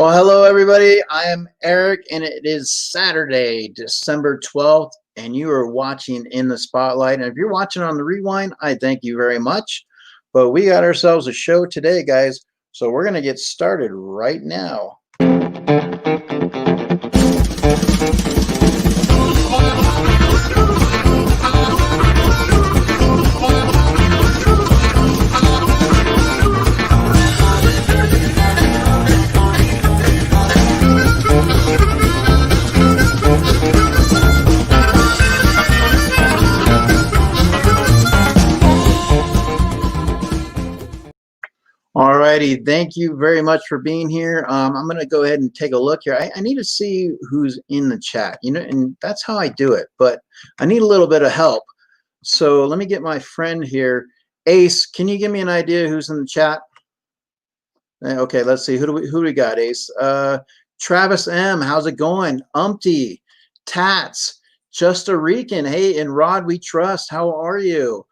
Well, hello, everybody. I am Eric, and it is Saturday, December 12th, and you are watching In the Spotlight. And if you're watching on the rewind, I thank you very much. But we got ourselves a show today, guys, so we're going to get started right now. Alrighty, thank you very much for being here. I'm going to go ahead and take a look here. I need to see who's in the chat, and that's how I do it, but I need a little bit of help. So let me get my friend here. Ace, can you give me an idea who's in the chat? Okay, let's see. Who do we got, Ace? Travis M, how's it going? Umpty, Tats, Just a Rican. Hey, and Rod We Trust, how are you?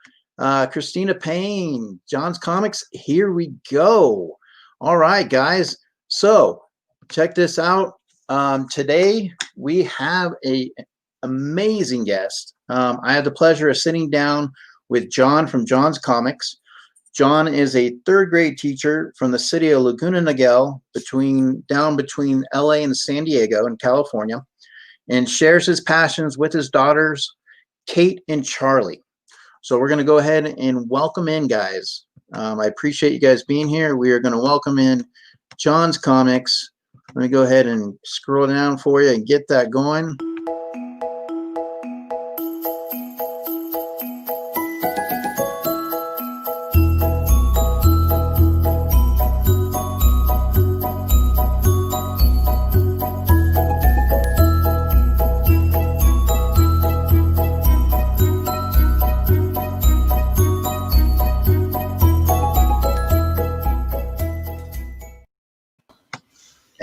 Christina Payne, John's Comics, here we go. All right, guys. So check this out. Today we have an amazing guest. I had the pleasure of sitting down with John from John's Comics. John is a third grade teacher from the city of Laguna Niguel, down between LA and San Diego in California, and shares his passions with his daughters, Kate and Charlie. So we're going to go ahead and welcome in, guys. I appreciate you guys being here. We are going to welcome in John's Comics. Let me go ahead and scroll down for you and get that going.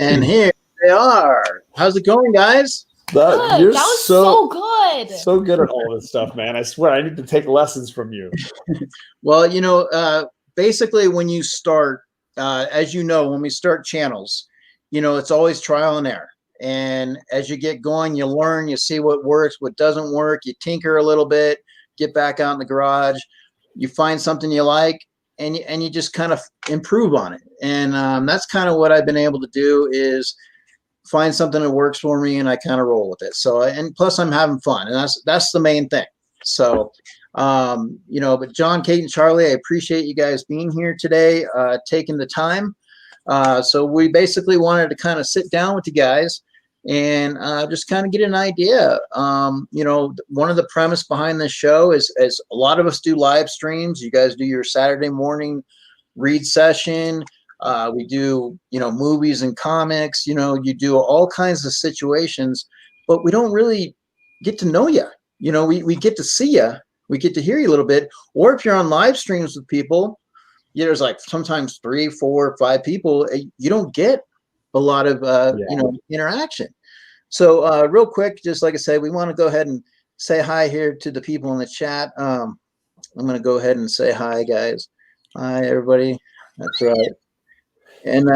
And here they are. How's it going, guys? That was so good. So good at all this stuff, man. I swear I need to take lessons from you. Well, basically when you start, as you know, when we start channels, it's always trial and error. And as you get going, you learn, you see what works, what doesn't work. You tinker a little bit, get back out in the garage. You find something you like, and you just kind of improve on it. And that's kind of what I've been able to do, is find something that works for me, and I kind of roll with it. So, and plus I'm having fun, and that's the main thing. So, but John, Kate, and Charlie, I appreciate you guys being here today, taking the time. So we basically wanted to kind of sit down with you guys and just kind of get an idea. One of the premise behind this show is, as a lot of us do live streams, you guys do your Saturday morning read session. We do, movies and comics, you do all kinds of situations, but we don't really get to know you. We get to see you. We get to hear you a little bit. Or if you're on live streams with people, there's like sometimes 3, 4, 5 people, you don't get a lot of, interaction. So real quick, just like I said, we want to go ahead and say hi here to the people in the chat. I'm going to go ahead and say hi, guys. Hi, everybody. That's right. And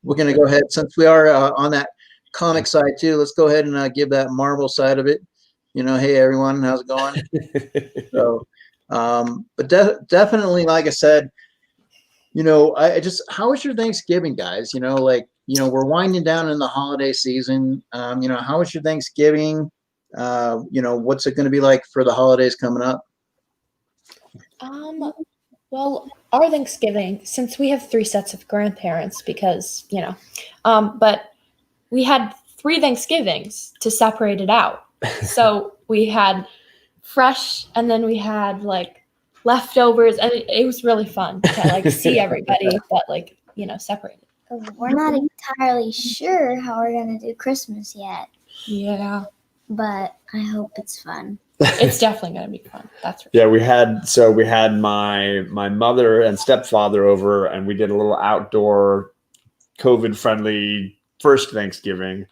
we're going to go ahead, since we are on that comic side too, let's go ahead and give that Marvel side of it. Hey, everyone, how's it going? So, but definitely, like I said, how was your Thanksgiving, guys? We're winding down in the holiday season. How was your Thanksgiving? What's it going to be like for the holidays coming up? Well, our Thanksgiving, since we have 3 sets of grandparents, because, but we had 3 Thanksgivings to separate it out. So we had fresh, and then we had leftovers, and it was really fun to see everybody, but separated. We're not entirely sure how we're going to do Christmas yet. Yeah. But I hope it's fun. It's definitely going to be fun. That's right. Yeah, we had my mother and stepfather over, and we did a little outdoor COVID-friendly first Thanksgiving.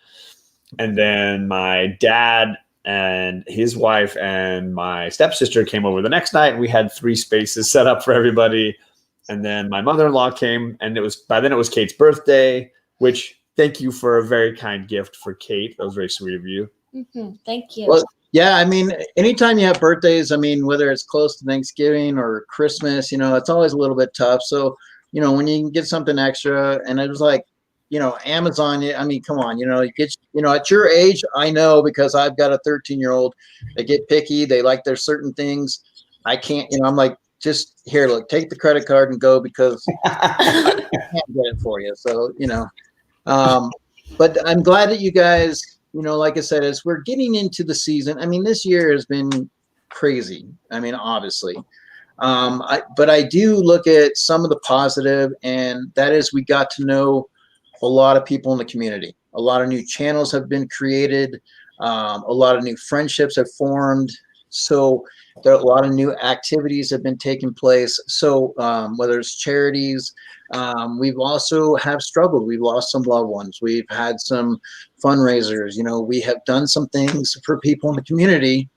And then my dad and his wife and my stepsister came over the next night, and we had 3 spaces set up for everybody. And then my mother-in-law came, and by then it was Kate's birthday, which thank you for a very kind gift for Kate. That was very sweet of you. Thank you. Well, yeah, I mean, anytime you have birthdays, I mean, whether it's close to Thanksgiving or Christmas, it's always a little bit tough. So, when you can get something extra, and it was like, Amazon, I mean, come on, you get, at your age, I know because I've got a 13-year-old, they get picky, they like their certain things. I can't, I'm like, just here, look, take the credit card and go because I can't get it for you. So, but I'm glad that you guys, like I said, as we're getting into the season, I mean, this year has been crazy. I mean, obviously. But I do look at some of the positive, and that is we got to know a lot of people in the community. A lot of new channels have been created. A lot of new friendships have formed. So there are a lot of new activities have been taking place. So whether it's charities, we've also have struggled. We've lost some loved ones. We've had some fundraisers. We have done some things for people in the community.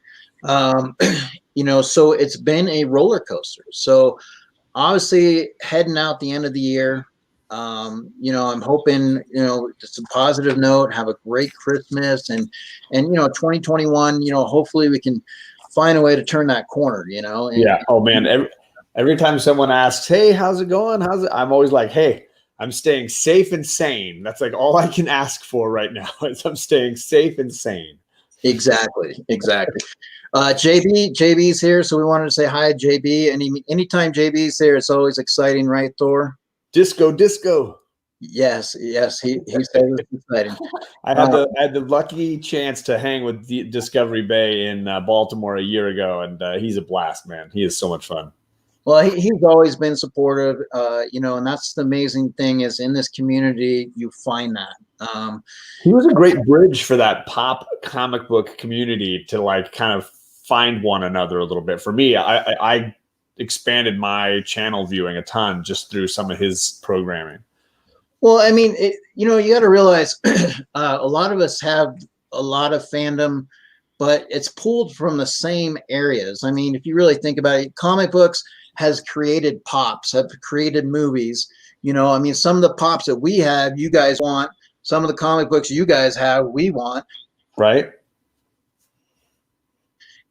So it's been a roller coaster. So obviously heading out the end of the year, I'm hoping, just a positive note, have a great Christmas and 2021, hopefully we can find a way to turn that corner, and, yeah. Oh man. Every time someone asks, hey, how's it going? I'm always like, hey, I'm staying safe and sane. That's like all I can ask for right now is I'm staying safe and sane. Exactly. JB's here. So we wanted to say hi, JB. Anytime JB's here, it's always exciting, right, Thor? Disco. Yes. He said it was exciting. I had the lucky chance to hang with Discovery Bay in Baltimore a year ago, and he's a blast, man. He is so much fun. Well, he's always been supportive, and that's the amazing thing is in this community, you find that. He was a great bridge for that pop comic book community to like kind of find one another a little bit. For me, I expanded my channel viewing a ton just through some of his programming. Well, I mean, you got to realize a lot of us have a lot of fandom, but it's pulled from the same areas. I mean, if you really think about it, comic books has created pops, have created movies. I mean, some of the pops that we have, you guys want. Some of the comic books you guys have, we want. Right.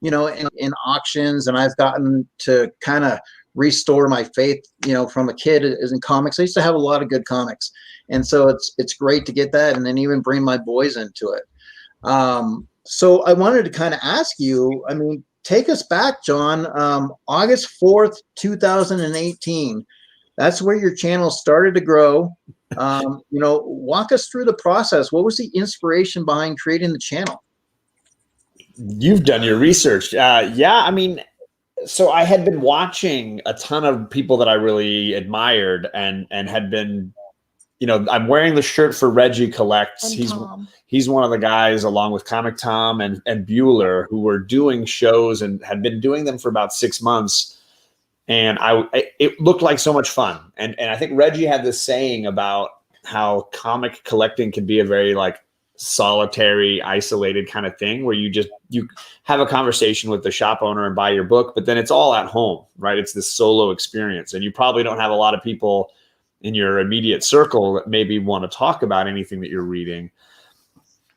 In auctions, and I've gotten to kind of restore my faith, from a kid is in comics. I used to have a lot of good comics. And so it's great to get that and then even bring my boys into it. So I wanted to kind of ask you, I mean, take us back, John, August 4th, 2018. That's where your channel started to grow. Walk us through the process. What was the inspiration behind creating the channel? You've done your research. Yeah, I mean, so I had been watching a ton of people that I really admired and had been, I'm wearing the shirt for Reggie Collects. He's one of the guys along with Comic Tom and Bueller who were doing shows and had been doing them for about 6 months. And it looked like so much fun. And I think Reggie had this saying about how comic collecting can be a very like solitary, isolated kind of thing where you have a conversation with the shop owner and buy your book, but then it's all at home, right? It's this solo experience. And you probably don't have a lot of people in your immediate circle that maybe want to talk about anything that you're reading.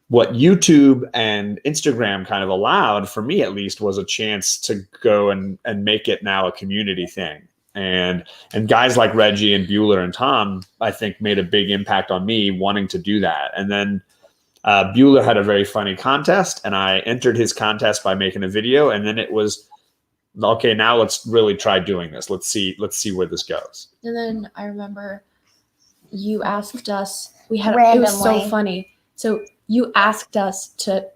What YouTube and Instagram kind of allowed, for me at least, was a chance to go and make it now a community thing. And guys like Reggie and Bueller and Tom, I think, made a big impact on me wanting to do that. And then Bueller had a very funny contest, and I entered his contest by making a video. And then it was, okay, now let's really try doing this. Let's see where this goes. And then I remember you asked us, it was so Randomly. funny. So you asked us to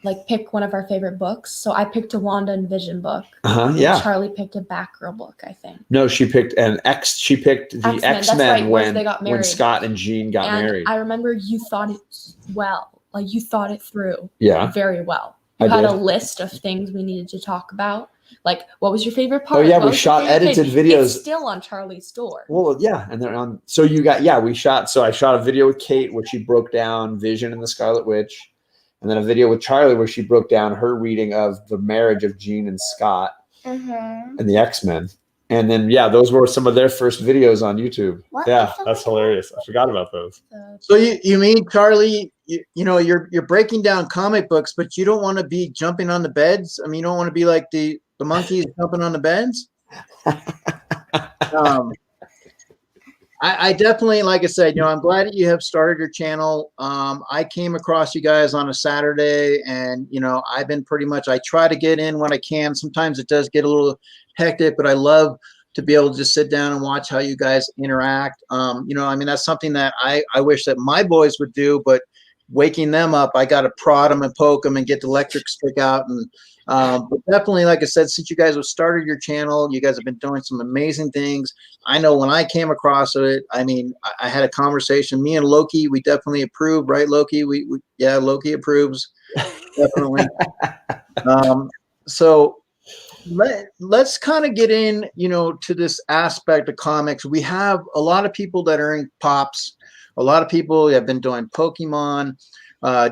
like pick one of our favorite books. So I picked a Wanda and Vision book. Yeah. Charlie picked a Batgirl book, I think. No, she picked the X-Men. That's right, when they got when married. Scott and Jean got married. I remember you thought it well. Like you thought it through very well. You I had did. a list of things we needed to talk about. Like, what was your favorite part? Oh yeah, What we was your shot favorite edited page? videos. It's still on Charlie's store. Well, yeah, and they're on. So you got we shot. So I shot a video with Kate where she broke down Vision and the Scarlet Witch, and then a video with Charlie where she broke down her reading of the marriage of Jean and Scott and the X-Men. And then, yeah, those were some of their first videos on YouTube. What? Yeah, that's hilarious. I forgot about those. So you mean, Charlie, you know, you're breaking down comic books, but you don't want to be jumping on the beds. I mean, you don't want to be like the monkeys jumping on the beds. I definitely, like I said, you know, I'm glad that you have started your channel. I came across you guys on a Saturday, and, you know, I've been pretty much, I try to get in when I can. Sometimes it does get a little hectic, but I love to be able to just sit down and watch how you guys interact. You know, I mean, that's something that I wish that my boys would do, but waking them up, I got to prod them and poke them and get the electric stick out. And but definitely, like I said, since you guys have started your channel, you guys have been doing some amazing things. I know when I came across it, I mean, I had a conversation, me and Loki, we definitely approved, right, Loki? Yeah, Loki approves, definitely. So let's kind of get in, you know, to this aspect of comics. We have a lot of people that are in Pops. A lot of people have been doing Pokemon,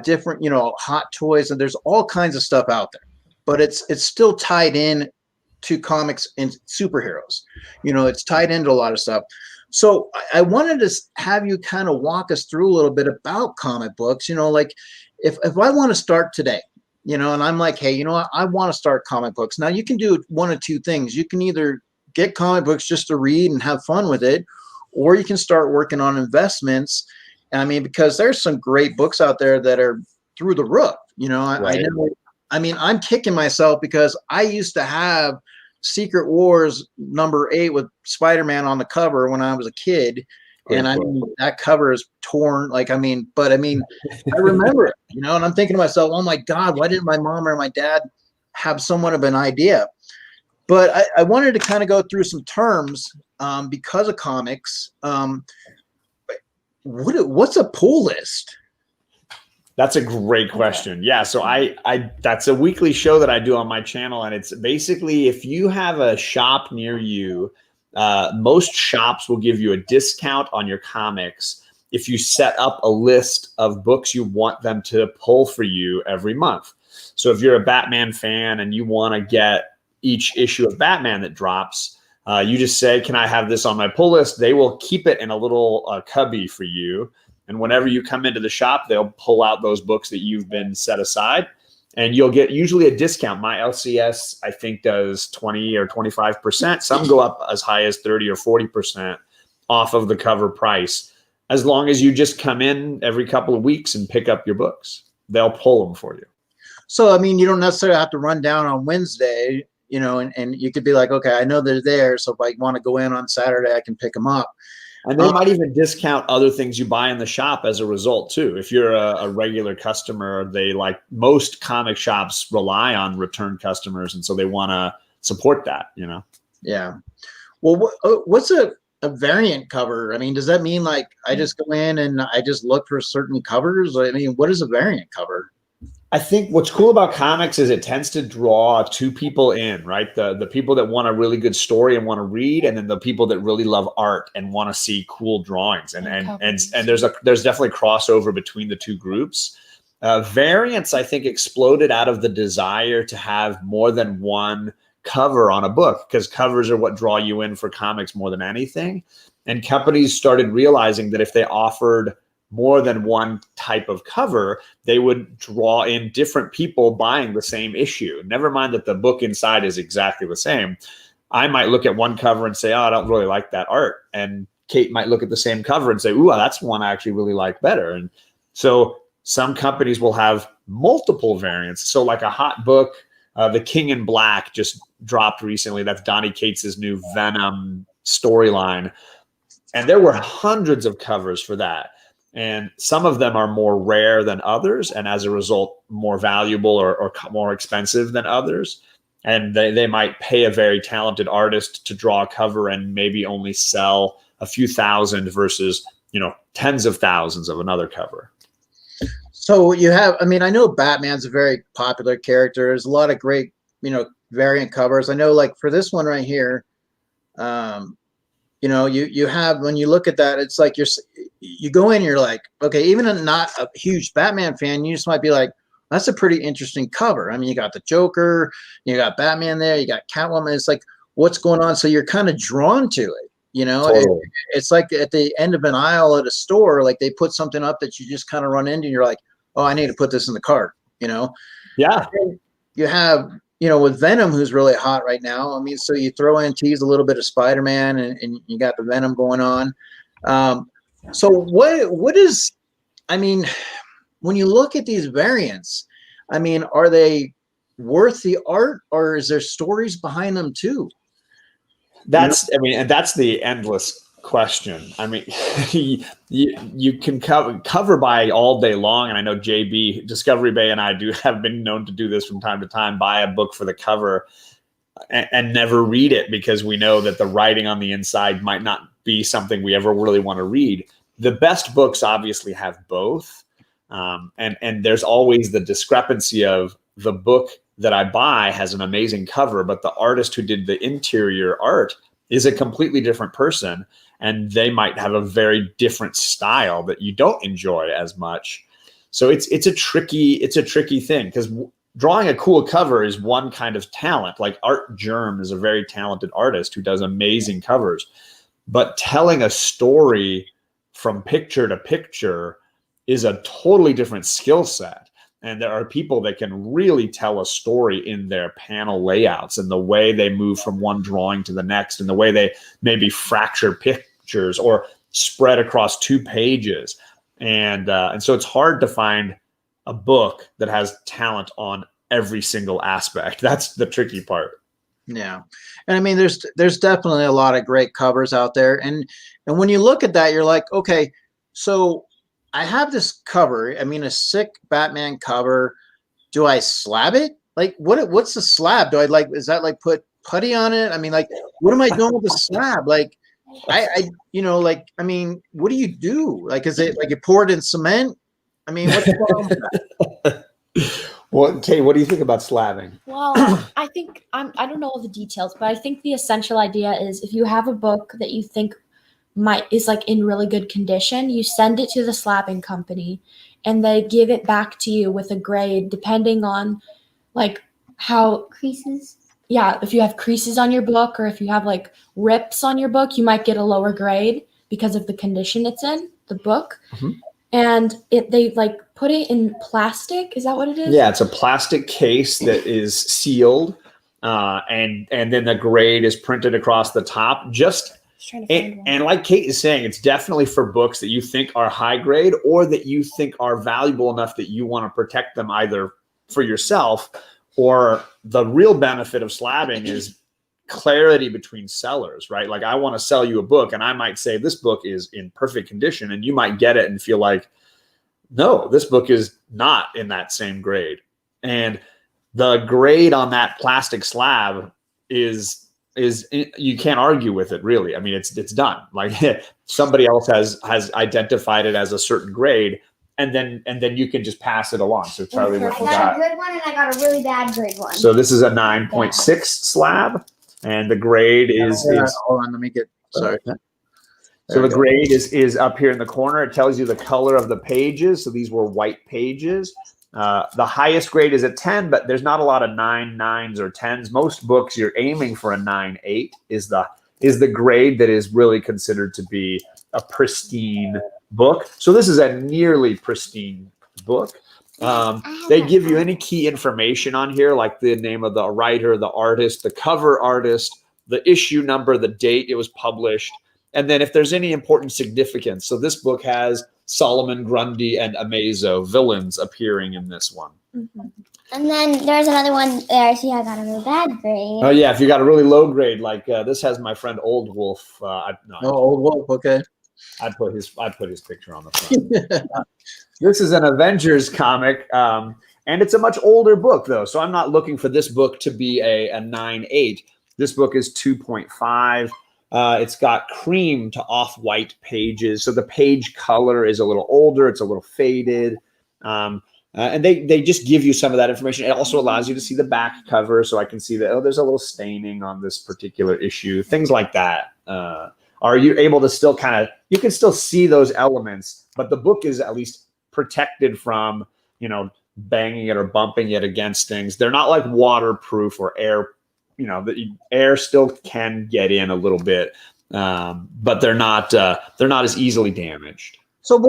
different, you know, Hot Toys, and there's all kinds of stuff out there. But it's still tied in to comics and superheroes. You know, it's tied into a lot of stuff. So I wanted to have you kind of walk us through a little bit about comic books. You know, like if I want to start today, you know, and I'm like, hey, you know what, I want to start comic books. Now you can do one of two things. You can either get comic books just to read and have fun with it, or you can start working on investments. I mean, because there's some great books out there that are through the roof. You know, Right. I mean, I'm kicking myself because I used to have Secret Wars #8 with Spider-Man on the cover when I was a kid. And I mean, that cover is torn. Like, I mean, but I mean, I remember it, you know, and I'm thinking to myself, oh my God, why didn't my mom or my dad have somewhat of an idea? But I wanted to kind of go through some terms because of comics. What's a pull list? That's a great question. Yeah. So I that's a weekly show that I do on my channel. And it's basically, if you have a shop near you, most shops will give you a discount on your comics if you set up a list of books you want them to pull for you every month. So if you're a Batman fan and you want to get each issue of Batman that drops, you just say, can I have this on my pull list? They will keep it in a little cubby for you. And whenever you come into the shop, they'll pull out those books that you've been set aside, and you'll get usually a discount. My LCS, I think, does 20 or 25%. Some go up as high as 30 or 40% off of the cover price. As long as you just come in every couple of weeks and pick up your books, they'll pull them for you. So, I mean, you don't necessarily have to run down on Wednesday, you know, and you could be like, okay, I know they're there. So if I want to go in on Saturday, I can pick them up. And they might even discount other things you buy in the shop as a result too. If you're a regular customer, they, like most comic shops, rely on return customers, and so they want to support that, you know? Yeah. Well, what's a variant cover? I mean, does that mean like I just go in and I just look for certain covers? I mean, what is a variant cover? I think what's cool about comics is it tends to draw two people in, right? The people that want a really good story and want to read, and then the people that really love art and want to see cool drawings. And there's definitely crossover between the two groups. Variants, I think, exploded out of the desire to have more than one cover on a book, because covers are what draw you in for comics more than anything. And companies started realizing that if they offered more than one type of cover, they would draw in different people buying the same issue. Never mind that the book inside is exactly the same. I might look at one cover and say, oh, I don't really like that art. And Kate might look at the same cover and say, ooh, that's one I actually really like better. And so some companies will have multiple variants. So like a hot book, The King in Black just dropped recently. That's Donny Cates' new Venom storyline. And there were hundreds of covers for that. And some of them are more rare than others, and as a result, more valuable or more expensive than others. And they might pay a very talented artist to draw a cover and maybe only sell a few thousand versus, you know, tens of thousands of another cover. So you have, I mean, I know Batman's a very popular character. There's a lot of great, you know, variant covers. I know, like for this one right here, you know, you have, when you look at that, it's like you go in, you're like, okay, even not a huge Batman fan, you just might be like, that's a pretty interesting cover. I mean, you got the Joker, you got Batman there, you got Catwoman. It's like, what's going on. So you're kind of drawn to it. Totally. It's like at the end of an aisle at a store, like they put something up that you just kind of run into and you're like, oh, I need to put this in the cart, Yeah. You have, with Venom, who's really hot right now. I mean, so you throw in, tease a little bit of Spider-Man and you got the Venom going on. So what is, I mean, when you look at these variants, I mean, are they worth the art, or is there stories behind them too? That's the endless question. I mean, you can cover by all day long. And I know JB, Discovery Bay, and I have been known to do this from time to time, buy a book for the cover and never read it because we know that the writing on the inside might not be something we ever really want to read. The best books obviously have both. And there's always the discrepancy of the book that I buy has an amazing cover, but the artist who did the interior art is a completely different person, and they might have a very different style that you don't enjoy as much. So it's a tricky thing, because drawing a cool cover is one kind of talent. Like Art Germ is a very talented artist who does amazing covers, but telling a story from picture to picture is a totally different skill set. And there are people that can really tell a story in their panel layouts and the way they move from one drawing to the next and the way they maybe fracture pictures or spread across 2 pages. And so it's hard to find a book that has talent on every single aspect. That's the tricky part. Yeah. And I mean, there's definitely a lot of great covers out there. And when you look at that, you're like, okay, so I have this cover. I mean, a sick Batman cover. Do I slab it? Like, what's the slab? Do I is that like put putty on it? I mean, like, what am I doing with the slab? Like, I mean, what do you do? Like, is it like you pour it in cement? I mean, what's going on with that? Well, Kate, what do you think about slabbing? Well, I think I don't know all the details, but I think the essential idea is if you have a book that you think is like in really good condition, you send it to the slabbing company and they give it back to you with a grade depending on like how Creases. Yeah, if you have creases on your book or if you have like rips on your book, you might get a lower grade because of the condition it's in, the book. Mm-hmm. And they like put it in plastic. Is that what it is? Yeah, it's a plastic case that is sealed, and then the grade is printed across the top. And like Kate is saying, it's definitely for books that you think are high grade or that you think are valuable enough that you want to protect them either for yourself, or the real benefit of slabbing is clarity between sellers, right? Like I want to sell you a book and I might say this book is in perfect condition and you might get it and feel like, no, this book is not in that same grade. And the grade on that plastic slab is you can't argue with it, really. I mean, it's done. Like somebody else has identified it as a certain grade, and then you can just pass it along. So Charlie, what you I got got? a good one and I got a really bad grade one. So this is a 9.6 slab, and the grade is hold on, let me get sorry. So the grade is up here in the corner. It tells you the color of the pages. So these were white pages. The highest grade is a 10, but there's not a lot of 9, 9s, or 10s. Most books you're aiming for a 9, 8 is the grade that is really considered to be a pristine book. So this is a nearly pristine book. They give you any key information on here, like the name of the writer, the artist, the cover artist, the issue number, the date it was published, and then if there's any important significance. So this book has Solomon Grundy and Amazo, villains, appearing in this one. Mm-hmm. And then there's another one there. I got a really bad grade. Oh yeah, if you got a really low grade, like this has my friend Old Wolf. Old Wolf, okay. I'd put his picture on the front. This is an Avengers comic, and it's a much older book though. So I'm not looking for this book to be a 9.8. This book is 2.5. It's got cream to off-white pages. So the page color is a little older. It's a little faded. And they just give you some of that information. It also allows you to see the back cover. So I can see that, oh, there's a little staining on this particular issue, things like that. Are you able to still you can still see those elements, but the book is at least protected from, banging it or bumping it against things. They're not like waterproof or the air still can get in a little bit, but they're not as easily damaged. So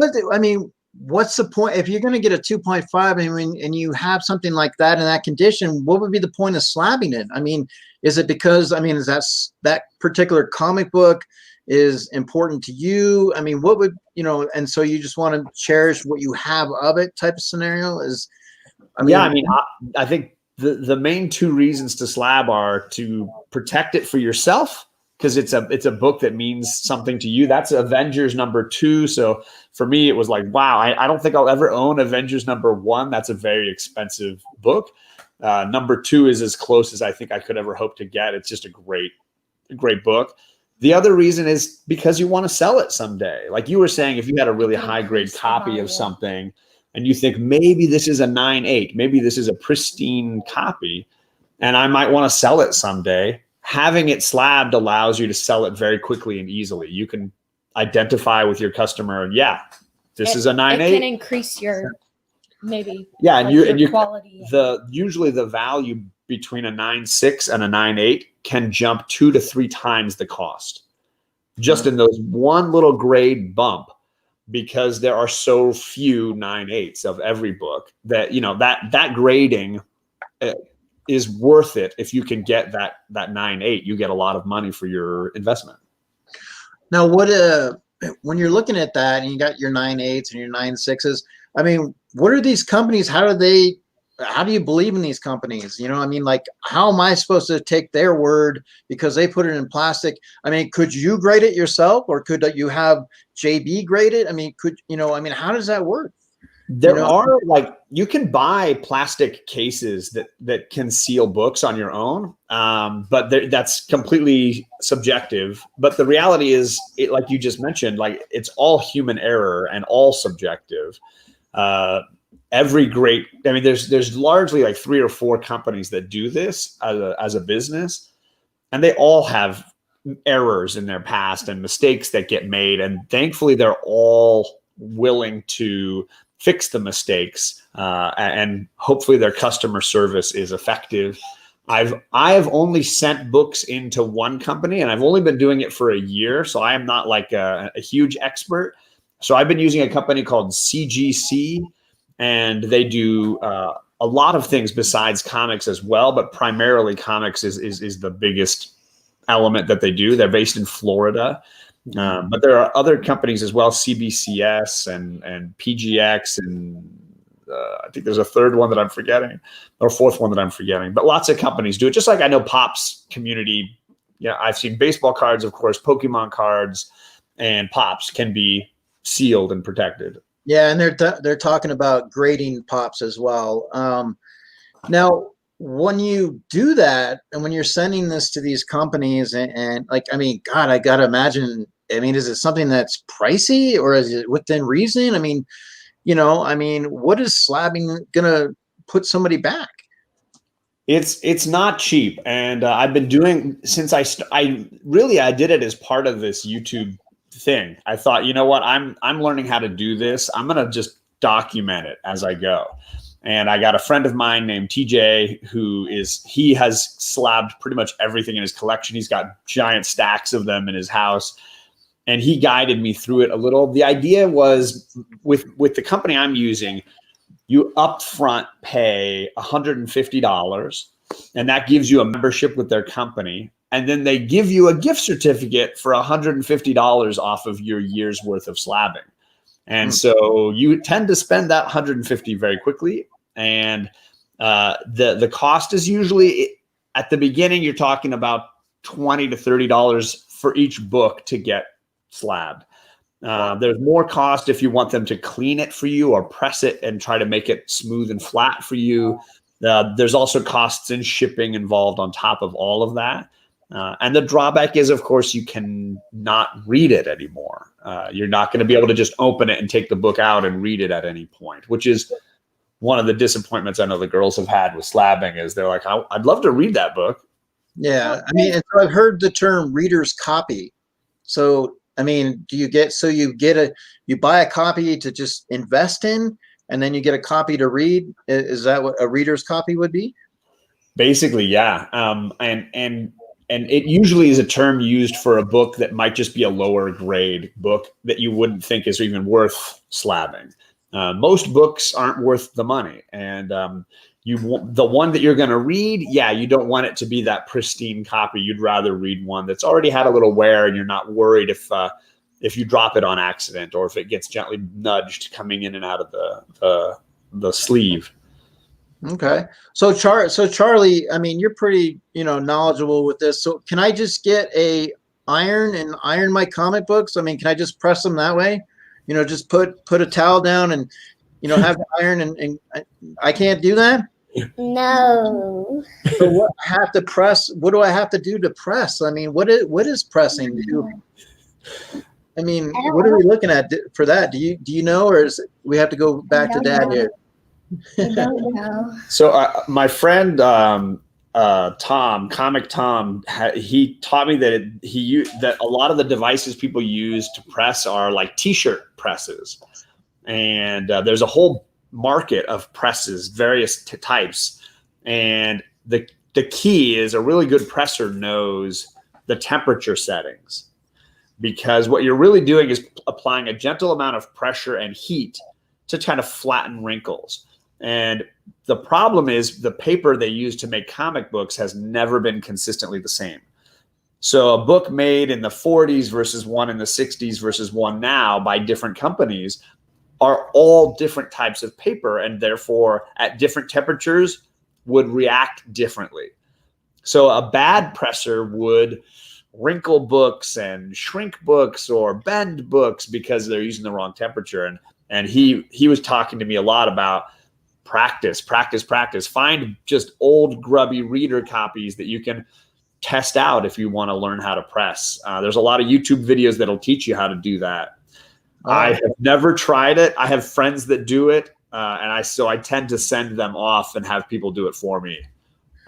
what's the point if you're going to get a 2.5? I mean, and you have something like that in that condition? What would be the point of slabbing it? I mean, is it because is that particular comic book is important to you? I mean, what would and so you just want to cherish what you have of it type of scenario? I think the main two reasons to slab are to protect it for yourself, because it's a book that means something to you. That's Avengers #2. So for me, it was like, wow, I don't think I'll ever own Avengers #1. That's a very expensive book. #2 is as close as I think I could ever hope to get. It's just a great book. The other reason is because you want to sell it someday. Like you were saying, if you had a really high grade copy of something and you think maybe this is a 9.8, maybe this is a pristine copy, and I might want to sell it someday, having it slabbed allows you to sell it very quickly and easily. You can identify with your customer, and this is a 9.8. It can increase your maybe your quality. Usually the value between a 9.6 and a 9.8 can jump 2 to 3 times the cost, just in those one little grade bump, because there are so few 9.8s of every book that that grading is worth it. If you can get that 9.8, you get a lot of money for your investment. Now, when you're looking at that and you got your 9.8s and your 9.6s, I mean, what are these companies? How do you believe in these companies? Like, how am I supposed to take their word because they put it in plastic? I mean, could you grade it yourself, or could you have JB grade it? I mean, how does that work? There are, you can buy plastic cases that can seal books on your own, but that's completely subjective. But the reality is, like you just mentioned, it's all human error and all subjective. There's largely 3 or 4 companies that do this as a business, and they all have errors in their past and mistakes that get made. And thankfully, they're all willing to fix the mistakes, and hopefully their customer service is effective. I have only sent books into one company, and I've only been doing it for a year, so I am not a huge expert. So I've been using a company called CGC, and they do a lot of things besides comics as well, but primarily comics is the biggest element that they do. They're based in Florida. But there are other companies as well, CBCS and PGX, and I think there's a third one that I'm forgetting, or fourth one that I'm forgetting. But lots of companies do it. Just like I know Pops community, I've seen baseball cards, of course, Pokemon cards, and Pops can be sealed and protected. Yeah, and they're talking about grading Pops as well. Now, when you do that, and when you're sending this to these companies, and God, I gotta imagine. Is it something that's pricey, or is it within reason? What is slabbing gonna put somebody back? It's not cheap, and I've been doing since I did it as part of this YouTube thing. I thought, I'm learning how to do this. I'm gonna just document it as I go. And I got a friend of mine named TJ he has slabbed pretty much everything in his collection. He's got giant stacks of them in his house. And he guided me through it a little. The idea was with the company I'm using, you upfront pay $150, and that gives you a membership with their company. And then they give you a gift certificate for $150 off of your year's worth of slabbing. And so you tend to spend that $150 very quickly. And the cost is usually, at the beginning, you're talking about $20 to $30 for each book to get slabbed. There's more cost if you want them to clean it for you or press it and try to make it smooth and flat for you. There's also costs in shipping involved on top of all of that. And the drawback is, of course, you can not read it anymore. You're not going to be able to just open it and take the book out and read it at any point, which is one of the disappointments I know the girls have had with slabbing. Is they're like, I'd love to read that book. Yeah, and so I've heard the term reader's copy. So do you buy a copy to just invest in, and then you get a copy to read? Is that what a reader's copy would be? Basically, yeah. And it usually is a term used for a book that might just be a lower grade book that you wouldn't think is even worth slabbing. Most books aren't worth the money, and the one that you're going to read, yeah, you don't want it to be that pristine copy. You'd rather read one that's already had a little wear, and you're not worried if you drop it on accident or if it gets gently nudged coming in and out of the sleeve. Okay. So Charlie, I mean, you're pretty, knowledgeable with this. So can I just get a iron and iron my comic books? I mean, can I just press them that way? Just put a towel down and, have the iron and I can't do that? No. So what I have to press? What do I have to do to press? I mean, what is pressing? I mean, what are we looking at for that? Do you know, or we have to go back to Dad here? I don't know. So my friend Tom, Comic Tom, he taught me that a lot of the devices people use to press are like T-shirt presses, and there's a whole market of presses, various types, and the key is a really good presser knows the temperature settings, because what you're really doing is applying a gentle amount of pressure and heat to kind of flatten wrinkles. And the problem is the paper they use to make comic books has never been consistently the same. So a book made in the 40s versus one in the 60s versus one now by different companies are all different types of paper, and therefore at different temperatures would react differently. So a bad presser would wrinkle books and shrink books or bend books because they're using the wrong temperature. And he was talking to me a lot about practice. Find just old grubby reader copies that you can test out if you want to learn how to press. There's a lot of YouTube videos that'll teach you how to do that. I have never tried it. I have friends that do it, so I tend to send them off and have people do it for me.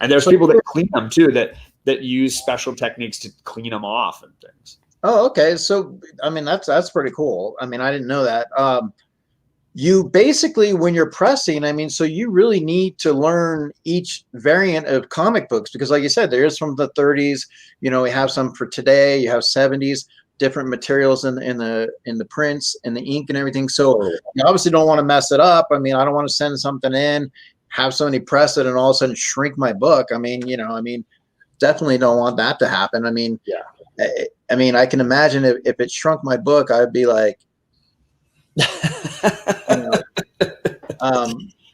And there's people that clean them too, that use special techniques to clean them off and things. Oh, okay. So I mean, that's pretty cool. I mean, I didn't know that. You basically, when you're pressing, I mean, so you really need to learn each variant of comic books, because like you said, there is from the 30s, we have some for today, you have 70s, different materials in the prints and the ink and everything. So you obviously don't want to mess it up. I mean, I don't want to send something in, have somebody press it and all of a sudden shrink my book. I mean, definitely don't want that to happen. I mean, yeah. I mean, I can imagine if it shrunk my book, I'd be like,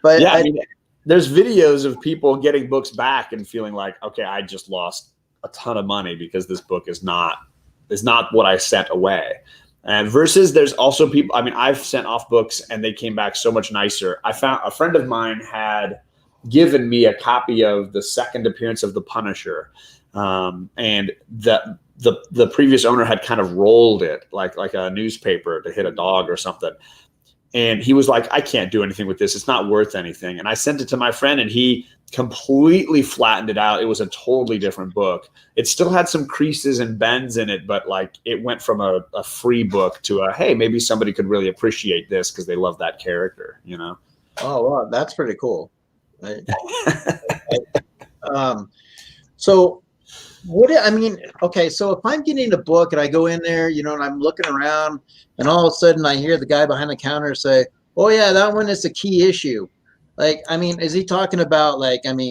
but yeah, I mean, there's videos of people getting books back and feeling like, okay, I just lost a ton of money because this book is not what I sent away. And versus there's also people, I mean, I've sent off books and they came back so much nicer. I found a friend of mine had given me a copy of the second appearance of The Punisher. And the previous owner had kind of rolled it like a newspaper to hit a dog or something. And he was like, I can't do anything with this. It's not worth anything. And I sent it to my friend and he completely flattened it out. It was a totally different book. It still had some creases and bends in it, but like it went from a free book to hey, maybe somebody could really appreciate this because they love that character, Oh, wow, that's pretty cool. So okay, so if I'm getting a book and I go in there, and I'm looking around and all of a sudden I hear the guy behind the counter say, oh yeah, that one is a key issue. Like, I mean, is he talking about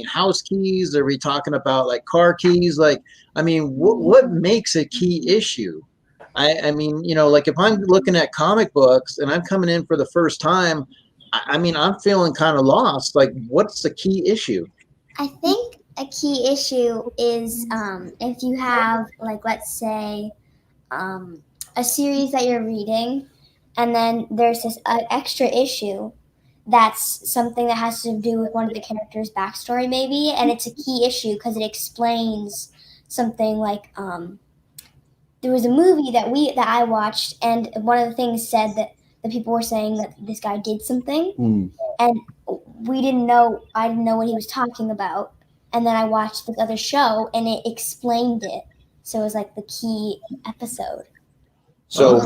house keys? Are we talking about like car keys? Like, I mean, what makes a key issue? I mean, like if I'm looking at comic books and I'm coming in for the first time, I mean, I'm feeling kind of lost. Like, what's the key issue? I think a key issue is if you have, like, let's say, a series that you're reading, and then there's this extra issue that's something that has to do with one of the characters' backstory, maybe, and it's a key issue because it explains something like there was a movie that I watched, and one of the things said that the people were saying that this guy did something, and I didn't know what he was talking about. And then I watched the other show, and it explained it. So it was like the key episode. So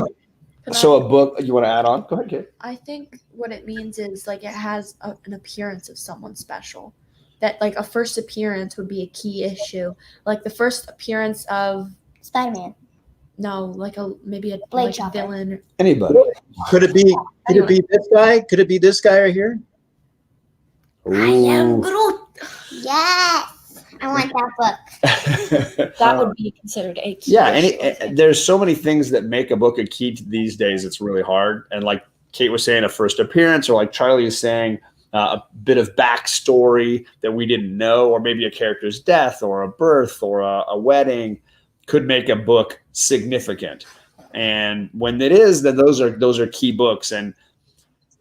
a book, you want to add on? Go ahead, kid. I think what it means is like it has an appearance of someone special. that like a first appearance would be a key issue. Like the first appearance of Spider-Man. no, like maybe a Blade like a Chopper. villain. Anybody. Could it be? Could it be this guy? Could it be this guy right here? Ooh. Yes. I want that book. That would be considered a key. Yeah, issue, I think. there's so many things that make a book a key these days. It's really hard. And like Kate was saying, a first appearance, or like Charlie is saying, a bit of backstory that we didn't know, or maybe a character's death, or a birth, or a wedding, could make a book significant. And when it is, then those are key books. And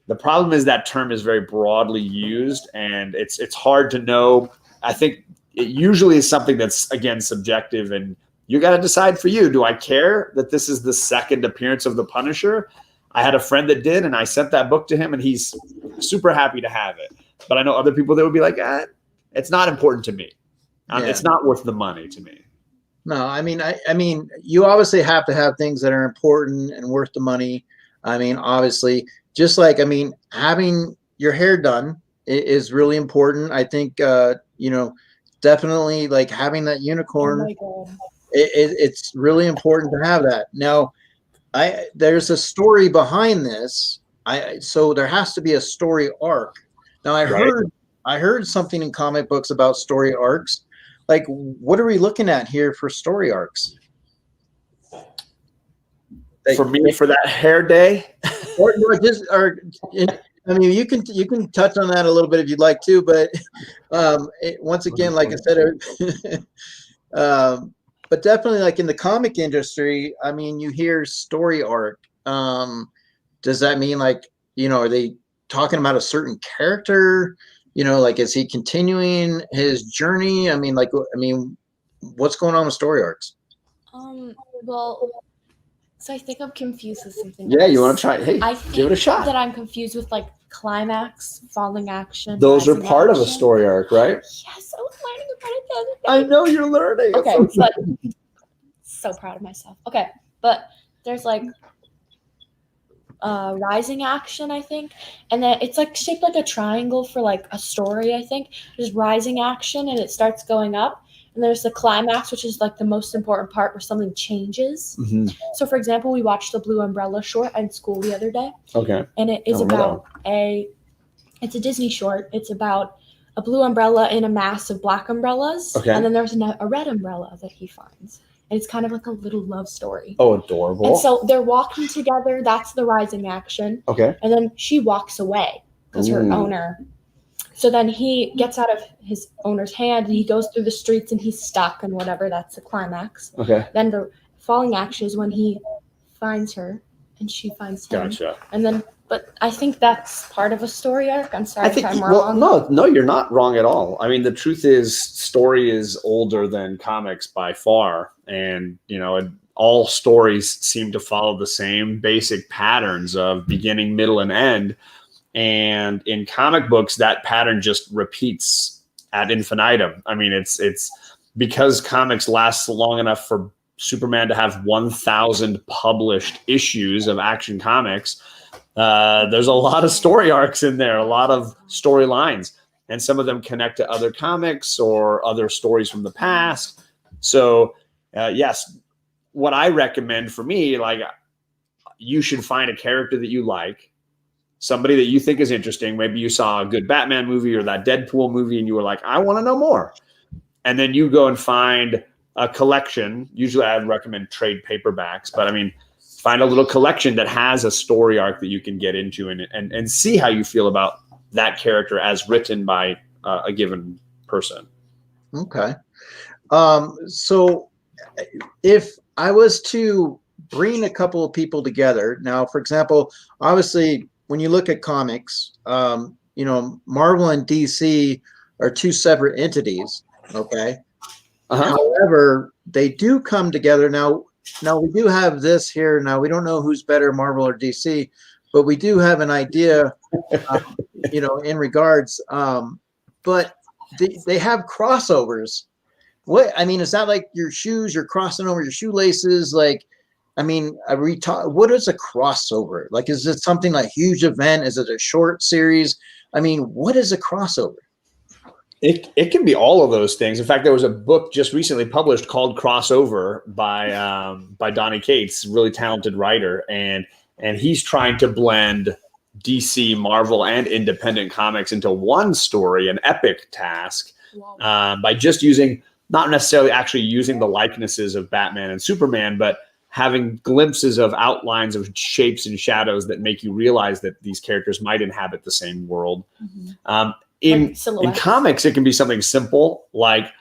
the problem is that term is very broadly used, and it's hard to know. I think it usually is something that's, again, subjective, and you got to decide for you. Do I care that this is the second appearance of the Punisher? I had a friend that did, and I sent that book to him, and he's super happy to have it. But I know other people that would be like, it's not important to me. It's not worth the money to me. No, I mean, you obviously have to have things that are important and worth the money. I mean, obviously, just like, I mean, having your hair done is really important. I think, definitely like having that unicorn, Oh my God. it's really important to have that. Now, there's a story behind this. So there has to be a story arc. Now, I heard something in comic books about story arcs. Like, what are we looking at here for story arcs? For me, for that hair day, I mean, you can touch on that a little bit if you'd like to, but once again, like I said, but definitely like in the comic industry, I mean, you hear story arc. Does that mean like, are they talking about a certain character? Like, is he continuing his journey? I mean, what's going on with story arcs? Well, so I think I'm confused with something. yeah, else. you want to try? Hey, I give it think a shot. that I'm confused with like climax, falling action. Those are rising part of a action. story arc, right? Yes, I was learning about it the other day. I know you're learning. Okay, It's so- but so proud of myself. Okay, but there's like rising action, I think, and then it's like shaped like a triangle for like a story. I think there's rising action, and it starts going up, and there's the climax, which is like the most important part where something changes. Mhm. So, for example, we watched the Blue Umbrella short in school the other day, Okay. and it is Oh, about it's a Disney short. It's about a blue umbrella in a mass of black umbrellas, Okay. and then there's a red umbrella that he finds. And it's kind of like a little love story. Oh, adorable. And so they're walking together. That's the rising action. Okay. And then she walks away because her Ooh. owner. So then he gets out of his owner's hand and he goes through the streets and he's stuck and whatever. That's the climax. Okay. Then the falling action is when he finds her and she finds him. Gotcha. And then, but I think that's part of a story arc. I'm sorry I think, if I'm well, wrong. no, you're not wrong at all. I mean, the truth is, story is older than comics by far, and all stories seem to follow the same basic patterns of beginning, middle, and end. And in comic books, that pattern just repeats ad infinitum. I mean, it's because comics last long enough for Superman to have 1,000 published issues of Action Comics. There's a lot of story arcs in there, a lot of storylines, and some of them connect to other comics or other stories from the past. So, yes, what I recommend for me, like, you should find a character that you like, somebody that you think is interesting. Maybe you saw a good Batman movie or that Deadpool movie, and you were like, I want to know more. And then you go and find a collection. Usually I'd recommend trade paperbacks, but I mean, find a little collection that has a story arc that you can get into and see how you feel about that character as written by a given person. Okay. So if I was to bring a couple of people together now, for example, obviously when you look at comics, Marvel and DC are two separate entities. Okay. Uh-huh. However, they do come together now. Now we do have this here. Now we don't know who's better, Marvel or DC, but we do have an idea, in regards. But they have crossovers. Is that like your shoes? You're crossing over your shoelaces. Like, what is a crossover? Like, is it something like huge event? Is it a short series? I mean, what is a crossover? It can be all of those things. In fact, there was a book just recently published called Crossover by Donny Cates, really talented writer, and he's trying to blend DC, Marvel, and independent comics into one story, an epic task, by just using, not necessarily actually using the likenesses of Batman and Superman, but having glimpses of outlines of shapes and shadows that make you realize that these characters might inhabit the same world. In comics, it can be something simple like,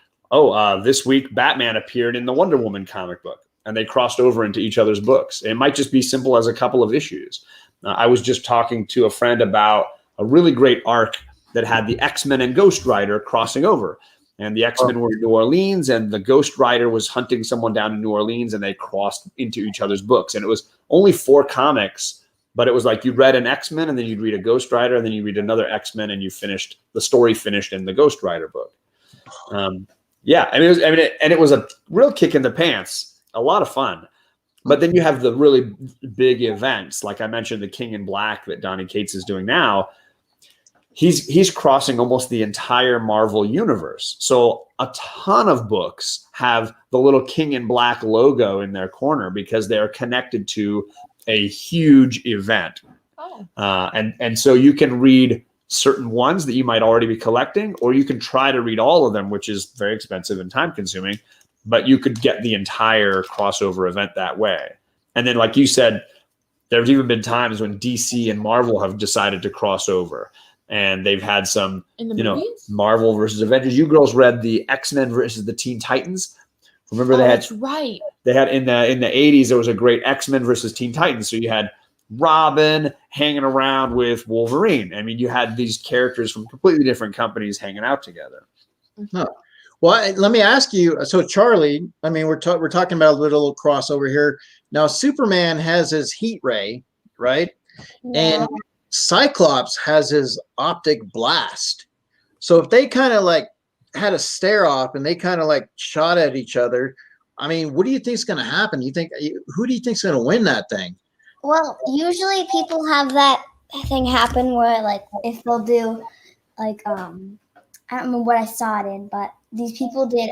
this week Batman appeared in the Wonder Woman comic book, and they crossed over into each other's books. It might just be simple as a couple of issues. I was just talking to a friend about a really great arc that had the X-Men and Ghost Rider crossing over. And the X-Men were in New Orleans, and the Ghost Rider was hunting someone down in New Orleans, and they crossed into each other's books. And it was only 4 comics, but it was like you read an X-Men, and then you'd read a Ghost Rider, and then you read another X-Men, and the story finished in the Ghost Rider book. It was a real kick in the pants, a lot of fun. But then you have the really big events, like I mentioned, the King in Black that Donny Cates is doing now. He's crossing almost the entire Marvel universe. So a ton of books have the little King in Black logo in their corner because they are connected to a huge event. And so you can read certain ones that you might already be collecting, or you can try to read all of them, which is very expensive and time consuming, but you could get the entire crossover event that way. And then, like you said, there's even been times when DC and Marvel have decided to cross over. And they've had some, Marvel versus Avengers. You girls read the X-Men versus the Teen Titans. Remember that's right. They had in the 80s, there was a great X-Men versus Teen Titans. So you had Robin hanging around with Wolverine. I mean, you had these characters from completely different companies hanging out together. Huh. Well, let me ask you. So Charlie, I mean, we're talking about a little crossover here. Now, Superman has his heat ray, right? Yeah. And Cyclops has his optic blast. So if they kind of like had a stare off and they kind of like shot at each other, I mean, what do you think is going to happen? Who do you think is going to win that thing? Well, usually people have that thing happen where, like, if they'll do, like, I don't remember what I saw it in, but these people did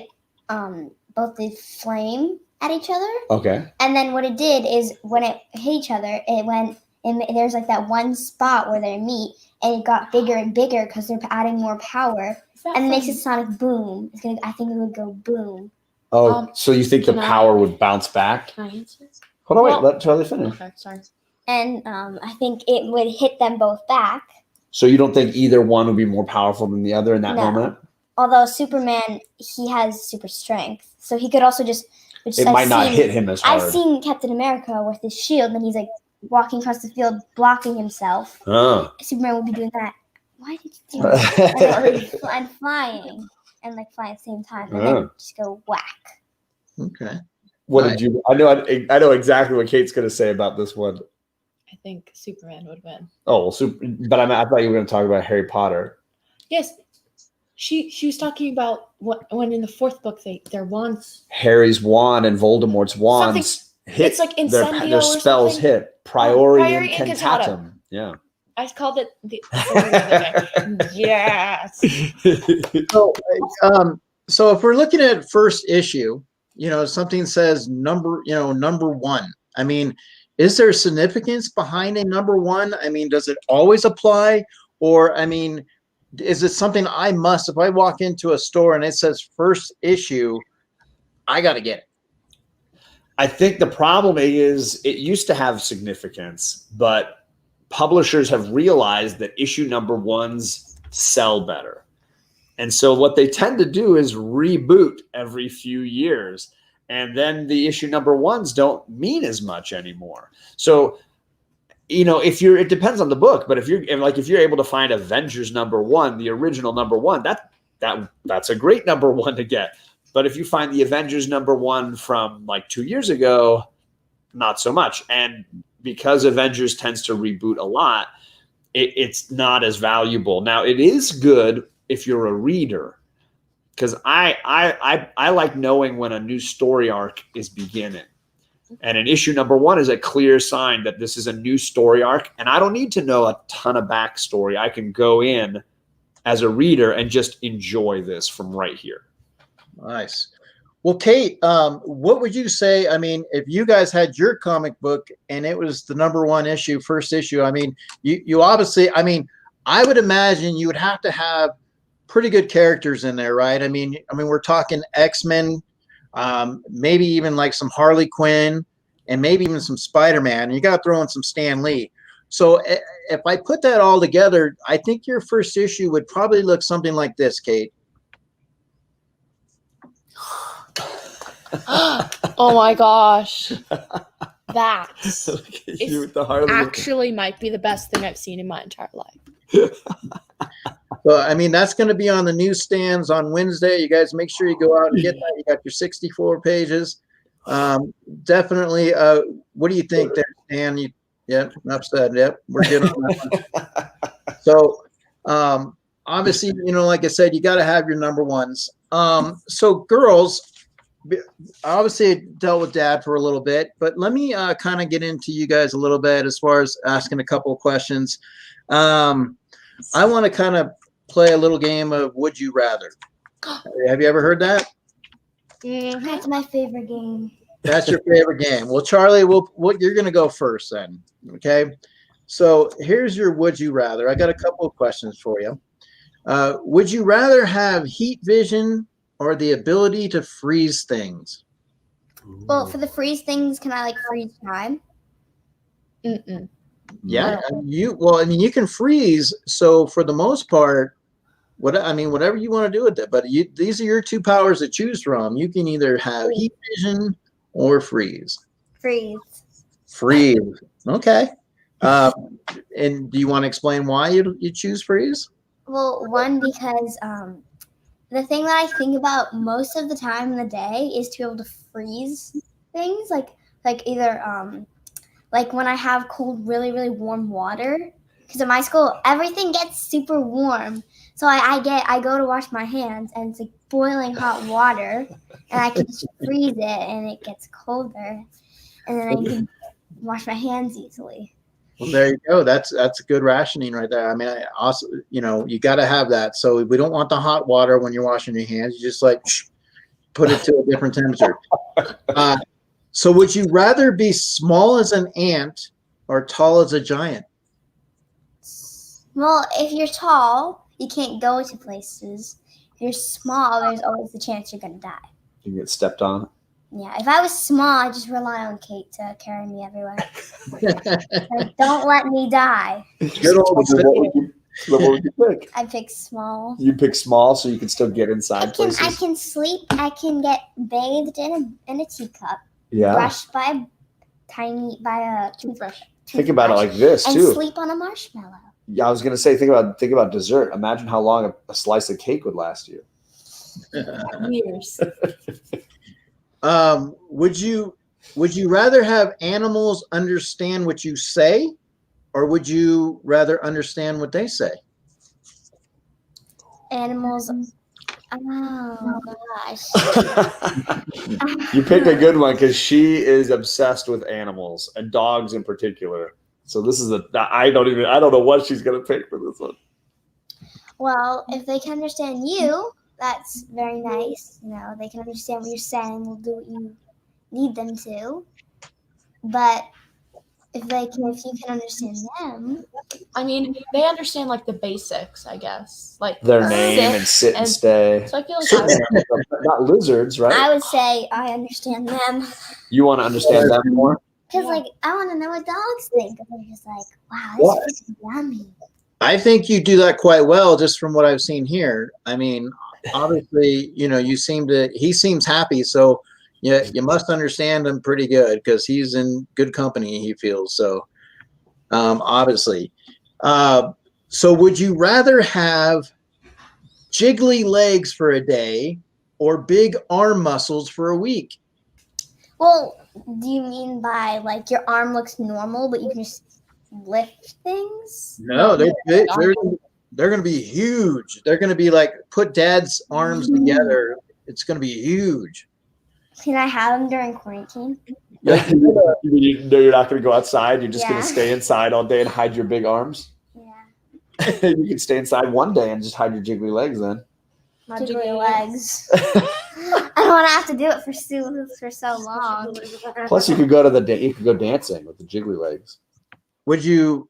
both the flame at each other. Okay. And then what it did is when it hit each other, it went, and there's like that one spot where they meet, and it got bigger and bigger because they're adding more power, and it makes a sonic boom. I think it would go boom. Oh, so you think the power would bounce back? Can I answer? Hold on, wait, let Charlie finish. Okay, sorry. And I think it would hit them both back. So you don't think either one would be more powerful than the other in that moment? Although Superman, he has super strength, so he could also just. It might not hit him as hard. I've seen Captain America with his shield, and he's like walking across the field, blocking himself. Oh. Superman would be doing that. Why did you do that? And flying, and like flying at the same time, and then just go whack. Okay. What did you? I know exactly what Kate's going to say about this one. I think Superman would win. Oh, but I thought you were going to talk about Harry Potter. Yes, she was talking about when in the 4th book their wands. Harry's wand and Voldemort's wands hit. It's like Incendio their spells hit. Priori Incantatem. Yeah. I called it the yes. So if we're looking at first issue, something says number 1. I mean, is there significance behind a number 1? I mean, does it always apply? Or, I mean, is it something if I walk into a store and it says first issue, I got to get it? I think the problem is it used to have significance, but publishers have realized that issue number 1s sell better. And so what they tend to do is reboot every few years. And then the issue number 1s don't mean as much anymore. So, it depends on the book, but if you're able to find Avengers number 1, the original number 1, that's a great number 1 to get. But if you find the Avengers number 1 from like 2 years ago, not so much. And because Avengers tends to reboot a lot, it's not as valuable. Now, it is good if you're a reader, because I like knowing when a new story arc is beginning. And an issue number 1 is a clear sign that this is a new story arc. And I don't need to know a ton of backstory. I can go in as a reader and just enjoy this from right here. Nice. Well, Kate, what would you say? I mean, if you guys had your comic book and it was the #1 issue, first issue, I mean, you obviously, I mean, I would imagine you would have to have pretty good characters in there, right? I mean, we're talking X-Men, maybe even like some Harley Quinn, and maybe even some Spider-Man. And you got to throw in some Stan Lee. So if I put that all together, I think your first issue would probably look something like this, Kate. Oh my gosh. That You with the Harley. actually might be the best thing I've seen in my entire life. So, I mean, that's going to be on the newsstands on Wednesday. You guys make sure you go out and get that. You got your 64 pages. Definitely. What do you think there, Stan? Yeah, enough said. Yep, we're good on that one. So, obviously, like I said, you got to have your #1s. So, girls, obviously I dealt with Dad for a little bit, but let me kind of get into you guys a little bit as far as asking a couple of questions. I want to kind of play a little game of Would You Rather. Have you ever heard that? That's my favorite game. That's your favorite game. Well, Charlie, you're going to go first then. Okay. So here's your Would You Rather. I got a couple of questions for you. Would you rather have heat vision or the ability to freeze things? Well, for the freeze things, can I freeze time? Mm-mm. Yeah, you can freeze. So for the most part, whatever you want to do with it. But these are your two powers to choose from. You can either have heat vision or freeze. Freeze. Freeze. Okay. And do you want to explain why you choose freeze? Well, one, because the thing that I think about most of the time in the day is to be able to freeze things, like either like when I have cold, really, really warm water. Because at my school, everything gets super warm. So I go to wash my hands, and it's like boiling hot water, and I can just freeze it, and it gets colder, and then I can wash my hands easily. Well, there you go. That's a good rationing right there. I mean, I also, you got to have that. So we don't want the hot water when you're washing your hands. You just put it to a different temperature. So would you rather be small as an ant or tall as a giant? Well, if you're tall, you can't go to places. If you're small, there's always the chance you're going to die. You get stepped on. Yeah, if I was small, I'd just rely on Kate to carry me everywhere. Don't let me die. Good old What would you pick? I pick small. You pick small so you can still get inside places. I can sleep. I can get bathed in a teacup. Yeah. Brushed by a toothbrush. Think about it like this and too. Sleep on a marshmallow. Yeah, I was gonna say, think about dessert. Imagine how long a slice of cake would last you. Years. Would you rather have animals understand what you say, or would you rather understand what they say? Animals. Oh gosh. You pick a good one because she is obsessed with animals and dogs in particular. So this is I don't know what she's gonna pick for this one. Well, if they can understand you, that's very nice. They can understand what you're saying. Will do what you need them to. But if you can understand them, I mean, they understand the basics, I guess, like Their name and sit and stay. So I feel like Not lizards, right? I would say I understand them. You want to understand them more? Because I want to know what dogs think. They're just like, wow, this is yummy. I think you do that quite well, just from what I've seen here. I mean, obviously, he seems happy, so yeah, you must understand him pretty good because he's in good company, he feels. So obviously. So would you rather have jiggly legs for a day or big arm muscles for a week? Well, do you mean by your arm looks normal, but you can just lift things? No, they're going to be huge. They're going to be put Dad's arms together. It's going to be huge. Can I have them during quarantine? You're not going to go outside. You're just going to stay inside all day and hide your big arms. Yeah. You can stay inside one day and just hide your jiggly legs then. My Jiggly legs. I don't want to have to do it for so long. Plus, you could go to you could go dancing with the jiggly legs. Would you?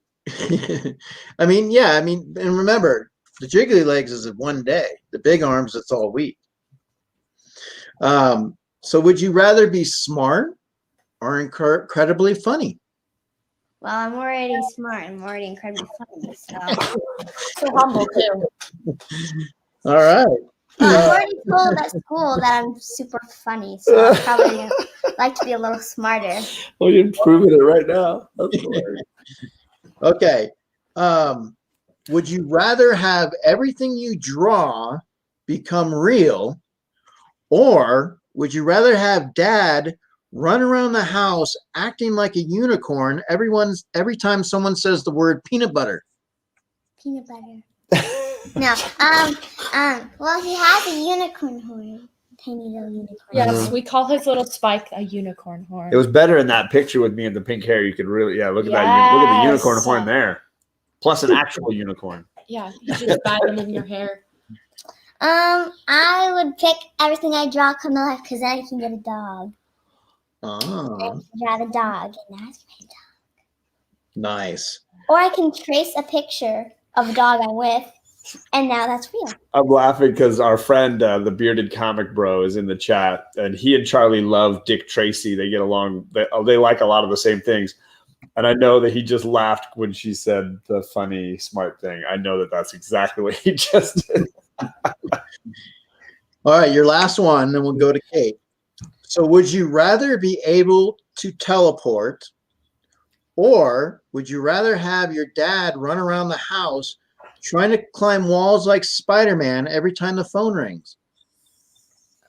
I mean, yeah. I mean, and remember, the jiggly legs is one day. The big arms, it's all week. So, would you rather be smart or incredibly funny? Well, I'm already smart. I'm already incredibly funny. So, So humble too. All right. I'm already told at school that I'm super funny. So I'm probably gonna like to be a little smarter. Well, you're proving it right now. That's hilarious. Okay. Would you rather have everything you draw become real, or would you rather have Dad run around the house acting like a unicorn every time someone says the word peanut butter? Peanut butter. No. Well, he has a unicorn horn. Tiny little unicorn. Yes, we call his little spike a unicorn horn. It was better in that picture with me and the pink hair. You could really, look at that. Look at the unicorn Yes. horn there. Plus an actual unicorn. Yeah, you just bat them in your hair. I would pick everything I draw come to life because then I can get a dog. Oh, I can draw the dog, and that's my dog. nice. Or I can trace a picture of a dog I'm with, and now that's real. I'm laughing because our friend, the bearded comic bro, is in the chat, and he and Charlie love Dick Tracy. They get along. They like a lot of the same things. And I know that he just laughed when she said the funny, smart thing. I know that that's exactly what he just did. All right, your last one, then we'll go to Kate. So, would you rather be able to teleport, or would you rather have your dad run around the house trying to climb walls like Spider-Man every time the phone rings?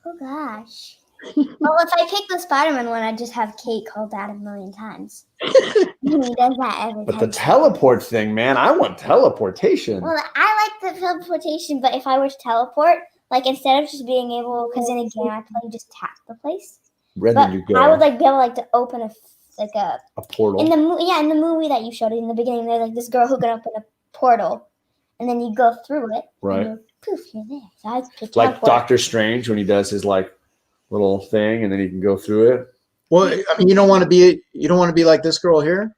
Oh gosh. Well, if I pick the Spider-Man one, I'd just have Kate call Dad 1,000,000 times. And he does that every But time. the teleport thing, man, I want teleportation. Well, I like the teleportation, but if I were to teleport, like instead of just being able, because in a game I play, just tap the place. And But then you go I would like be able to open a portal. in the movie that you showed in the beginning. There's like this girl who can open a portal, and then you go through it. Right. And you're, poof, you're there. So I pick Like teleport. Doctor Strange when he does his little thing and then he can go through it. Well, I mean, you don't want to be like this girl here.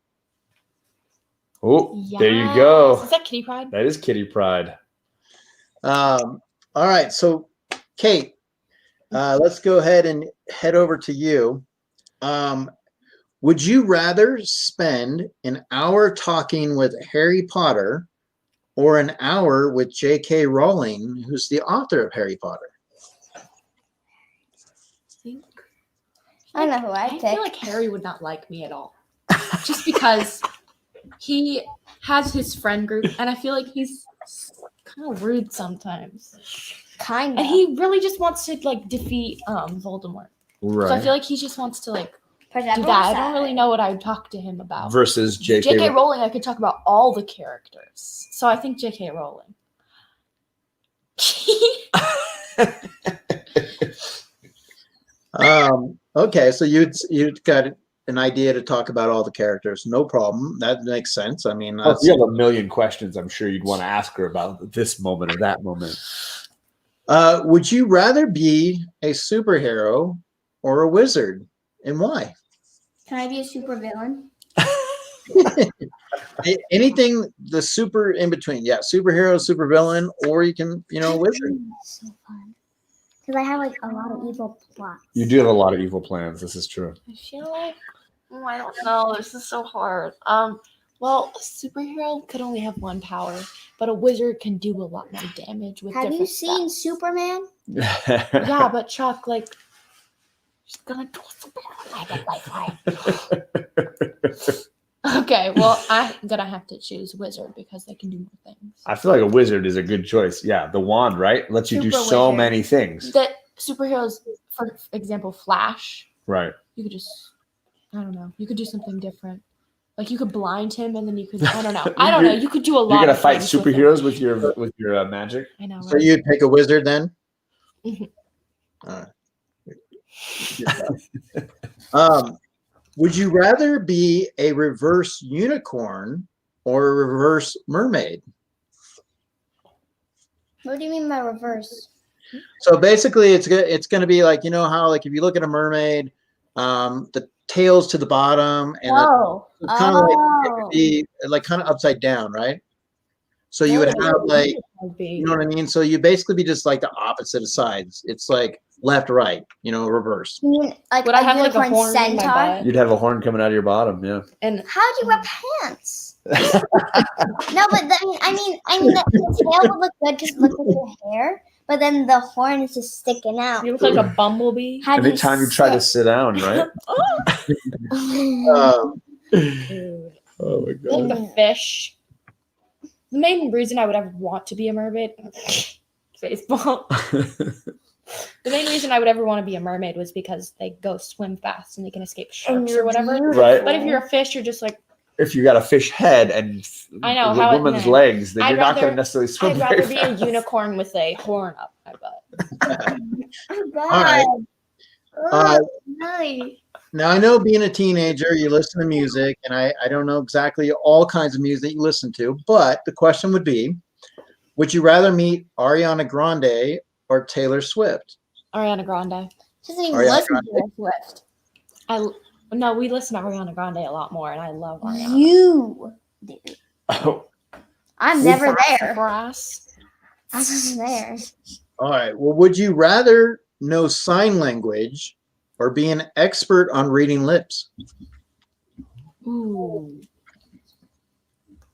Oh, there you go. Is that Kitty Pride? That is Kitty Pride. All right, so Kate, let's go ahead and head over to you. Would you rather spend an hour talking with Harry Potter or an hour with J.K. Rowling, who's the author of Harry Potter? I know who I I'd feel pick. like Harry would not like me at all. Just because he has his friend group, and I feel like he's kind of rude sometimes. Kind of. And he really just wants to defeat Voldemort. Right. So I feel like he just wants to do that. I don't really know what I would talk to him about. Versus J.K. J.K. Rowling, I could talk about all the characters. So I think J.K. Rowling. Okay, so you'd got an idea to talk about all the characters. No problem. That makes sense. I mean, Oh, if you have a million questions, I'm sure you'd want to ask her about this moment or that moment. would you rather be a superhero or a wizard, and why? Can I be a super villain? Anything the super in between. Yeah, superhero, supervillain, or you can, wizard. So fun. Because I have a lot of evil plots. You do have a lot of evil plans. This is true. I feel like I don't know. This is so hard. Well, a superhero could only have one power, but a wizard can do a lot more damage with Have different you seen stuff. Superman? Yeah, but Chuck, she's gonna do Superman. Okay, well, I'm gonna have to choose wizard because they can do more things. I feel like a wizard is a good choice. Yeah, the wand, right? Lets you do Super so wizard. many things. The superheroes, for example, Flash. Right. You could just, I don't know. You could do something different. Like you could blind him, and then you could. I don't know. I don't know. You could do a lot. You're gonna of fight things with him. superheroes with your magic. I know. So Right? you'd pick a wizard then? Mhm. Would you rather be a reverse unicorn or a reverse mermaid? What do you mean by reverse? So basically, it's going to be like, you know how like if you look at a mermaid, the tail's to the bottom, and Oh. it's kind of like it would be like kind of upside down, right? So you would have like, you know what I mean? So you basically be just like the opposite of sides. It's like left, right, you know, reverse. You mean like Would I have like a unicorn horn in my centaur? butt? You'd have a horn coming out of your bottom. Yeah. And How do you wear pants? No, but I mean, the tail would look good because look at your hair, but then the horn is just sticking out. you look like a bumblebee. How do Anytime you try to sit down, right? Um, Oh my Like the fish. The main reason I would ever want to be a mermaid, baseball. The main reason I would ever want to be a mermaid was because they go swim fast and they can escape sharks or whatever. Right. But if you're a fish, you're just like, If you got a fish head and I know, the how it- woman's no. legs, then I'd you're not going rather- to necessarily swim I'd very rather be a fast. unicorn with a horn up my butt. Oh All right. God. Really? Now I know being a teenager, you listen to music, and I don't know exactly all kinds of music you listen to, but the question would be, would you rather meet Ariana Grande or Taylor Swift? Ariana Grande. She doesn't even Ariana listen to Taylor Swift. No, we listen to Ariana Grande a lot more, and I love Ariana. You do. Oh, I'm never there. Sassafras. I'm never there. All right. Well, would you rather know sign language or be an expert on reading lips? Ooh.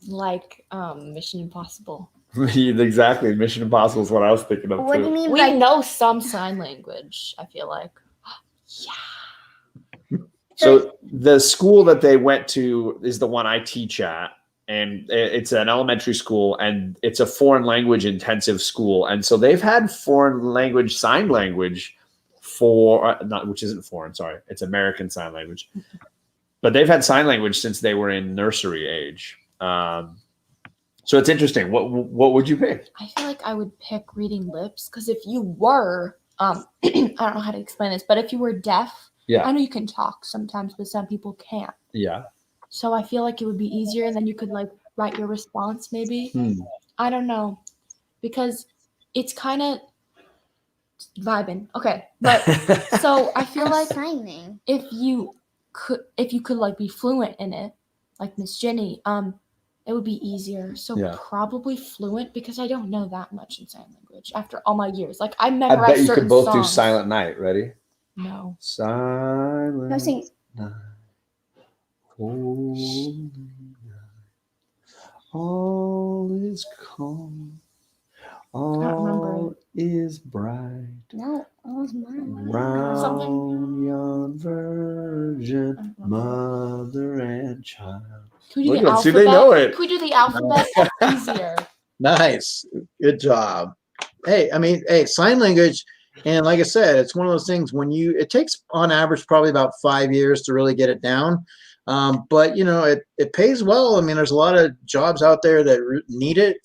Like Mission Impossible. exactly. Mission Impossible is what I was thinking of What do you too. mean We by know some sign language, I feel like. So the school that they went to is the one I teach at, and it's an elementary school, and it's a foreign language intensive school, and so they've had foreign language sign language for not, which isn't foreign, sorry, it's American Sign Language, but they've had sign language since they were in nursery age. So it's interesting. What would you pick? I feel like I would pick reading lips because if you were, I don't know how to explain this, but if you were deaf, Yeah. I know you can talk sometimes, but some people can't. Yeah. So I feel like it would be easier, and then you could like write your response maybe. I don't know, because it's kind of vibing. Okay, but so I feel like signing? if you could like be fluent in it, like Miss Jenny, it would be easier. So Yeah. probably fluent because I don't know that much in sign language after all my years. Like I I memorized bet you certain could both do songs. Silent Night. Ready? No. Silent No, sing. night. Holy night. All is calm. remember All is bright. No, that was mine. Round yon virgin, I don't know. mother and child. Can we do Look the at them. See, alphabet? they know it. Can we do the alphabet? That's easier. Nice. Good job. Hey, I mean, hey, sign language, and like I said, it's one of those things when it takes on average probably about 5 years to really get it down. But you know, it pays well. I mean, there's a lot of jobs out there that need it.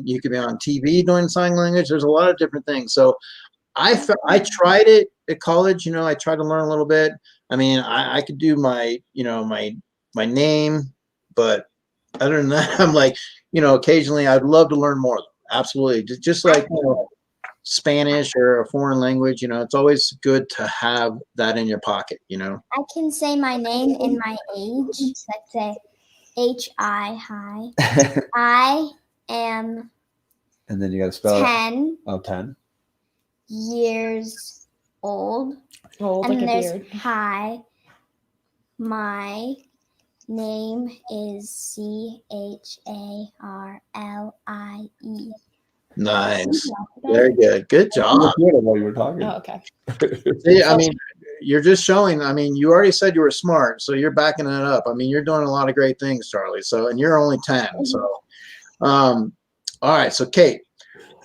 You could be on TV doing sign language. There's a lot of different things. So I tried it at college. You know, I tried to learn a little bit. I mean, I could do my name, but other than that, I'm like, you know, occasionally I'd love to learn more. Absolutely. Just like, you know, Spanish or a foreign language, you know, it's always good to have that in your pocket, you know. I can say my name and my age. Let's say H-I, hi. I am And then you got to spell it. 10 10. years old. Roll And like a there's beard. hi. My name is C-H-A-R-L-I-E. Nice. Very good. Good job. While you were talking. Oh, okay. See, I mean, you're just showing, I mean, you already said you were smart, so you're backing it up. I mean, you're doing a lot of great things, Charlie. So, and you're only 10. So, all right. So, Kate,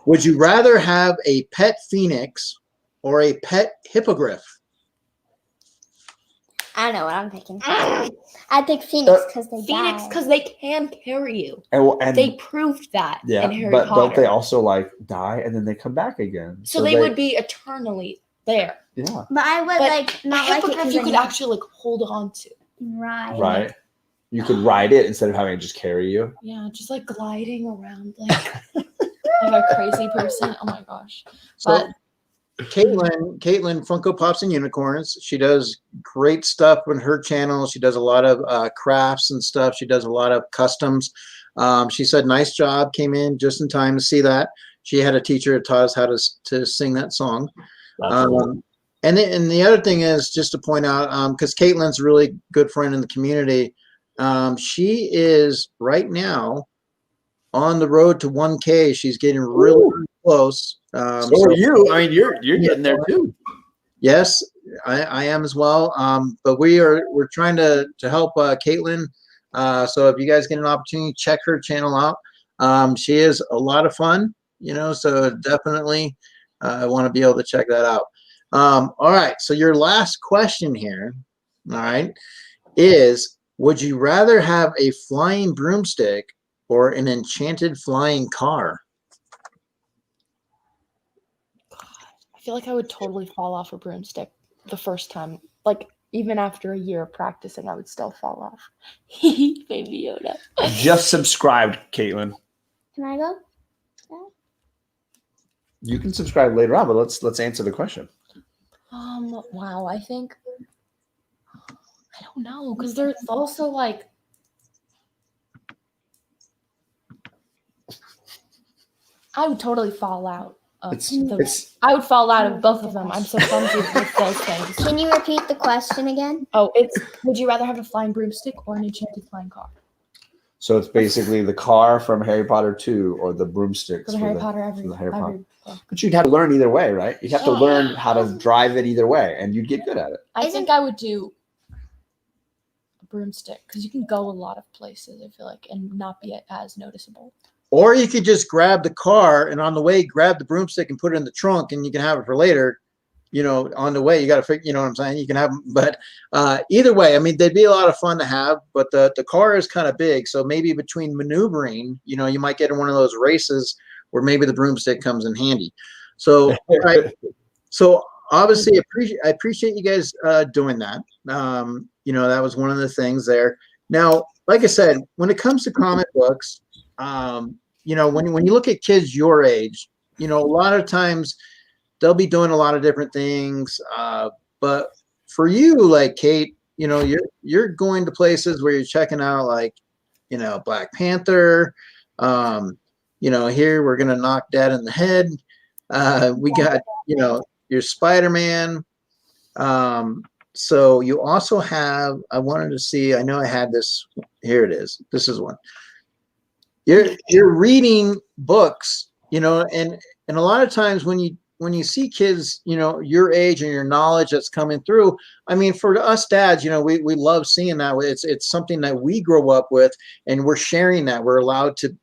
would you rather have a pet phoenix or a pet hippogriff? I know what I'm picking. I pick Phoenix because they Phoenix, die. because they can carry you. And They proved that yeah, in Harry but Potter. don't they also like die and then they come back again? so they would be eternally there. Yeah. But I would But like A not like it hippogriff 'cause you I could know- actually like hold on to. Right. Right. You could ride it instead of having it just carry you. Yeah, just like gliding around like like a crazy person. Oh my gosh. So But Caitlin, Funko Pops and Unicorns. She does great stuff on her channel. She does a lot of crafts and stuff. She does a lot of customs. She said, "Nice job." Came in just in time to see that. She had a teacher that taught us how to sing that song. And the other thing is just to point out, because Caitlin's a really good friend in the community. She is right now on the road to 1K. She's getting really, really close. So are you. I mean, you're getting there too. Yes, I am as well. But we're trying to help Caitlin. So if you guys get an opportunity, check her channel out. She is a lot of fun, so definitely I want to be able to check that out. All right. So your last question here, all right, is would you rather have a flying broomstick or an enchanted flying car? I feel like I would totally fall off a broomstick the first time. Like even after a year of practicing, I would still fall off. Baby Yoda. Just subscribed, Caitlin. Can I go? You can subscribe later on, but let's answer the question. Wow, I think I don't know, because there's also like I would totally fall out of I would fall out of both of them. I'm so clumsy with those things. Can you repeat the question again? Oh, it's would you rather have a flying broomstick or an enchanted flying car? So it's basically the car from Harry Potter 2 or the broomsticks For the Harry Potter from the Harry Potter. every But you'd have to learn either way, right? You'd have to learn how to drive it either way, and you'd get good at it. I think I would do a broomstick because you can go a lot of places, I feel like, and not be as noticeable. Or you could just grab the car and on the way, grab the broomstick and put it in the trunk and you can have it for later, on the way. You got to figure, what I'm saying? You can have them, but either way, I mean, they'd be a lot of fun to have, but the car is kind of big. So maybe between maneuvering, you might get in one of those races where maybe the broomstick comes in handy. So, right. So obviously I appreciate you guys doing that. That was one of the things there. Now, like I said, when it comes to comic books, when you look at kids your age, a lot of times they'll be doing a lot of different things. But for you, like Kate, you're going to places where you're checking out like, Black Panther. Here we're gonna knock Dad in the head. We got, your Spider-Man. So you also have, I wanted to see, I know I had this, here it is. This is one. You're reading books, and a lot of times when you see kids, your age and your knowledge that's coming through, I mean, for us dads, we love seeing that. It's something that we grow up with and we're sharing that. We're allowed to,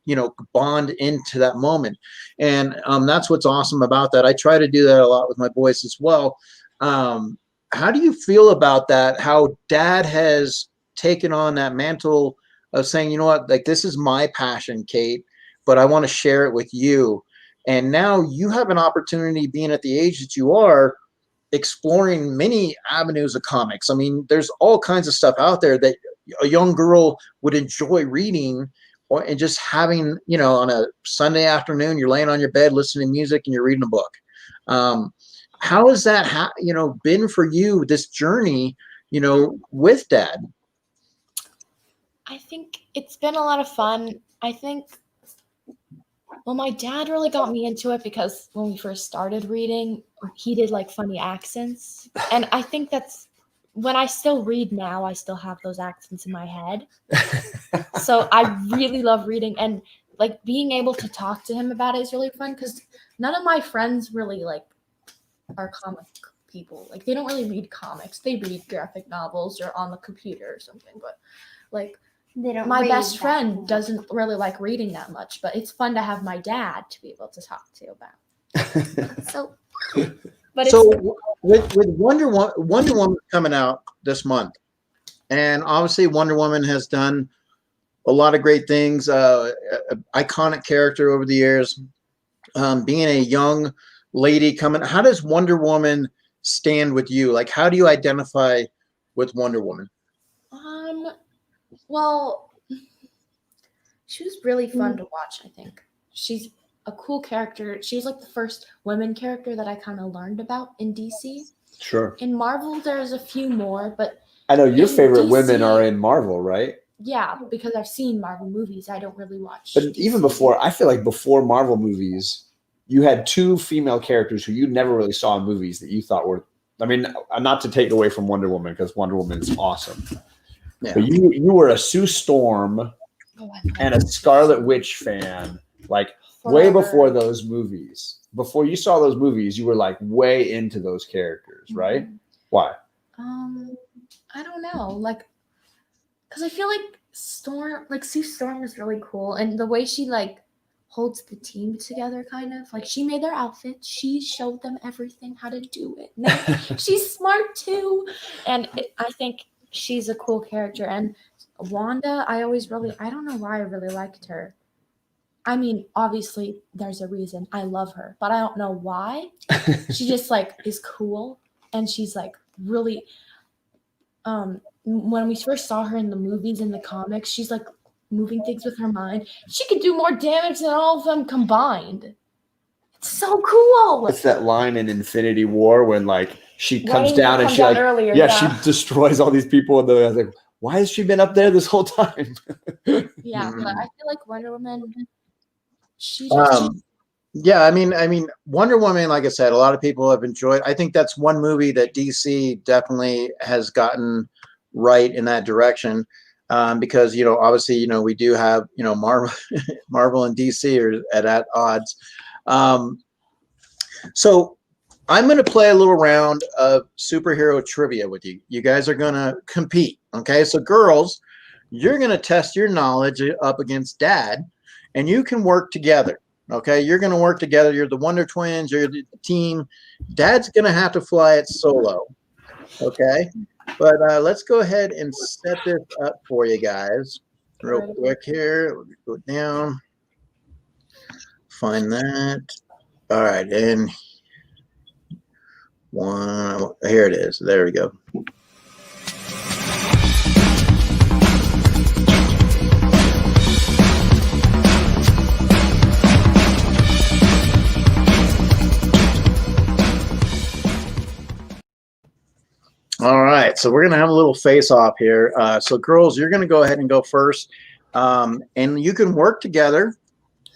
bond into that moment. And that's what's awesome about that. I try to do that a lot with my boys as well. How do you feel about that? How Dad has taken on that mantle of saying, you know what, like this is my passion, Kate, but I want to share it with you. And now you have an opportunity, being at the age that you are, exploring many avenues of comics. I mean, there's all kinds of stuff out there that a young girl would enjoy reading, and just having, on a Sunday afternoon, you're laying on your bed listening to music and you're reading a book. How has that, been for you, this journey, with Dad? I think it's been a lot of fun. I think, well, my dad really got me into it because when we first started reading, he did like funny accents. And I think that's when I still read now, I still have those accents in my head. So I really love reading, and like being able to talk to him about it is really fun because none of my friends really like are comic people. Like they don't really read comics. They read graphic novels or on the computer or something. But like my best friend doesn't really like reading that much, but it's fun to have my dad to be able to talk to about. So, but with Wonder Woman coming out this month, and obviously Wonder Woman has done a lot of great things, iconic character over the years, being a young lady coming. How does Wonder Woman stand with you? Like, how do you identify with Wonder Woman? Well, she was really fun to watch, I think. a cool character. She was like the first women character that I kind of learned about in DC. Sure. In Marvel, there's a few more, but I know your in favorite DC women are in Marvel, right? yeah, because I've seen Marvel movies. I don't really watch. But DC. even before, I feel like before Marvel movies, you had two female characters who you never really saw in movies that you thought were. I mean, not to take away from Wonder Woman, because Wonder Woman is awesome. Yeah. But you were a Sue Storm Oh, I love and a this. Scarlet Witch fan, like way Forever. before those movies. Before you saw those movies, you were like way into those characters, right? Mhm. Why? I don't know, like, because I feel like Sue Storm is really cool, and the way she like holds the team together, kind of like she made their outfits, she showed them everything how to do it. And she's smart too, and I think she's a cool character. And Wanda, I don't know why I really liked her. I mean, obviously there's a reason I love her, but I don't know why. She just like is cool, and she's like really when we first saw her in the movies, in the comics, she's like moving things with her mind. She could do more damage than all of them combined. It's so cool. It's that line in Infinity War when like she Why comes didn't you down and come she down like earlier? yeah, she destroys all these people, and I was like, why has she been up there this whole time? Yeah, but I feel like Wonder Woman, she just Yeah, I mean, Wonder Woman, like I said, a lot of people have enjoyed. I think that's one movie that DC definitely has gotten right in that direction, because obviously, we do have Marvel, Marvel and DC are at odds. So I'm going to play a little round of superhero trivia with you. You guys are going to compete. Okay, so girls, you're going to test your knowledge up against Dad, and you can work together. Okay, you're going to work together. You're the Wonder Twins. You're the team. Dad's going to have to fly it solo. Okay, but let's go ahead and set this up for you guys real quick here. Go down. Find that. All right, and here it is. There we go. All right, so we're going to have a little face-off here. So, girls, you're going to go ahead and go first, and you can work together,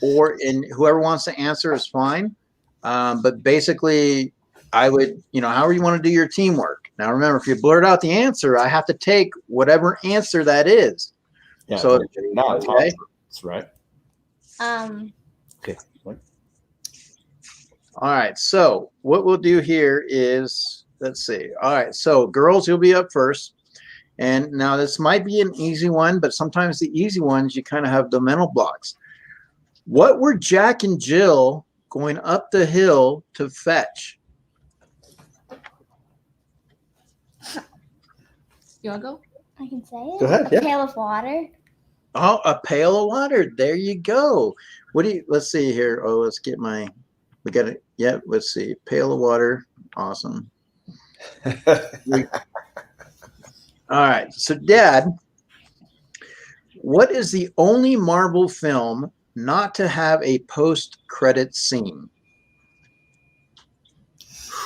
and whoever wants to answer is fine. But basically, I would, however you want to do your teamwork. Now, remember, if you blurt out the answer, I have to take whatever answer that is. Yeah, So, okay. That's right. Okay. All right, so what we'll do here is, let's see. All right, so girls, you'll be up first. And now this might be an easy one, but sometimes the easy ones, you kind of have the mental blocks. What were Jack and Jill going up the hill to fetch? You want to go? I can say it. Go ahead, A yeah. pail of water. Oh, a pail of water. There you go. Let's see here. Oh, let's get we got it. Yep, let's see. Pail of water. Awesome. All right. So, Dad, what is the only Marvel film not to have a post-credit scene?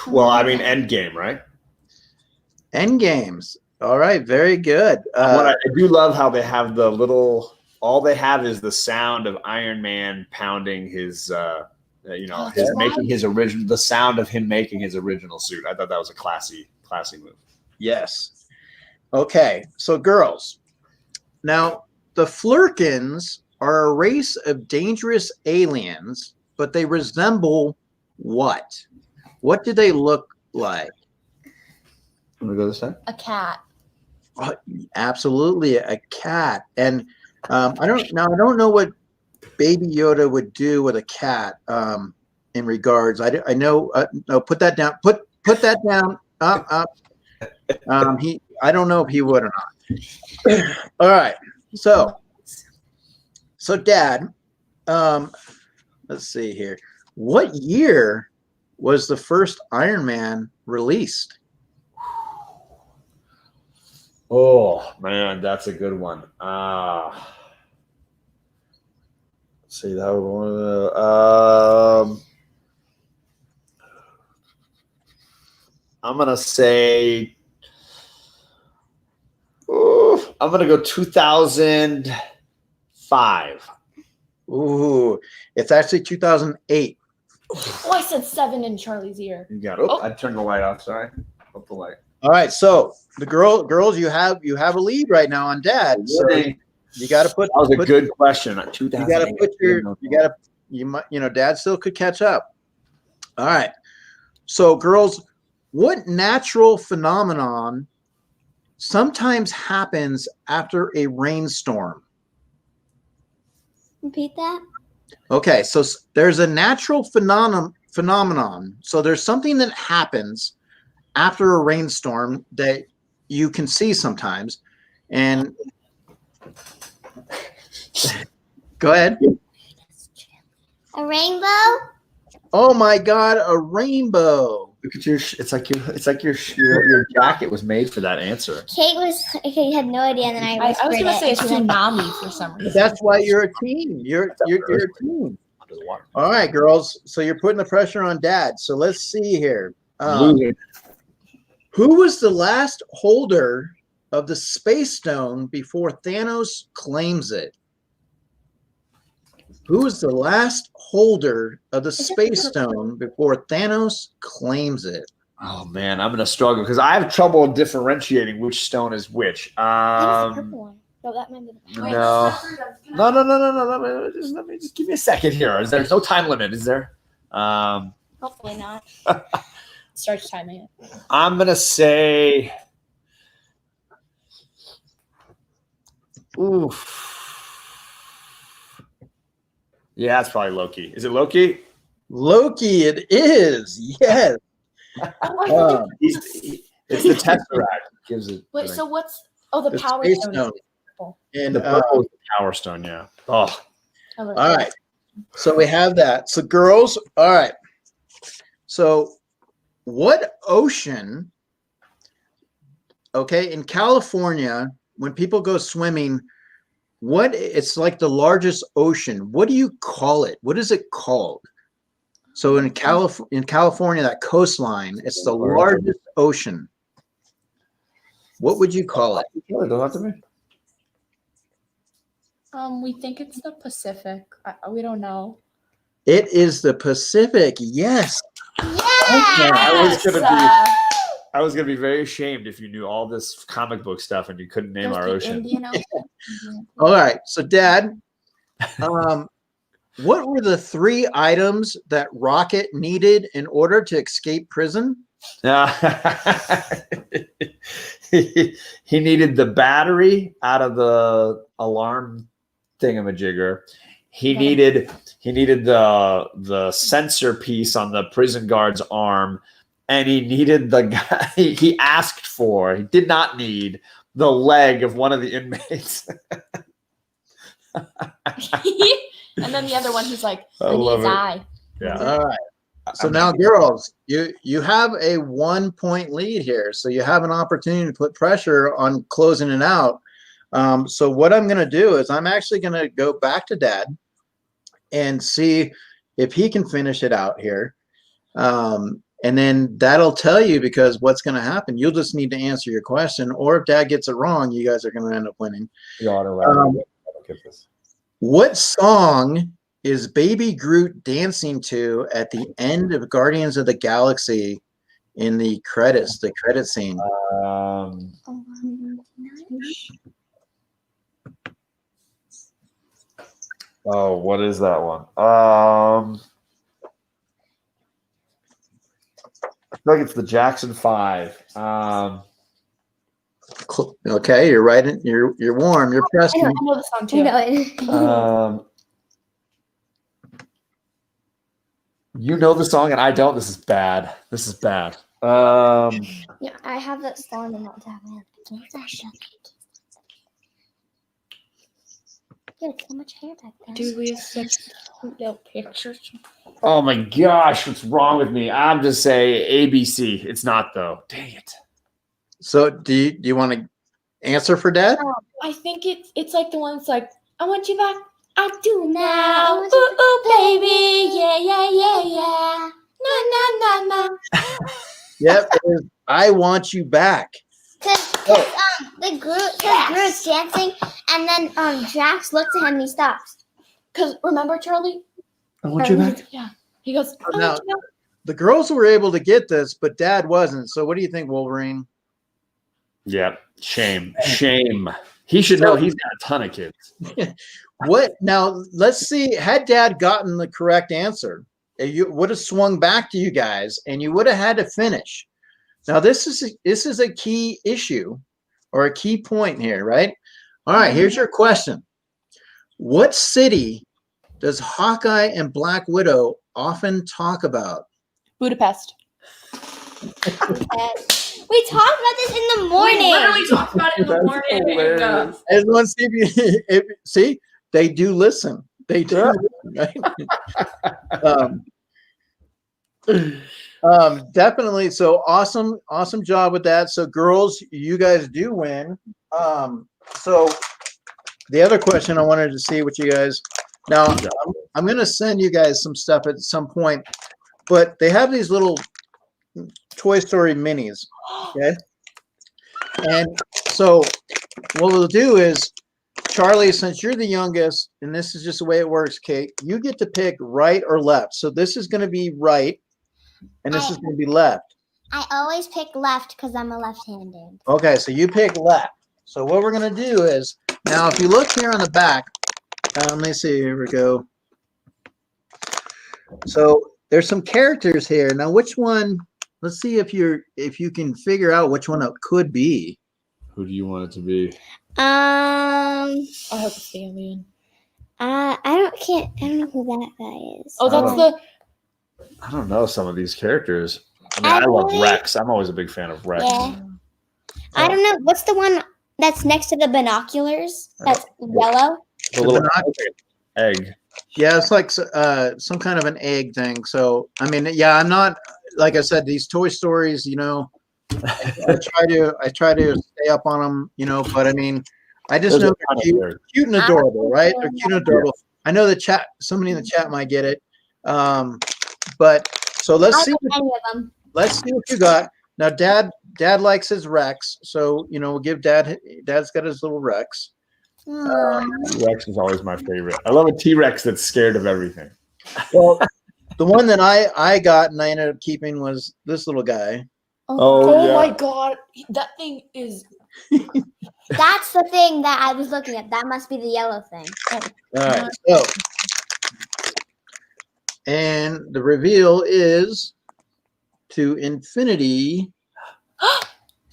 Well, I mean, Endgame, right? Endgames. All right. Very good. I do love how they have all they have is the sound of Iron Man pounding his, making his original, the sound of him making his original suit. I thought that was a classy move. Yes. Okay. So, girls, now the Flurkins are a race of dangerous aliens, but they resemble what? What do they look like? Let me go this time. A cat. Oh, absolutely, a cat. And I don't know what Baby Yoda would do with a cat. In regards, I know. No, put that down. Put that down. Up. I don't know if he would or not. All right. So Dad, let's see here. What year was the first Iron Man released? Oh man, that's a good one. Let's see that one. I'm gonna say. I'm gonna go 2005. Ooh, it's actually 2008. Oh, I said 7 in Charlie's ear. You got it. Oh. I turned the light off. Sorry. Up the light. All right, so the girls, you have a lead right now on Dad. So you got to put. That was a put- good question. You got to put you might, Dad still could catch up. All right, so girls, what natural phenomenon sometimes happens after a rainstorm? Repeat that. Okay, so there's a natural phenomenon. So there's something that happens after a rainstorm that you can see sometimes. And go ahead. A rainbow. Oh my God, a rainbow. Look at your. It's like your jacket was made for that answer. Kate had no idea, and then I I was going to say a She's like, tsunami for some reason. That's why you're a team. You're a team. Under the water. All right, girls. So you're putting the pressure on Dad. So let's see here. Losing. Who was the last holder of the Space Stone before Thanos claims it? Who was the last holder of the Space Stone before Thanos claims it? Oh man, I'm gonna struggle because I have trouble differentiating which stone is which. That was the purple one. No, that might be the purple. No. Let me just give me a second here. There's no time limit, is there? Hopefully not. Starts timing it. I'm gonna say. Oof. Yeah, it's probably Loki. Is it Loki? Loki, it is. Yes. Oh, It's the Tesseract. Gives it. wait, so what's the The power Space stone? Stone. And the purple is the Power Stone. Yeah. Oh. all right. So we have that. So girls, all right. So what ocean, okay, in California, when people go swimming, it's like the largest ocean. What do you call it? What is it called? So in California, that coastline, it's the largest ocean. What would you call it? Don't have to be. We think it's the Pacific. We don't know. It is the Pacific. Yes. I was gonna be very ashamed if you knew all this comic book stuff and you couldn't name There's our the ocean. Indian Ocean. All right. So Dad, what were the 3 items that Rocket needed in order to escape prison? He needed the battery out of the alarm thingamajigger. He needed the sensor piece on the prison guard's arm, and he needed the guy he asked for. He did not need the leg of one of the inmates. And then the other one, he's like, I I need love his it. eye. Yeah. All right. So now, girls, you have a 1-point lead here. So you have an opportunity to put pressure on closing it out. So what I'm going to do is I'm actually going to go back to Dad and see if he can finish it out here. And then that'll tell you, because what's going to happen, you'll just need to answer your question. Or if Dad gets it wrong, you guys are going to end up winning. What song is Baby Groot dancing to at the end of Guardians of the Galaxy in the credit scene? Oh, what is that one? I feel like it's the Jackson 5. Okay, you're right. You're warm. You're pressing. I know the song too. You know the song and I don't. This is bad. Yeah, I have that song and not that one. You had so much hair back then. Dude, we have such little pictures. Oh my gosh, what's wrong with me? I'm just saying ABC. It's not though. Dang it. So do you want to answer for Dad? I think it's like the one that's like, I want you back. I do Now, now. ooh, ooh, baby, yeah, yeah, yeah, yeah. Na, na, na, na. Yep, it is I Want You Back. Cause the Groot's dancing, and then Drax looks at him and he stops. Because remember, Charlie? I want you back. Yeah. He goes, "I Now- want you back." The girls were able to get this, but Dad wasn't. So what do you think, Wolverine? Yeah, shame. He should know. He's got a ton of kids. What now? Let's see. Had Dad gotten the correct answer, you would have swung back to you guys, and you would have had to finish. Now this is a key issue, or a key point here, right? All right. Here's your question: what city does Hawkeye and Black Widow often talk about? Budapest. We talked about this in the morning. We literally talked about it in the That's morning. hilarious. Everyone, see if you see they do listen. They do, right? Definitely. So awesome job with that. So girls, you guys do win. So the other question I wanted to see what you guys now. I'm going to send you guys some stuff at some point, but they have these little Toy Story minis. Okay. And so what we'll do is, Charlie, since you're the youngest, and this is just the way it works, Kate, you get to pick right or left. So this is going to be right, and this is going to be left. I always pick left because I'm a left-handed. Okay, so you pick left. So what we're going to do is, now if you look here on the back, let me see, here we go. So there's some characters here. Now which one, let's see if you can figure out which one it could be. Who do you want it to be? I hope it's the alien. I don't know who that guy is. Oh, that's the. I don't know some of these characters. I mean, I love Rex. I'm always a big fan of Rex. Yeah. I don't know. What's the one that's next to the binoculars? That's yellow. The little egg. Yeah, it's like some kind of an egg thing. So I mean, yeah, I'm not, like I said, these Toy Stories, you know, I try to stay up on them, you know, but I mean, I just There's know a ton of they're characters. cute and adorable, right? They're cute and adorable. I know the chat, somebody in the chat might get it. But so let's I see. don't know any of them. Let's see what you got. Now, Dad likes his Rex, so you know we'll give Dad's got his little Rex. Rex is always my favorite. I love a T-Rex that's scared of everything. Well, the one that I got and I ended up keeping was this little guy. Oh yeah. my god, that thing is. That's the thing that I was looking at. That must be the yellow thing. All right, so and the reveal is to infinity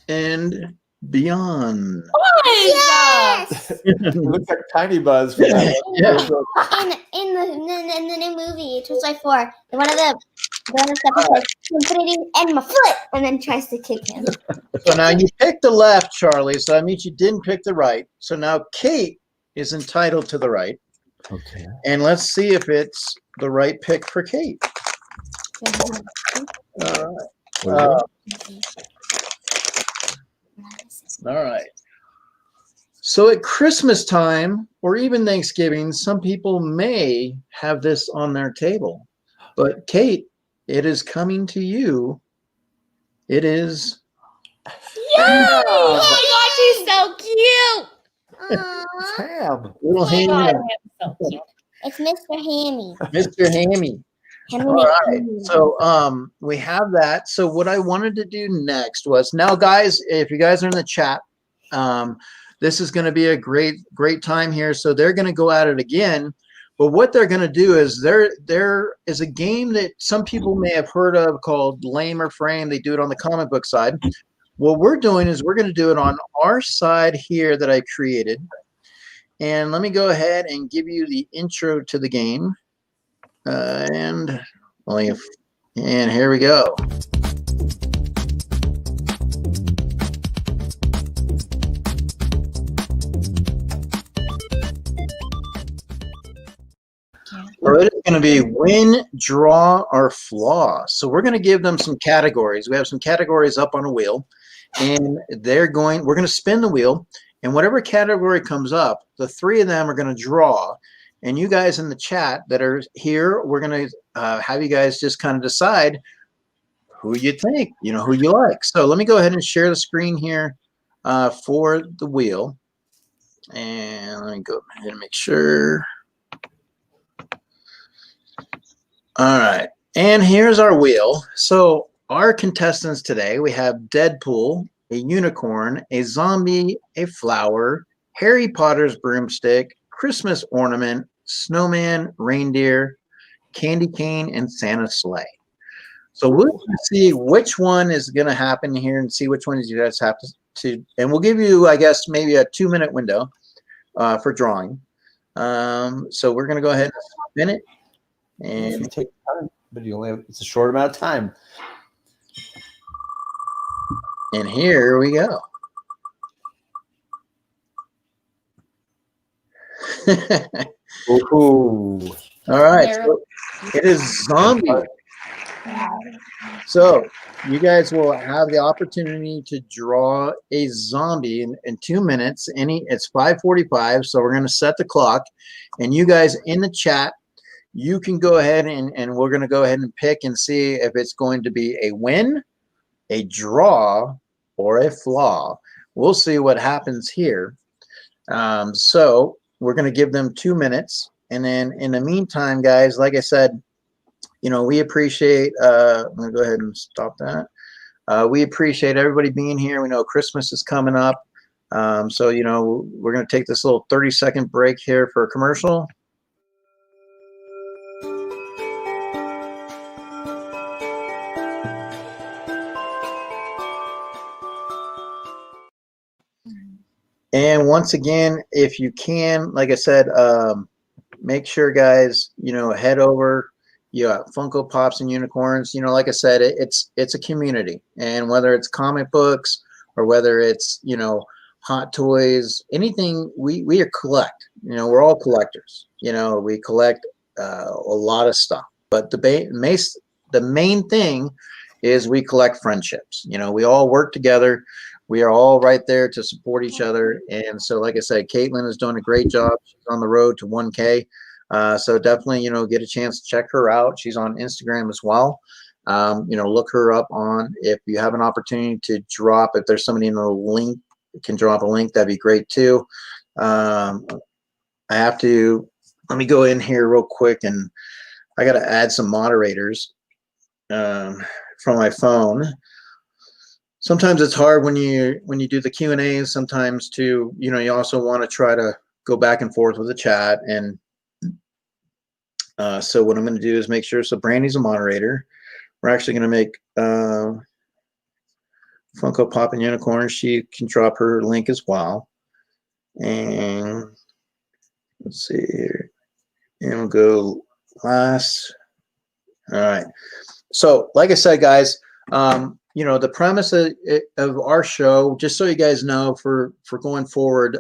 and beyond. Yes. It looks like Tiny Buzz. From that Yeah. In the new movie, Toy Story 4, one of the stuff says infinity and my foot, and then tries to kick him. So now you picked the left, Charlie. So that means you didn't pick the right. So now Kate is entitled to the right. Okay. And let's see if it's the right pick for Kate. All right. All right. So at Christmas time or even Thanksgiving, some people may have this on their table. But Kate, it is coming to you. It is. Yeah! Oh my gosh, he's so cute. Aww. Ham. Little Oh my Hammy, god, he's so cute. It's Mr. Hammy. Mr. Hammy. All right. So we have that. So what I wanted to do next was, now guys, if you guys are in the chat, this is going to be a great time here. So they're going to go at it again. But what they're going to do is there is a game that some people may have heard of called Lame or Frame. They do it on the comic book side. What we're doing is we're going to do it on our side here that I created. And let me go ahead and give you the intro to the game. And here we go. All right, it's going to be win, draw, or flaw. So we're going to give them some categories. We have some categories up on a wheel, and we're going to spin the wheel, and whatever category comes up, the three of them are going to draw, And you guys in the chat that are here, we're going to have you guys just kind of decide who you think, who you like. So let me go ahead and share the screen here for the wheel. And let me go ahead and make sure. All right. And here's our wheel. So our contestants today, we have Deadpool, a unicorn, a zombie, a flower, Harry Potter's broomstick, Christmas ornament, snowman, reindeer, candy cane, and Santa's sleigh. So we'll see which one is going to happen here and see which ones you guys have to, and we'll give you, I guess, maybe a 2-minute window for drawing. So we're going to go ahead and spin it. And you take time, but it's a short amount of time. And here we go. Ooh. All right. So it is zombie. So you guys will have the opportunity to draw a zombie in 2 minutes. It's 5:45, so we're going to set the clock. And you guys in the chat, you can go ahead and we're going to go ahead and pick and see if it's going to be a win, a draw, or a flaw. We'll see what happens here. So we're going to give them 2 minutes. And then in the meantime, guys, like I said, we appreciate, I'm going to go ahead and stop that. We appreciate everybody being here. We know Christmas is coming up. So, we're going to take this little 30-second break here for a commercial. And once again, if you can, like I said, make sure, guys, head over. Funko Pops and Unicorns. Like I said, it's a community, and whether it's comic books or whether it's Hot Toys, anything we collect. We're all collectors. We collect a lot of stuff, but the main thing is we collect friendships. We all work together. We are all right there to support each other. And so, like I said, Caitlin is doing a great job. She's on the road to 1K. So definitely, get a chance to check her out. She's on Instagram as well. Look her up if you have an opportunity to drop, if there's somebody in the link, can drop a link, that'd be great too. Let me go in here real quick, and I got to add some moderators from my phone. Sometimes it's hard when you do the Q&As, sometimes too, you also want to try to go back and forth with the chat. And so what I'm going to do is make sure, so Brandy's a moderator. We're actually going to make Funko Pop and Unicorn. She can drop her link as well. And let's see here. And we'll go last. All right. So like I said, guys, the premise of our show, just so you guys know, for going forward,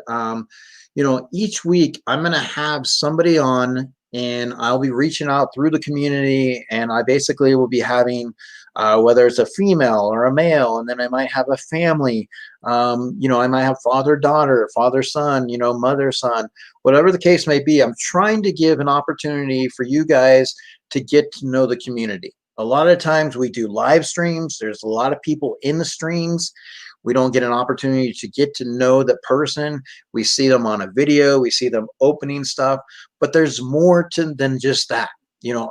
each week I'm going to have somebody on, and I'll be reaching out through the community, and I basically will be having, whether it's a female or a male, and then I might have a family, I might have father-daughter, father-son, mother-son, whatever the case may be. I'm trying to give an opportunity for you guys to get to know the community. A lot of times we do live streams. There's a lot of people in the streams. We don't get an opportunity to get to know the person. We see them on a video. We see them opening stuff. But there's more than just that.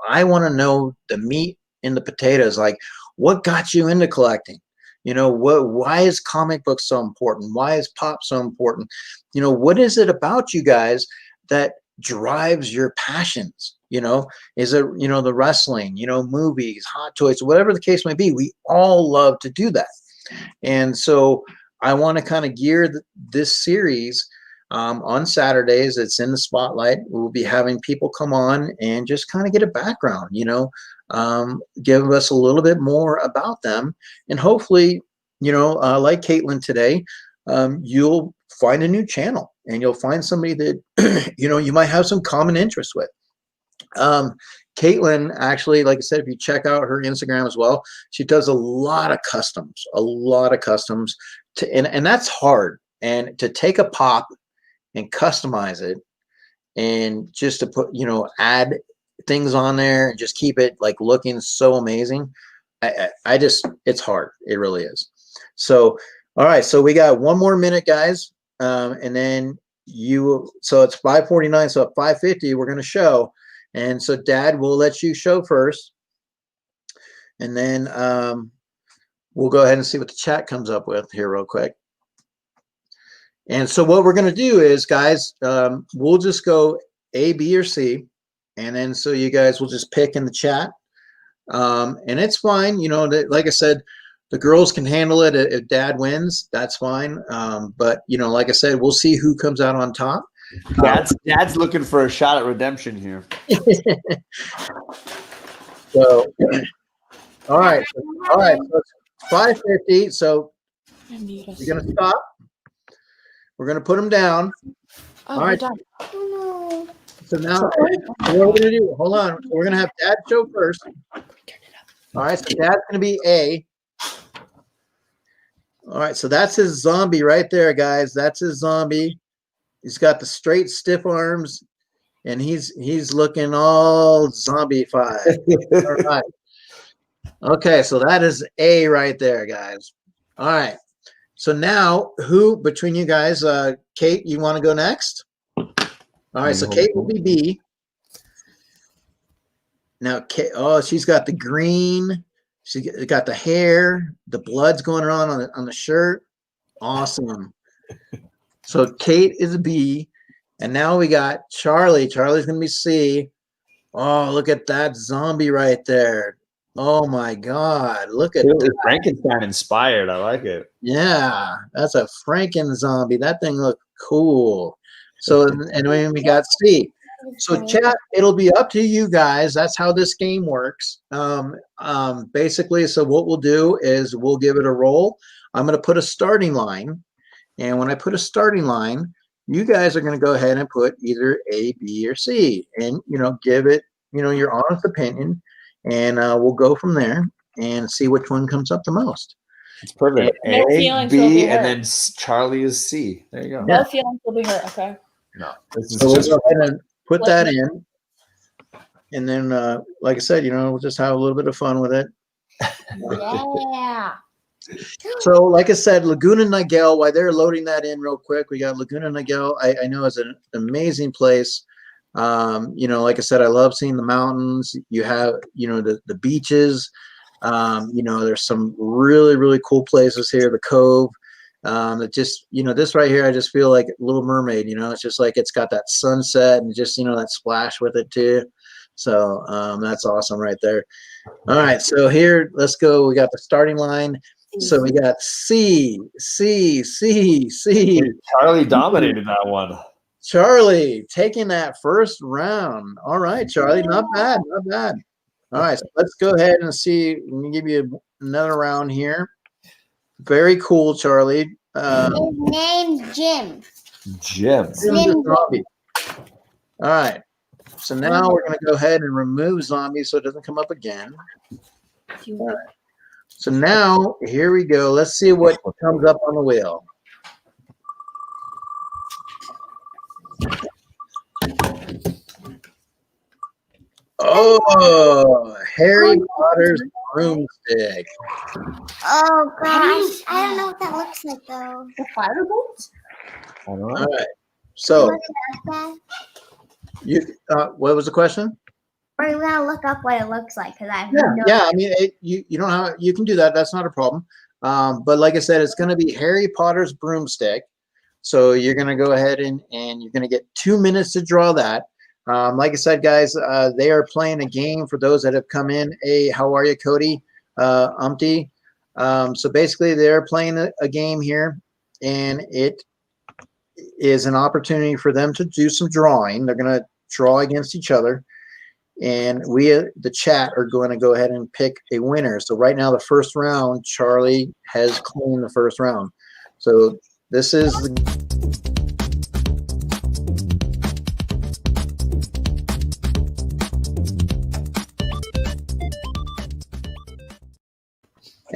I want to know the meat and the potatoes. Like, what got you into collecting? Why is comic books so important? Why is pop so important? What is it about you guys that drives your passions? Is it, the wrestling, movies, Hot Toys, whatever the case may be? We all love to do that. And so I want to kind of gear this series on Saturdays. It's in the spotlight. We'll be having people come on and just kind of get a background, give us a little bit more about them. And hopefully, like Caitlin today, you'll find a new channel, and you'll find somebody that, you might have some common interest with. Caitlin, actually, like I said, if you check out her Instagram as well, she does a lot of customs, and that's hard. And to take a pop and customize it and just to put, add things on there and just keep it like looking so amazing. I just, it's hard. It really is. So, all right. So we got 1 more minute, guys. And then so it's 5:49. So at 5:50, we're going to show. And so Dad, we'll let you show first. And then we'll go ahead and see what the chat comes up with here real quick. And so what we're going to do is, guys, we'll just go A, B, or C. And then so you guys will just pick in the chat. And it's fine. Like I said, the girls can handle it. If Dad wins, that's fine. But, like I said, we'll see who comes out on top. Dad's looking for a shot at redemption here. So, all right. So it's 5:50. So you're going to stop. We're going to put them down. Oh, all right. Done. Oh, no. So now what we're going to do, hold on. We're going to have Dad show first. All right. So Dad's going to be A. All right. So that's his zombie right there, guys. That's his zombie. He's got the straight, stiff arms, and he's looking all zombie-fied. All right. Okay. So that is A right there, guys. All right. So now, who between you guys, Kate, you want to go next? All right, so Kate will be B. Now, Kate, she's got the green. She got the hair. The blood's going around on the shirt. Awesome. So Kate is a B, and now we got Charlie. Charlie's gonna be C. Oh, look at that zombie right there. Oh my God! Look at that. Frankenstein inspired. I like it. Yeah, that's a Franken zombie. That thing looked cool. So, and then we got C. So chat, it'll be up to you guys. That's how this game works. Basically, so what we'll do is we'll give it a roll. I'm going to put a starting line. And when I put a starting line, you guys are going to go ahead and put either A, B, or C. And, give it, your honest opinion. And we'll go from there and see which one comes up the most. It's perfect. No A, feelings will be B, hurt. and then Charlie is C. There you go. No feelings will be hurt. Okay. No, this is So we'll just go ahead and put that in. And then, like I said, we'll just have a little bit of fun with it. Yeah. So, like I said, Laguna Niguel, while they're loading that in real quick, we got Laguna Niguel. I know is an amazing place. Like I said, I love seeing the mountains. You have, the beaches. There's some really, really cool places here. The Cove. It just, this right here, I just feel like Little Mermaid. It's just like it's got that sunset and just, that splash with it too. So that's awesome right there. All right, so here, let's go. We got the starting line. So we got C, C, C, C. Charlie dominated that one. Charlie taking that first round. All right, Charlie, not bad, not bad. All right, so let's go ahead and see. Let me give you another round here. Very cool, Charlie. His name's Jim. Jim. Zombie. All right, so now we're going to go ahead and remove zombie so it doesn't come up again. All right. So now, here we go. Let's see what comes up on the wheel. Oh, Harry Potter's broomstick. Oh gosh, I don't know what that looks like though. The firebolt? All All right. right. So, Look at that. what was the question? We're gonna look up what it looks like because I've Yeah. I mean, you don't have, you can do that. That's not a problem. But like I said, it's going to be Harry Potter's broomstick. So you're going to go ahead and you're going to get 2 minutes to draw that. Like I said, guys, they are playing a game for those that have come in. Hey, how are you, Cody? Umpty. So basically, they're playing a game here, and it is an opportunity for them to do some drawing. They're going to draw against each other. And we, the chat, are going to go ahead and pick a winner. So right now, the first round, Charlie has claimed the first round. So this is the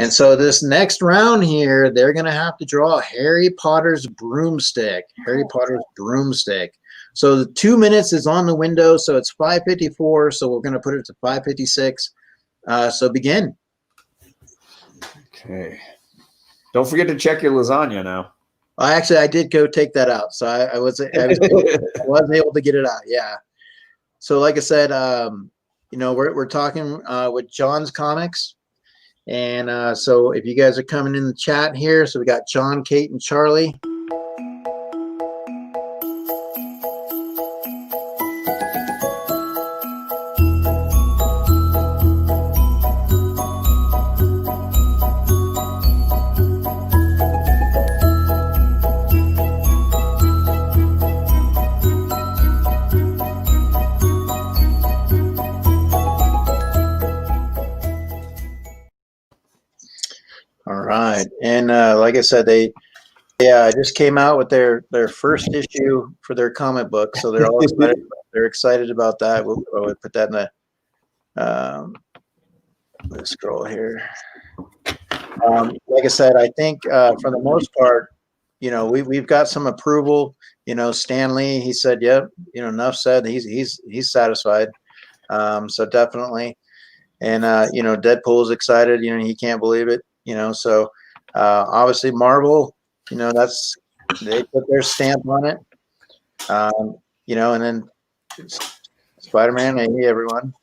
And so this next round here, they're going to have to draw Harry Potter's broomstick. Harry Potter's broomstick. So the 2 minutes is on the window, so it's 5:54. So we're going to put it to 5:56. So begin. Okay. Don't forget to check your lasagna now. I did go take that out, so I was able to get it out. Yeah. So like I said, we're talking with John's Comics. And so if you guys are coming in the chat here, so we got John, Kate, and Charlie. All right. And like I said, they just came out with their first issue for their comic book. So they're all excited. They're excited about that. We'll put that in the let's scroll here. Like I said, I think for the most part, we've got some approval. Stan Lee, he said, yep. Enough said. He's satisfied. So definitely. And Deadpool's excited. He can't believe it. So obviously Marvel, they put their stamp on it. And then Spider-Man, hey everyone.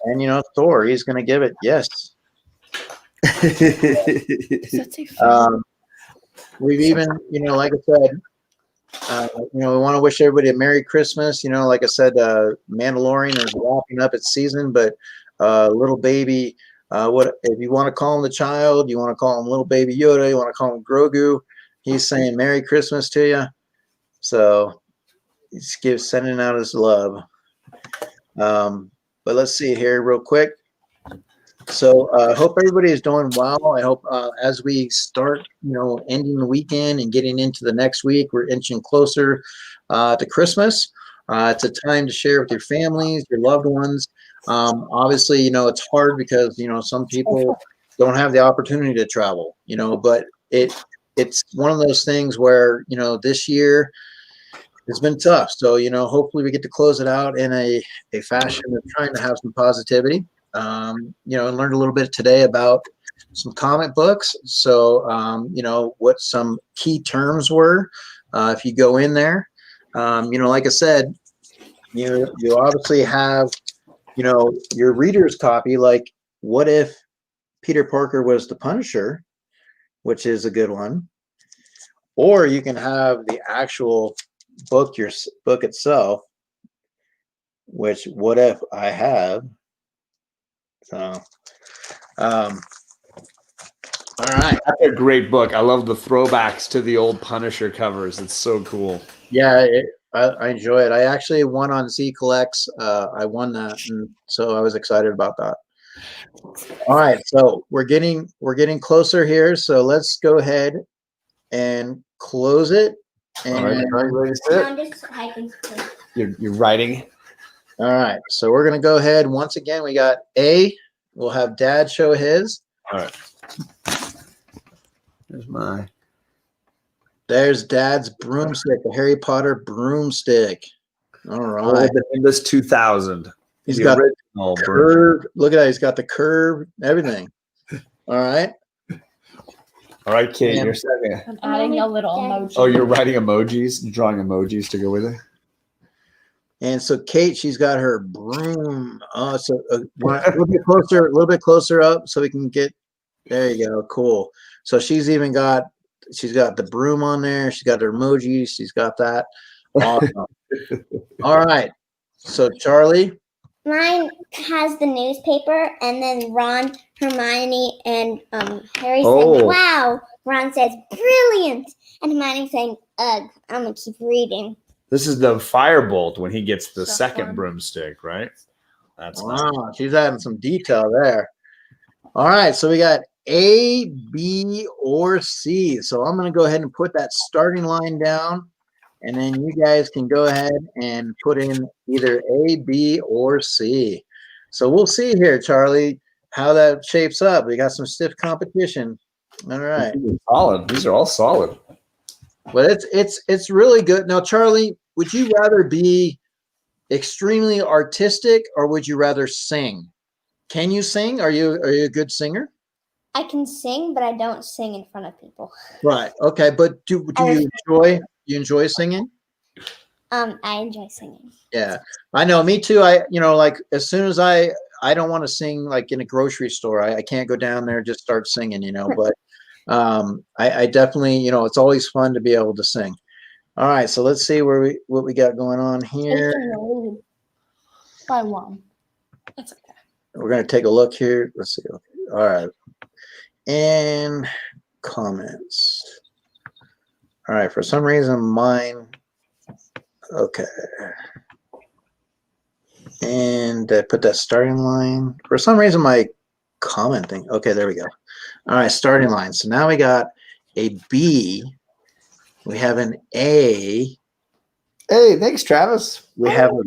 And Thor, he's gonna give it yes. We've even, like I said, we want to wish everybody a Merry Christmas. Like I said, Mandalorian is wrapping up its season, but little baby, what if you want to call him the child, you want to call him little baby Yoda, you want to call him Grogu, he's saying Merry Christmas to you. So he's sending out his love. But let's see here real quick. So I hope everybody is doing well. I hope as we start, ending the weekend and getting into the next week, we're inching closer to Christmas. It's a time to share with your families, your loved ones. Obviously, it's hard because, some people don't have the opportunity to travel, but it's one of those things where, this year it's been tough. So, hopefully we get to close it out in a fashion of trying to have some positivity. And learned a little bit today about some comic books. So, what some key terms were, if you go in there, like I said, you obviously have, your reader's copy, like what if Peter Parker was the Punisher, which is a good one, or you can have the actual book, your book itself, which what if I have. So, all right. That's a great book. I love the throwbacks to the old Punisher covers. It's so cool. Yeah, I enjoy it. I actually won on Z Collects. I won that, and so I was excited about that. All right, so we're getting closer here. So let's go ahead and close it. And all right, ready to sit? You're writing. All right, so we're gonna go ahead. Once again, we got A. We'll have Dad show his. All right. There's Dad's broomstick, the Harry Potter broomstick. All right. This 2000. He's got the curve. Look at that. He's got the curve, everything. All right. All right, Kate, you're second. I'm adding a little emoji. Oh, you're writing emojis? You're drawing emojis to go with it? And so Kate, she's got her broom. Oh, so a little bit closer up so we can get, there you go. Cool. So she's got the broom on there. She's got her emojis. She's got that. Awesome. All right. So Charlie. Mine has the newspaper, and then Ron, Hermione, and Harry said, wow. Ron says, brilliant. And Hermione saying, ugh, I'm going to keep reading. This is the Firebolt when he gets the So second fun. broomstick, right? That's Wow. nice. She's adding some detail there. All right. So we got A, B, or C. So I'm going to go ahead and put that starting line down. And then you guys can go ahead and put in either A, B, or C. So we'll see here, Charlie. how that shapes up. We got some stiff competition. All right. Solid. These are all solid. But it's really good. Now, Charlie, would you rather be extremely artistic or would you rather sing? Can you sing? Are you a good singer? I can sing, but I don't sing in front of people. Right. Okay. But do you enjoy singing? I enjoy singing. Yeah. I know, me too. Like as soon as I don't want to sing like in a grocery store. I can't go down there and just start singing, but I definitely, it's always fun to be able to sing. All right, so let's see what we got going on here. Taking the lead by one. That's okay. We're gonna take a look here. Let's see. Okay. All right, and comments. All right, for some reason mine. Okay, and I put that starting line. For some reason my comment thing. Okay, there we go. All right, starting line. So now we got a B. We have an A. Hey, thanks, Travis. We have a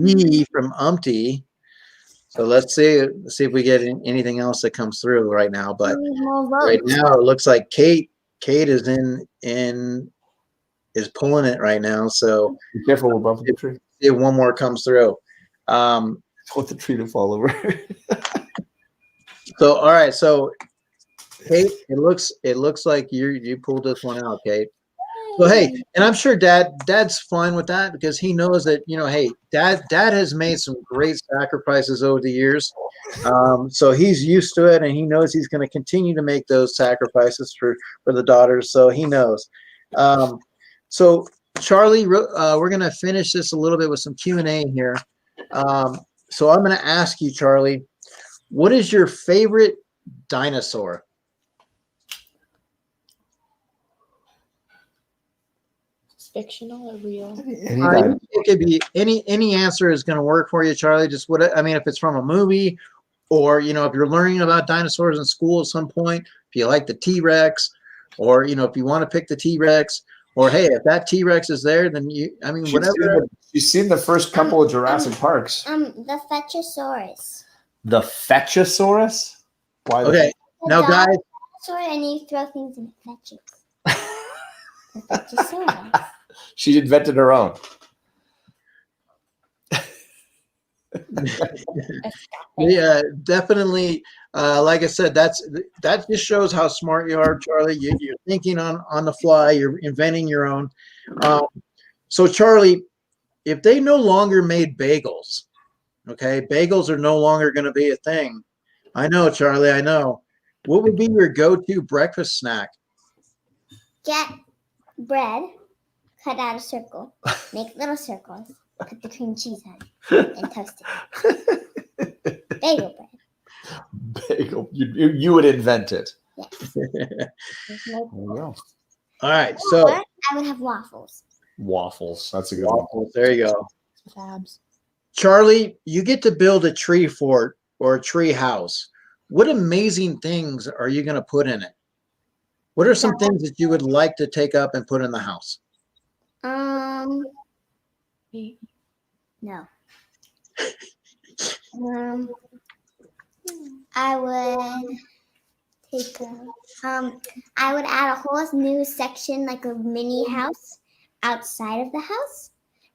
B from Umpty. So let's see if we get anything else that comes through right now. But right now it looks like Kate is is pulling it right now. So Be careful above the tree. see if one more comes through. Want the tree to fall over. So all right, so Kate, it looks like you pulled this one out, Kate. So hey, and I'm sure Dad's fine with that because he knows that hey, Dad has made some great sacrifices over the years, so he's used to it and he knows he's going to continue to make those sacrifices for the daughters. So he knows. So Charlie, we're going to finish this a little bit with some Q&A here. So I'm going to ask you, Charlie, what is your favorite dinosaur? Fictional or real? It could be any answer is going to work for you, Charlie. Just if it's from a movie, or if you're learning about dinosaurs in school at some point, if you like the T-Rex, or if you want to pick the T-Rex, or hey, if that T-Rex is there, then whatever. You've seen the first couple of Jurassic Parks. The Fetchosaurus. The Fetchosaurus? Why? Okay, now guys. Dinosaur, and you throw things and it fetches. The Fetchosaurus. She invented her own. Yeah, definitely. Like I said, that just shows how smart you are, Charlie. You're thinking on the fly. You're inventing your own. So, Charlie, if they no longer made bagels, okay, bagels are no longer going to be a thing. I know, Charlie. I know. What would be your go-to breakfast snack? Get bread, cut out a circle, make little circles, put the cream cheese on it, and toast it. Bagel bread. Bagel. You would invent it. Yes. All right. So Or I would have waffles. Waffles. That's a good one. waffles. There you go. Fabs. Charlie, you get to build a tree fort or a tree house. What amazing things are you going to put in it? What are some things that you would like to take up and put in the house? No. I would take I would add a whole new section, like a mini house outside of the house,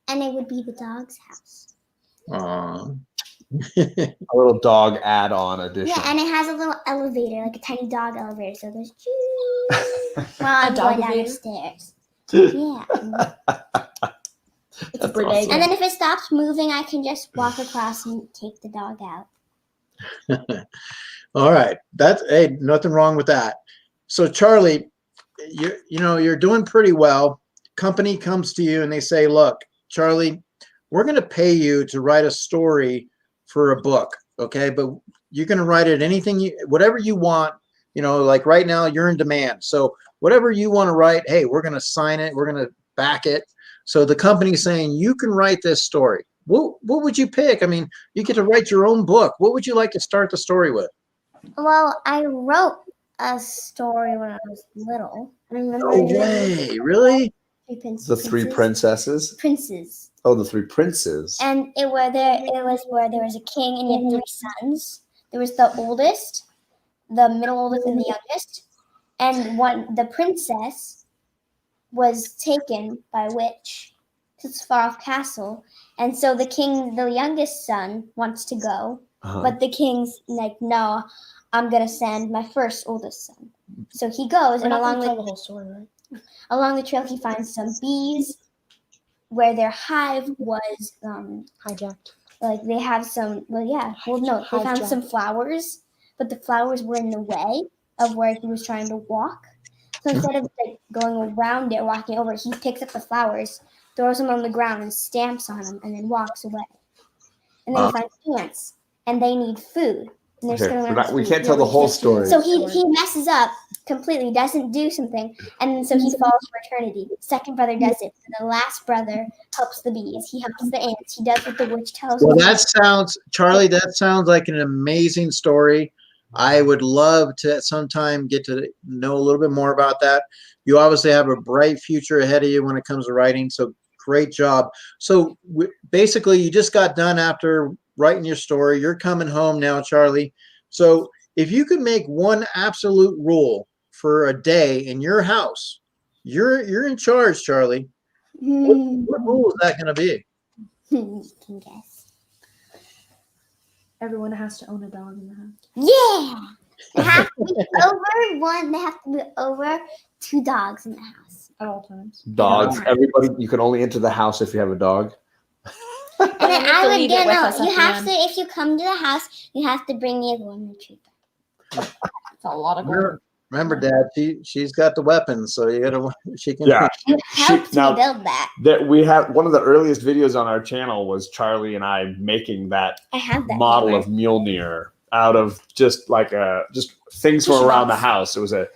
and it would be the dog's house. Aw. A little dog add-on addition. Yeah, and it has a little elevator, like a tiny dog elevator, so it goes while I'm A dog going down the elevator? stairs. Yeah. It's a That's bodega. And then if it stops moving, I can just walk across and take the dog out. All right. Hey, nothing wrong with that. So Charlie, you're doing pretty well. Company comes to you and they say, look, Charlie, we're going to pay you to write a story for a book. Okay. But you're going to write it whatever you want, like right now you're in demand. So whatever you want to write, hey, we're going to sign it. We're going to back it. So the company's saying you can write this story. What would you pick? I mean, you get to write your own book. What would you like to start the story with? Well, I wrote a story when I was little. Remember? No way. Really? The three princesses. Princes. Oh, the three princes. And it was where there was a king and he had three sons. There was the oldest, the middle oldest, and the youngest. And the princess was taken by a witch to this far off castle. And so the youngest son, wants to go. But the king's like, no, I'm going to send my first oldest son. So he goes, and along the whole story, right? Along the trail, he finds some bees where their hive was Hijacked. like they have some. Well, yeah. Well, no, they found some flowers, but the flowers were in the way of where he was trying to walk. So instead of like going around it, walking over, he picks up the flowers, throws them on the ground, and stamps on them, and then walks away. And then he finds ants, and they need food. And they're We can't tell the whole story. So he messes up completely, doesn't do something, and so he falls for eternity. Second brother does it. And the last brother helps the bees. He helps the ants. He does what the witch tells him. Well, Charlie, that sounds like an amazing story. I would love to at some time get to know a little bit more about that. You obviously have a bright future ahead of you when it comes to writing, so great job. So basically, you just got done after writing your story. You're coming home now, Charlie. So if you could make one absolute rule for a day in your house, you're in charge, Charlie. What rule is that going to be? You can guess. Everyone has to own a dog in the house. Yeah. They have to be over one. They have to be over 2 dogs in the house at all times. Dogs. Everybody. You can only enter the house if you have a dog. And then I would get no. You have to, if you come to the house, you have to bring me a golden retriever. That's a lot of gold. Remember, Dad, she's got the weapons, so you gotta. She can. Yeah. You helped me build that. That we have one of the earliest videos on our channel was Charlie and I making that model of Mjolnir out of just just things from around the house. It was that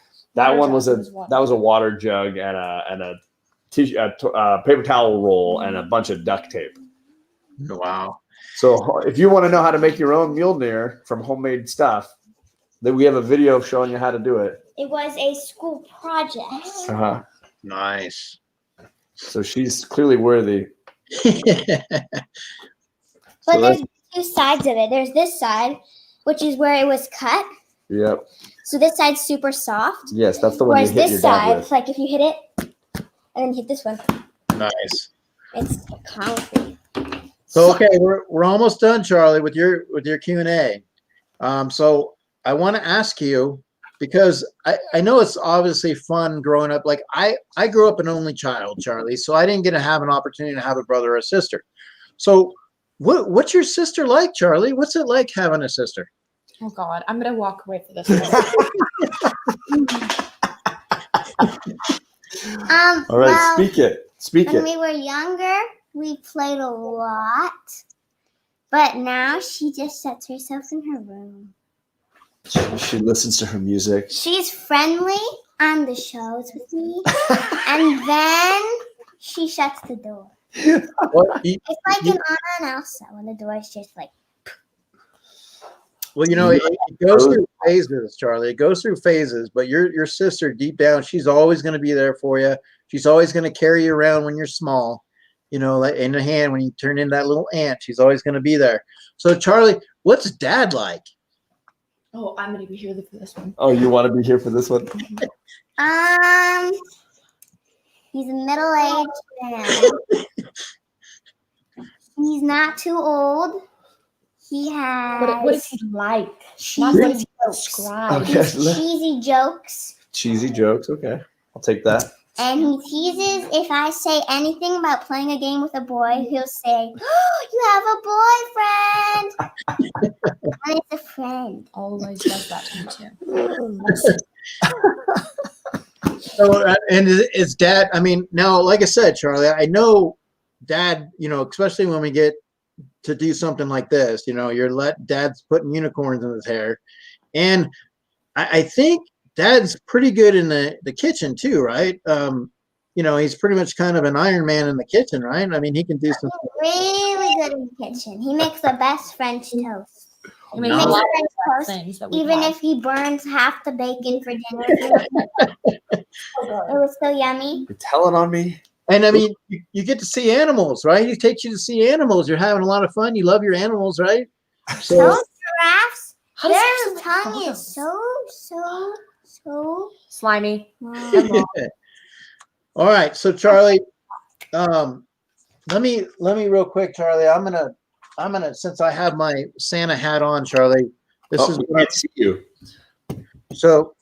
was a water jug and a paper towel roll and a bunch of duct tape. Wow. So if you want to know how to make your own Mjolnir from homemade stuff, then we have a video showing you how to do it. It was a school project. Nice. So she's clearly worthy. But there's 2 sides of it. There's this side, which is where it was cut. Yep. So this side's super soft. Yes, that's the one Whereas you hit this your dad side, with. like if you hit it and then hit this one, Nice. it's concrete. So okay, we're almost done, Charlie, with your Q&A. So I want to ask you, because I know it's obviously fun growing up. Like I grew up an only child, Charlie, so I didn't get to have an opportunity to have a brother or a sister. So what's your sister like, Charlie? What's it like having a sister? Oh God, I'm gonna walk away for this one. All right, speak it. When we were younger, we played a lot. But now she just sets herself in her room. She listens to her music. She's friendly on the shows with me. And then she shuts the door. It's like an on and Elsa when the door is just like. Well, it goes through phases, Charlie. It goes through phases, but your sister, deep down, she's always going to be there for you. She's always going to carry you around when you're small, like in the hand when you turn into that little ant. She's always going to be there. So, Charlie, what's Dad like? Oh, I'm going to be here for this one. Oh, you want to be here for this one? He's a middle-aged man. He's not too old. He has. What is he like? Cheesy jokes. Cheesy jokes. Cheesy jokes. Okay, I'll take that. And he teases if I say anything about playing a game with a boy, he'll say, "Oh, you have a boyfriend." And it's a friend. Always does that to me too. So, and is Dad? I mean, now, like I said, Charlie, I know Dad. Especially when we get to do something like this, Dad's putting unicorns in his hair, and I think Dad's pretty good in the kitchen too, right? He's pretty much kind of an Iron Man in the kitchen, right? I mean, he can do some really good in the kitchen. He makes the best French toast. He makes a lot of things that we even have. if he burns half the bacon for dinner. It was so yummy. You're telling on me. And I mean, you get to see animals, right? He takes you to see animals. You're having a lot of fun. You love your animals, right? So Those giraffes How does Their it tongue like is so slimy? small. All right, so Charlie, let me real quick, Charlie. I'm gonna since I have my Santa hat on, Charlie. This Oh, is we what can't see you. so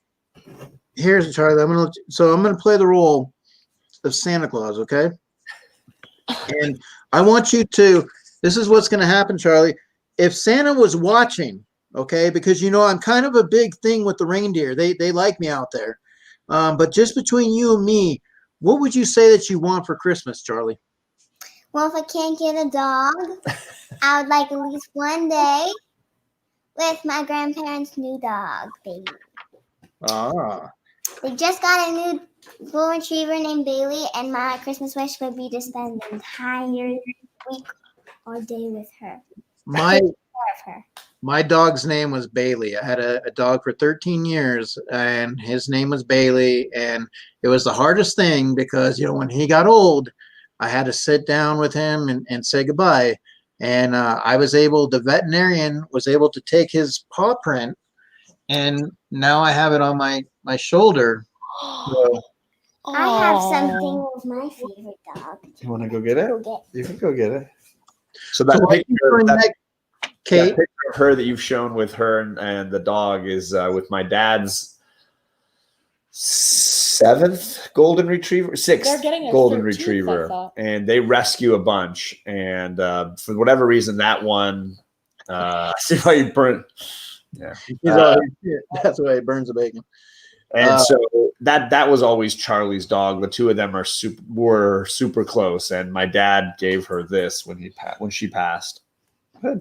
here's Charlie. I'm gonna play the role of Santa Claus, okay? And I want you to. This is what's gonna happen, Charlie. If Santa was watching, okay, because I'm kind of a big thing with the reindeer. They like me out there. But just between you and me, what would you say that you want for Christmas, Charlie? Well, if I can't get a dog, I would like at least one day with my grandparents' new dog, baby. Ah. They just got a new golden retriever named Bailey, and my Christmas wish would be to spend the entire week or day with her. My Take care of her. my dog's name was Bailey. I had a dog for 13 years, and his name was Bailey. And it was the hardest thing because when he got old, I had to sit down with him and say goodbye. And the veterinarian was able to take his paw print, and now I have it on my shoulder. So, I have something with my favorite dog. You want to go get it? Go get. You can go get it. So so that while you're doing that that, Kate. picture of her that you've shown with her and the dog is with my dad's 7th golden retriever, 6th They're getting a golden 13th, I retriever, thought. and they rescue a bunch. And for whatever reason, that one, see how you burn. Yeah, That's why it burns the bacon. and so that was always Charlie's dog. The two of them were super close, and my dad gave her this when she passed. Good.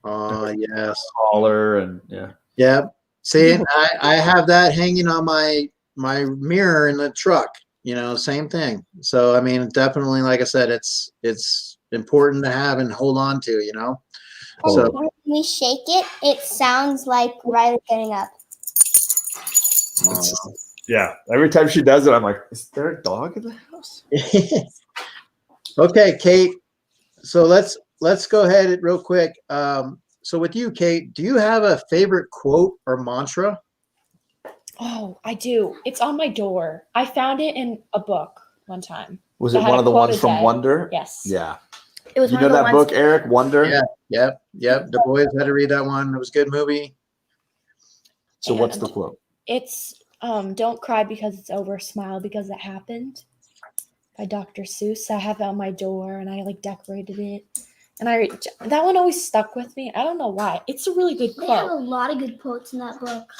Oh yes. Collar and yeah. Yeah. See, I have that hanging on my mirror in the truck. Same thing. So I mean, definitely, like I said, it's important to have and hold on to. So When we shake it, it sounds like Riley getting up. Yeah, every time she does it, I'm like, is there a dog in the house? Okay, Kate. So let's go ahead real quick. So with you, Kate, do you have a favorite quote or mantra? Oh, I do. It's on my door. I found it in a book one time. Was It it had one a of the quote ones a from day. Wonder? Yes. Yeah. It was You one know of the that ones. book, Eric? Wonder? Yeah. Yep. The boys had to read that one. It was a good movie. So what's the And quote? It's don't cry because it's over, smile because it happened, by Dr. Seuss. I have it on my door, and I decorated it. And that one always stuck with me. I don't know why. It's a really good They have a quote. lot of good quotes in that book.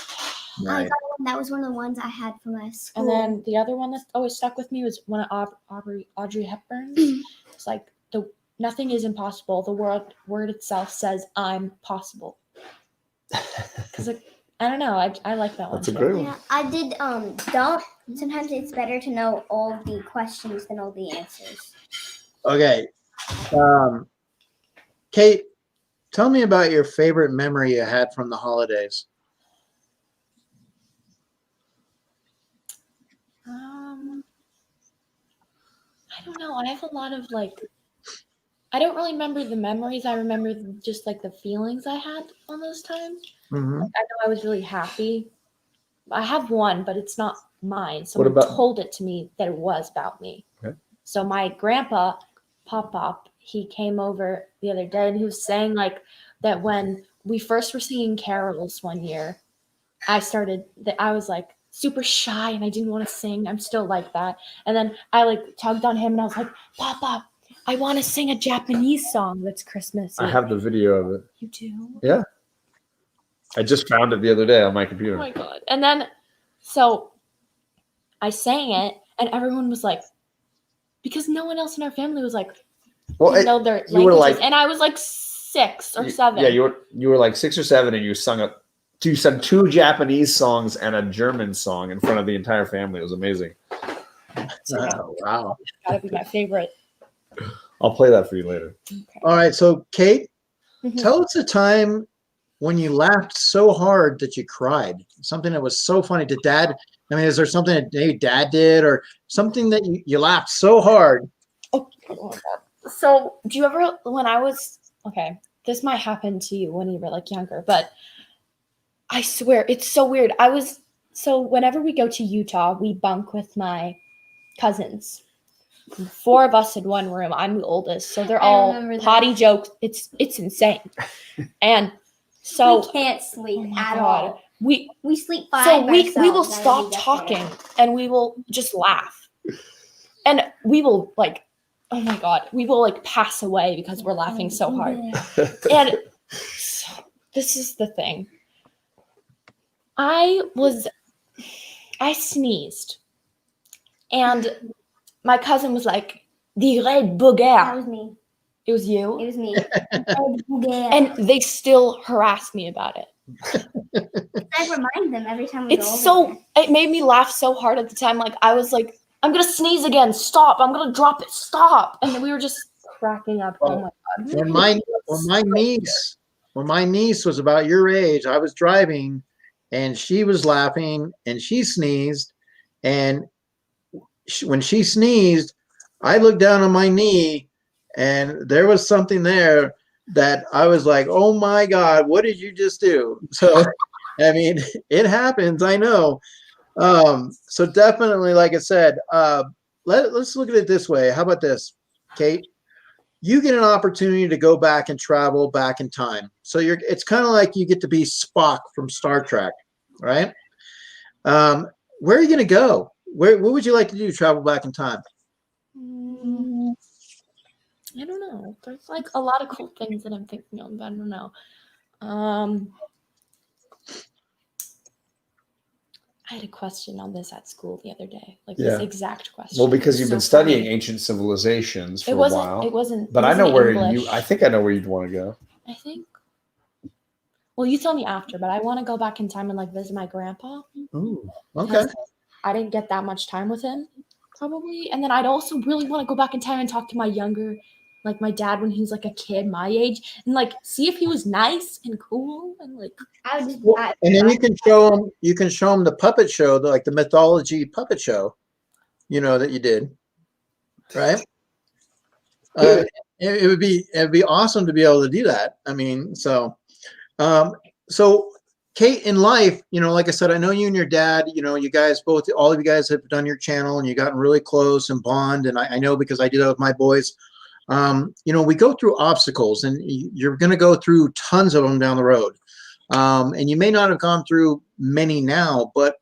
I Right. got one. That was one of the ones I had for my school. And then the other one that always stuck with me was one of Audrey Hepburn's. It's like nothing is impossible. The word itself says I'm possible. Because I don't know. I like that one. That's a too. great one. Yeah, I did. Don't. Sometimes it's better to know all the questions than all the answers. Okay. Kate, tell me about your favorite memory you had from the holidays. I don't know. I have a lot of I don't really remember the memories. I remember just the feelings I had on those times. Mm-hmm. I know I was really happy. I have one, but it's not mine. Someone about- told it to me that it was about me. Okay. So my grandpa, Pop, he came over the other day and he was saying that when we first were singing carols one year, I was super shy and I didn't want to sing. I'm still like that. And then I tugged on him and I was like, Pop, I want to sing a Japanese song that's Christmas. I have the video of it. You do? Yeah. I just found it the other day on my Oh computer. my God. And then, so I sang it and everyone was because no one else in our family was Well, didn't know their you were languages. And I was 6 or 7. Yeah, you were 6 or 7, and you sung 2 Japanese songs and a German song in front of the entire family. It was amazing. Oh, wow. Gotta be my favorite. I'll play that for you later. Okay. All right. So, Kate, Mhm. tell us a time when you laughed so hard that you cried. Something that was so funny. Did Dad? I mean, is there something that maybe Dad did, or something that you laughed so hard? So, do you ever, when I was, this might happen to you when you were like younger, but I swear it's so weird. So whenever we go to Utah, we bunk with my cousins. 4 of us in one room. I'm the oldest, so they're I all remember that. potty jokes. It's insane. And so We can't sleep oh my at God. all. we We sleep fine. so by we will ourselves, and then stop we get talking there. and we will just laugh. And we will like, oh my God, we will like pass away because we're laughing so hard. And so, this is the thing. I sneezed, and my cousin was like, "The red That booger." was me. It was you, It was me. And and they still harass me about it. I remind them every time we go It's over so. there. It made me laugh so hard at the time. Like I was like, "I'm gonna sneeze again. Stop! I'm gonna drop it. Stop!" And then we were just cracking up. Oh my God. When my niece was about your age, I was driving and she was laughing and she sneezed. And when she sneezed, I looked down on my knee and there was something there that I was like, oh my God, what did you just do? So, I mean, it happens, I know. So definitely, like I said, let's look at it this way. How about this, Kate? You get an opportunity to go back and travel back in time. So it's kind of like you get to be Spock from Star Trek, right? Where are you going to go? What would you like to do? Travel back in time? I don't know. There's like a lot of cool things that I'm thinking of, but I don't know. I had a question on this at school the other day, like this Yeah. exact question. Well, because It you've was been so funny. studying ancient civilizations for It a wasn't. while. It wasn't. But it I know wasn't where English. I think I know where you'd want to go. I think. Well, you tell me after, but I want to go back in time and like visit my grandpa. Ooh. Okay. Because I didn't get that much time with him, probably. And then I'd also really want to go back in time and talk to my younger, like my dad when he was like a kid my age, and like see if he was nice and cool and like. I would just. Well, and then you can show them the puppet show, like the mythology puppet show, that you did, right? It'd be awesome to be able to do that. I mean, so Kate, in life, like I said, I know you and your dad, you guys both, all of you guys have done your channel and you've gotten really close and bond. And I know because I do that with my boys. We go through obstacles and you're going to go through tons of them down the road. And you may not have gone through many now, but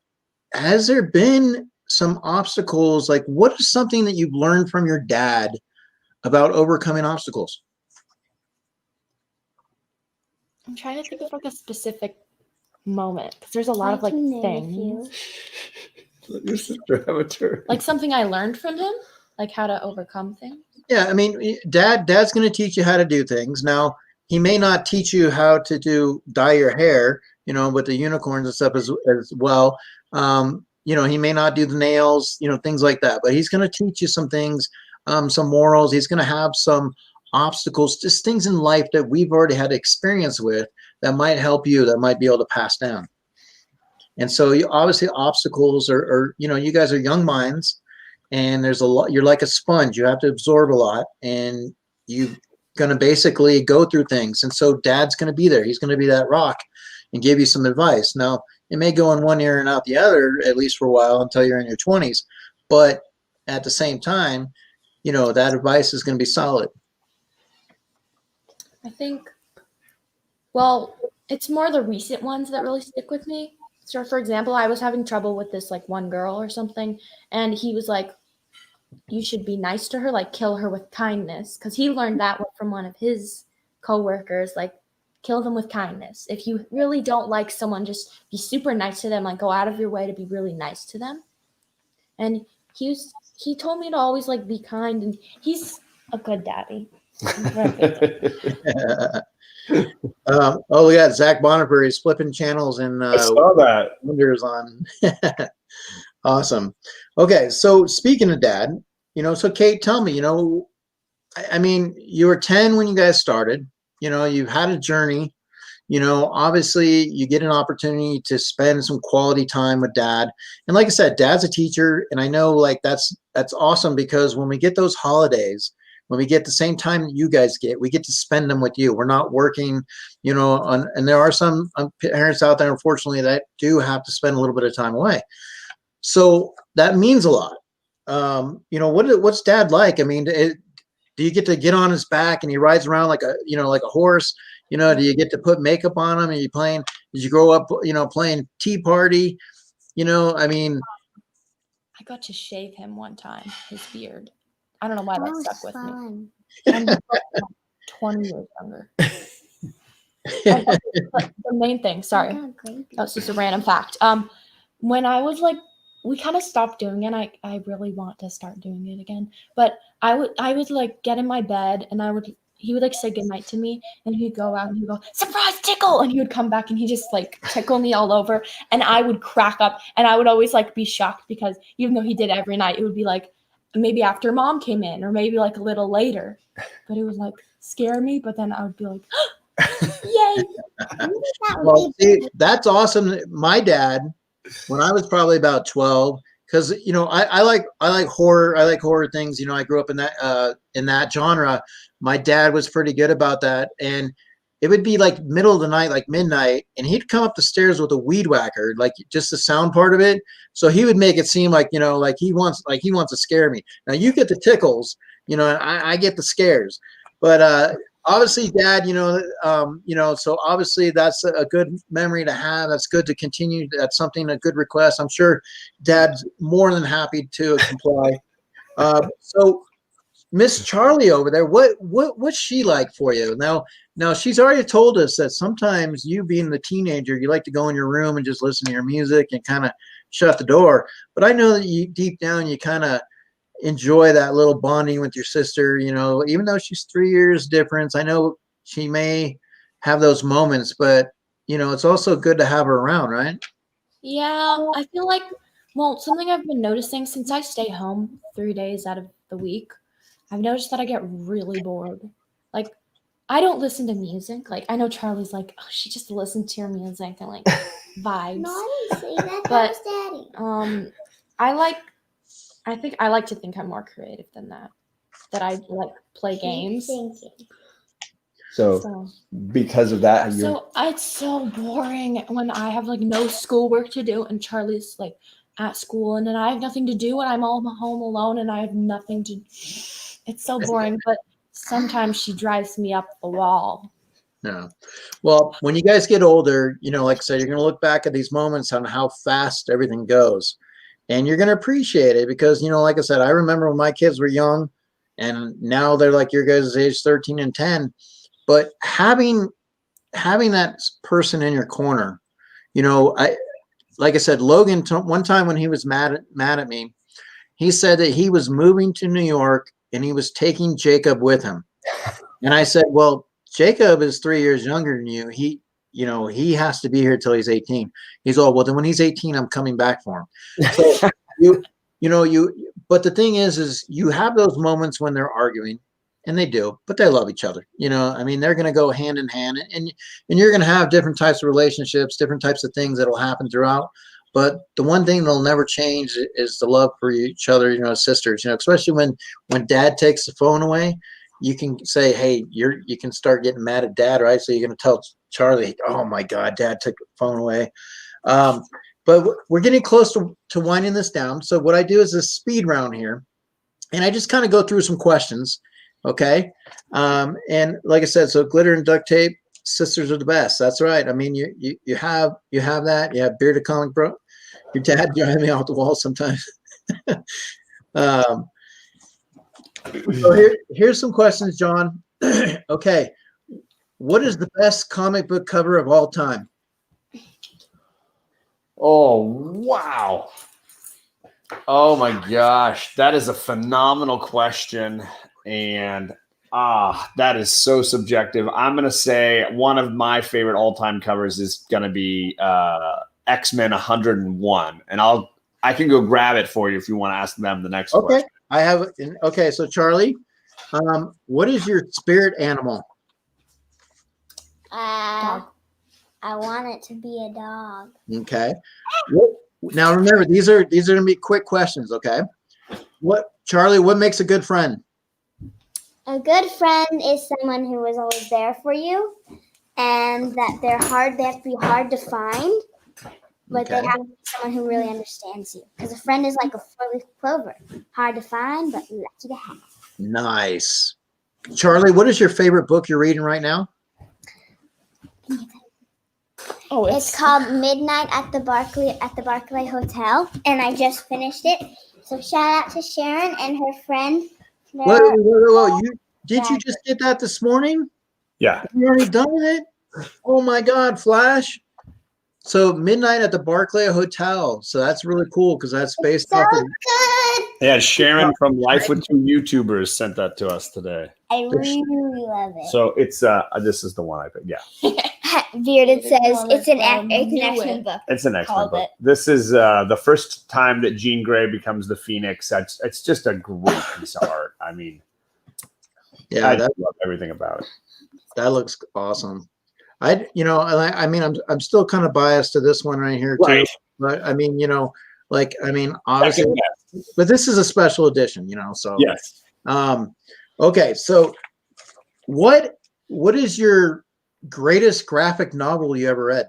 has there been some obstacles? Like, what is something that you've learned from your dad about overcoming obstacles? I'm trying to think of like a specific moment because there's a lot of like things. Your sister have a turn. Like something I learned from him, like how to overcome things. Yeah, I mean, dad's going to teach you how to do things. Now, he may not teach you how to dye your hair, with the unicorns and stuff as well. He may not do the nails, things like that. But he's going to teach you some things, some morals. He's going to have some obstacles, just things in life that we've already had experience with that might help you, that might be able to pass down. And so obviously obstacles are, you guys are young minds. And there's a lot, you're like a sponge. You have to absorb a lot and you're going to basically go through things. And so dad's going to be there. He's going to be that rock and give you some advice. Now, it may go in one ear and out the other, at least for a while until you're in your 20s. But at the same time, that advice is going to be solid. I think, well, it's more the recent ones that really stick with me. So, for example, I was having trouble with this like one girl or something. And he was like, you should be nice to her, like kill her with kindness. Because he learned that from one of his coworkers, like kill them with kindness. If you really don't like someone, just be super nice to them, like go out of your way to be really nice to them. And he told me to always like be kind, and he's a good daddy. We got Zach Bonifer. He's flipping channels and I saw that. wonders on. Awesome. Okay, so speaking of dad, so Kate, tell me, I mean, you were 10 when you guys started. You've had a journey. Obviously, you get an opportunity to spend some quality time with dad. And like I said, dad's a teacher, and I know like that's awesome because when we get those holidays, when we get the same time that you guys get, we get to spend them with you. We're not working, you know, and there are some parents out there, unfortunately, that do have to spend a little bit of time away. So that means a lot. You know, what's dad like? I mean, do you get to get on his back and he rides around like a, you know, like a horse? You know, do you get to put makeup on him? Did you grow up, you know, playing Tea Party? You know, I mean, I got to shave him one time, his beard. I don't know why That that was stuck with me. fun. I'm like 20 years younger. And, okay, but the main thing, sorry, Oh, great. that's just a random fact. When I was like, we kind of stopped doing it. I really want to start doing it again. But I would like get in my bed and he would like say goodnight to me and he'd go out and he'd go, surprise tickle, and he would come back and he just like tickle me all over and I would crack up and I would always like be shocked because even though he did every night, it would be like maybe after mom came in or maybe like a little later. But it would like scare me, but then I would be like, yay. well, see, that's awesome. My dad, when I was probably about 12, because you know I like horror. I like horror things. You know, I grew up in that genre. My dad was pretty good about that, and it would be like middle of the night, like midnight, and he'd come up the stairs with a weed whacker, like just the sound part of it. So he would make it seem like, you know, like he wants to scare me. Now you get the tickles, you know, I get the scares, but obviously, Dad, you know, so obviously that's a good memory to have. That's good to continue. That's something, a good request. I'm sure Dad's more than happy to comply. So Miss Charlie over there, what's she like for you? Now she's already told us that sometimes you being the teenager, you like to go in your room and just listen to your music and kind of shut the door. But I know that you deep down, you kind of enjoy that little bonding with your sister, you know, even though she's 3 years difference. I know she may have those moments, but you know, it's also good to have her around, right? Yeah, I feel like, well, something I've been noticing since I stay home 3 days out of the week, I've noticed that I get really bored. Like, I don't listen to music. Like, I know Charlie's like, oh, she just listens to your music and like vibes. No, I didn't say that. But, That was Daddy. I like to think I'm more creative than that. That I like play games. Thinking. So because of that, So it's so boring when I have like no schoolwork to do and Charlie's like at school and then I have nothing to do and I'm all home alone and I have nothing to. It's so boring, but sometimes she drives me up the wall. Yeah. Well, when you guys get older, you know, like I said, you're going to look back at these moments on how fast everything goes. And you're going to appreciate it because, you know, like I said, I remember when my kids were young and now they're like your guys' age 13 and 10. But having that person in your corner, you know, like I said, Logan, one time when he was mad at me, he said that he was moving to New York and he was taking Jacob with him. And I said, well, Jacob is 3 years younger than you. He has to be here till he's 18. He's all, well, then when he's 18, I'm coming back for him. So but the thing is you have those moments when they're arguing, and they do, but they love each other. You know, I mean, they're going to go hand in hand, and you're going to have different types of relationships, different types of things that'll happen throughout. But the one thing that'll never change is the love for each other, you know, sisters, you know, especially when dad takes the phone away, you can say, hey, you can start getting mad at dad, right? So you're going to tell Charlie, oh my God, dad took the phone away. But we're getting close to winding this down. So what I do is a speed round here, and I just kind of go through some questions. Okay. And like I said, so glitter and duct tape, sisters are the best. That's right. I mean, you have that. You have bearded comic bro. Your dad driving me off the wall sometimes. So here's some questions, John. Okay. What is the best comic book cover of all time? oh, wow. Oh my gosh. That is a phenomenal question. And that is so subjective. I'm going to say one of my favorite all-time covers is going to be X-Men 101. And I can go grab it for you if you want to ask them the next question. I have. Okay. So Charlie, what is your spirit animal? Dog. I want it to be a dog. Okay. Now remember, these are going to be quick questions. Okay. Charlie, what makes a good friend? A good friend is someone who is always there for you, and that they have to be hard to find, but they Okay. have to be someone who really understands you. Because a friend is like a four-leaf clover, hard to find, but lucky to have. Nice. Charlie, what is your favorite book you're reading right now? Oh, It's called Midnight at the Barclay Hotel, and I just finished it. So shout out to Sharon and her friend. Whoa. Did you just get that this morning? Yeah. You already done it? Oh my God, Flash. So Midnight at the Barclay Hotel. So that's really cool because that's based So off of good. Yeah, Sharon from Life with Two YouTubers sent that to us today. I really love it. So it's this is the one I picked. Yeah, Bearded says it's an Knew X-Men it. book. it's an X-Men Called book. it. This is the first time that Jean Grey becomes the Phoenix. It's just a great piece of art. I mean, yeah, I that love everything about it. looks awesome. I mean I'm still kind of biased to this one right here too. Right. But I mean, obviously, but this is a special edition, so Yes. Okay, so what is your greatest graphic novel you ever read?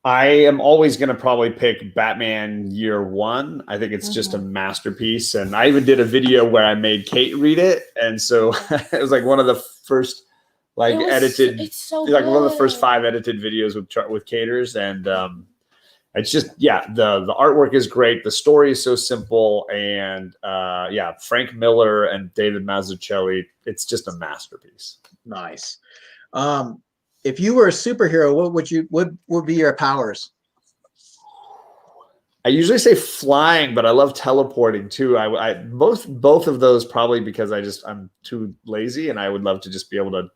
I am always going to probably pick Batman Year One. I think it's just a masterpiece. And I even did a video where I made Kate read it. And so it was like one of the first edited, It's so like one of the good. first 5 edited videos with Caters. And it's just, yeah, the artwork is great. The story is so simple. And Frank Miller and David Mazzucchelli, it's just a masterpiece. Nice. If you were a superhero, what would be your powers? I usually say flying, but I love teleporting too. I both of those probably because I'm too lazy, and I would love to just be able to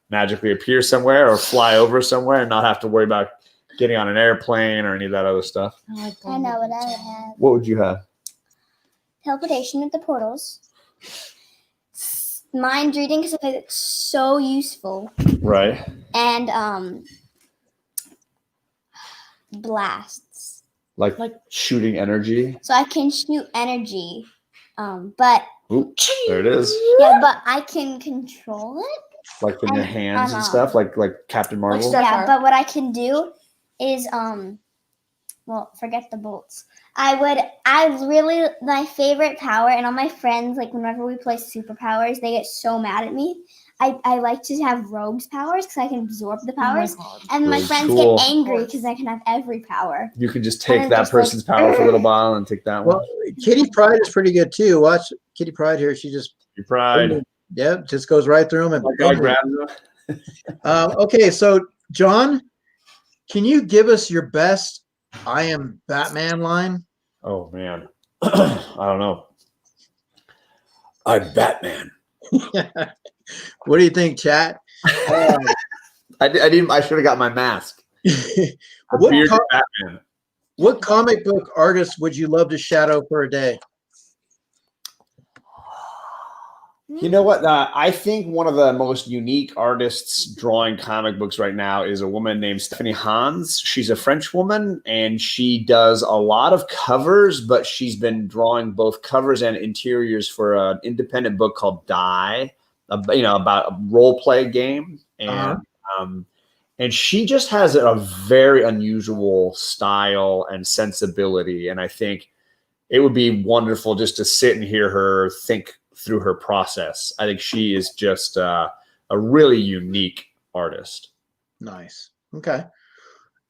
magically appear somewhere or fly over somewhere and not have to worry about getting on an airplane or any of that other stuff. I know what I would have. What would you have? Teleportation at the portals. Mind reading because I think it's so useful. Right. And blasts. Like shooting energy. So I can shoot energy. But Oop, there it is. yeah, but I can control it. Like in your And, hands and stuff, like Captain Marvel. Star- Yeah, Power. but what I can do is forget the bolts. My favorite power, and all my friends, like whenever we play superpowers, they get so mad at me. I like to have Rogue's powers because I can absorb the powers. And my Rogue's friends cool. get angry because I can have every power. You can just take And that just like, person's power for a little while and take that one. Well, Kitty Pryde is pretty good too. Watch Kitty Pryde here. She just Your pride. just goes right through them. Like I And grabbed them. okay, so John, can you give us your best "I am Batman" line? Oh man, I don't know. I'm Batman. What do you think, chat? I should have got my mask. What, Bearded co- Batman. what comic book artist would you love to shadow for a day? You know what? I think one of the most unique artists drawing comic books right now is a woman named Stephanie Hans. She's a French woman, and she does a lot of covers, but she's been drawing both covers and interiors for an independent book called Die, about a role play game, and and she just has a very unusual style and sensibility, and I think it would be wonderful just to sit and hear her think through her process. I think she is just a really unique artist. Nice. Okay.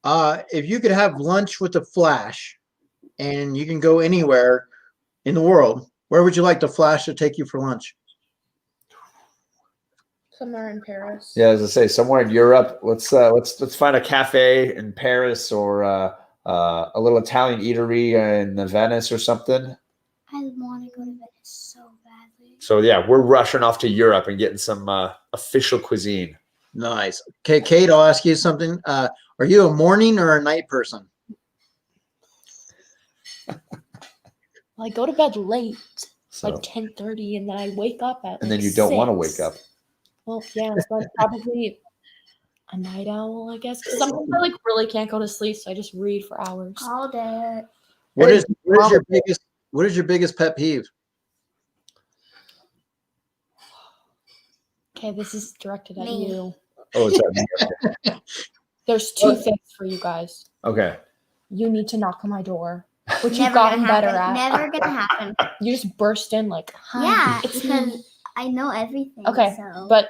If you could have lunch with the Flash, and you can go anywhere in the world, where would you like the Flash to take you for lunch? Somewhere in Paris. Yeah, as I say, somewhere in Europe. Let's find a cafe in Paris or a little Italian eatery in Venice or something. I want to go to Venice so badly. So yeah, we're rushing off to Europe and getting some official cuisine. Nice. Okay, Kate, I'll ask you something. Are you a morning or a night person? I go to bed late, So, like 10:30, and then I wake up at. and then like, you don't want to 6. wake up. Well, yeah, so I'm probably a night owl, I guess. 'Cause sometimes I really can't go to sleep, so I just read for hours. All day. What Hey, is your biggest pet peeve? Okay, this is directed at Me. you. Oh, it's that. There's two things for you guys. Okay. You need to knock on my door, which Never you've gotten gonna better happen. at. Never gonna happen. You just burst in like, hi, Yeah, it's because me. I know everything. Okay, so. but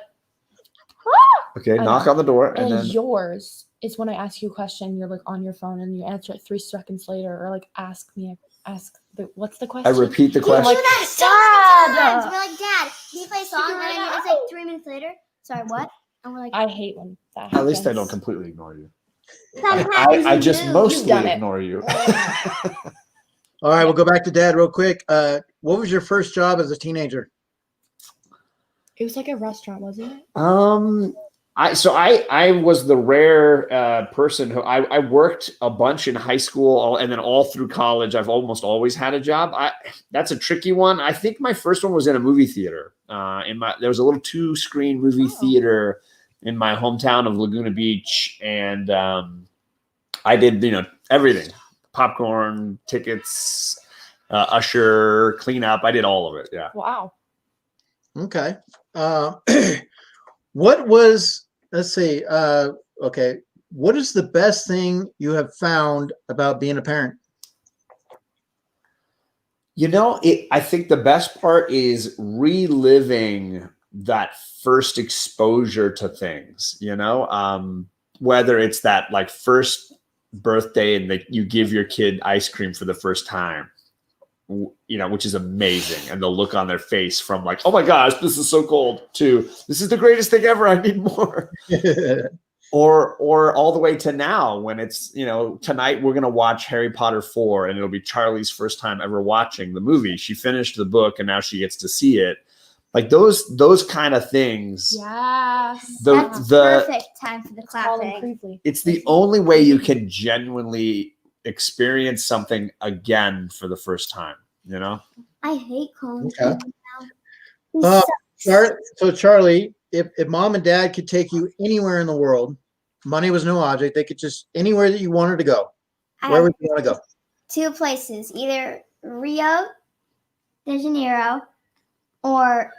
Okay. I Knock know. on the door, and and then then yours is when I ask you a question, you're like on your phone and you answer it 3 seconds later, or like what's the I question? repeat the You question. do that so many times. Dad! We're like, Dad, can you play a song? Figure And it then it's out. like 3 minutes later. Sorry, what? And we're like, I hate when that happens. At least I don't completely ignore you. sometimes I you just do. mostly done it. ignore you. All right, we'll go back to Dad real quick. What was your first job as a teenager? It was like a restaurant, wasn't it? I was the rare person who I worked a bunch in high school and then all through college. I've almost always had a job. That's a tricky one. I think my first one was in a movie theater. There was a little 2-screen movie theater in my hometown of Laguna Beach, and I did everything: popcorn, tickets, usher, cleanup. I did all of it. Yeah. Wow. Okay. What was, let's see, okay. What is the best thing you have found about being a parent? I think the best part is reliving that first exposure to things, whether it's that like first birthday and you give your kid ice cream for the first time, which is amazing. And the look on their face from like, oh my gosh, this is so cold, to this is the greatest thing ever, I need more. Or all the way to now when it's, tonight we're going to watch Harry Potter 4 and it'll be Charlie's first time ever watching the movie. She finished the book and now she gets to see it. Like those kind of things. Yes. That's perfect time for the Colin clapping. Creevely. It's the only way you can genuinely experience something again for the first time, I hate Colin. Okay. Now. So Charlie, if mom and dad could take you anywhere in the world, money was no object, they could just anywhere that you wanted to go, where would you want to go? 2 places, either Rio de Janeiro or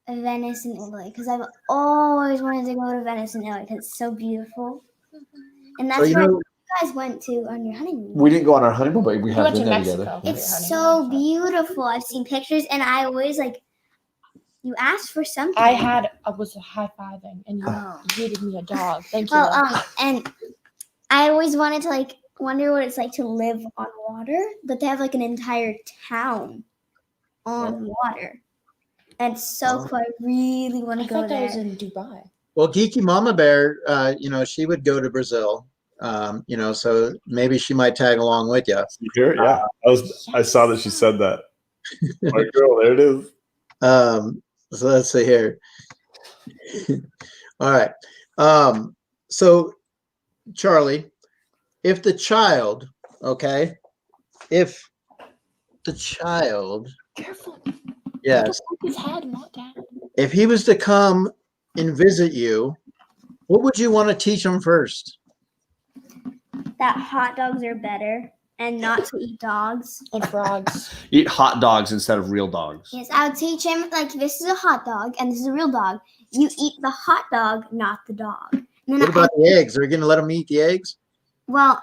Venice in Italy, because I've always wanted to go to Venice in Italy because it's so beautiful. And that's where you guys went to on your honeymoon. We didn't go on our honeymoon, but we We have went been to there Mexico. together. for your It's honeymoon, so beautiful. I've seen pictures, and I always you asked for something. I was high-fiving, and you Oh. gave me a dog. Thank you. Well, and I always wanted to wonder what it's like to live on water, but they have an entire town on water. And it's so cool. I really want I to go thought that there. was in Dubai. Well, Geeky Mama Bear, she would go to Brazil, so maybe she might tag along with you. You hear it? Yeah. I saw that she said that. My girl, there it is. So let's see here. All right. So Charlie, if the child, Careful. yes, Don't his head, not Dad. if he was to come and visit you, what would you want to teach him first? That hot dogs are better and not to eat dogs. And frogs. Eat hot dogs instead of real dogs. Yes, I would teach him, this is a hot dog and this is a real dog. You eat the hot dog, not the dog. And then What about the eggs? Are you going to let him eat the eggs? Well,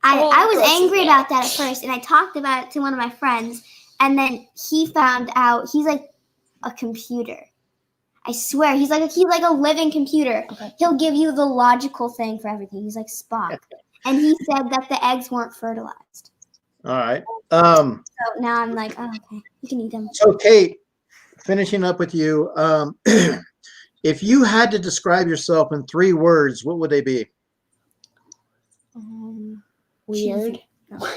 I was gross. angry about that at first, and I talked about it to one of my friends, and then he found out he's like a computer. I swear, he's like a living computer. Okay. He'll give you the logical thing for everything. He's like Spock. And he said that the eggs weren't fertilized. All right. So now I'm like, oh, okay, you can eat them. So Kate, finishing up with you, if you had to describe yourself in 3 words, what would they be? Weird. No.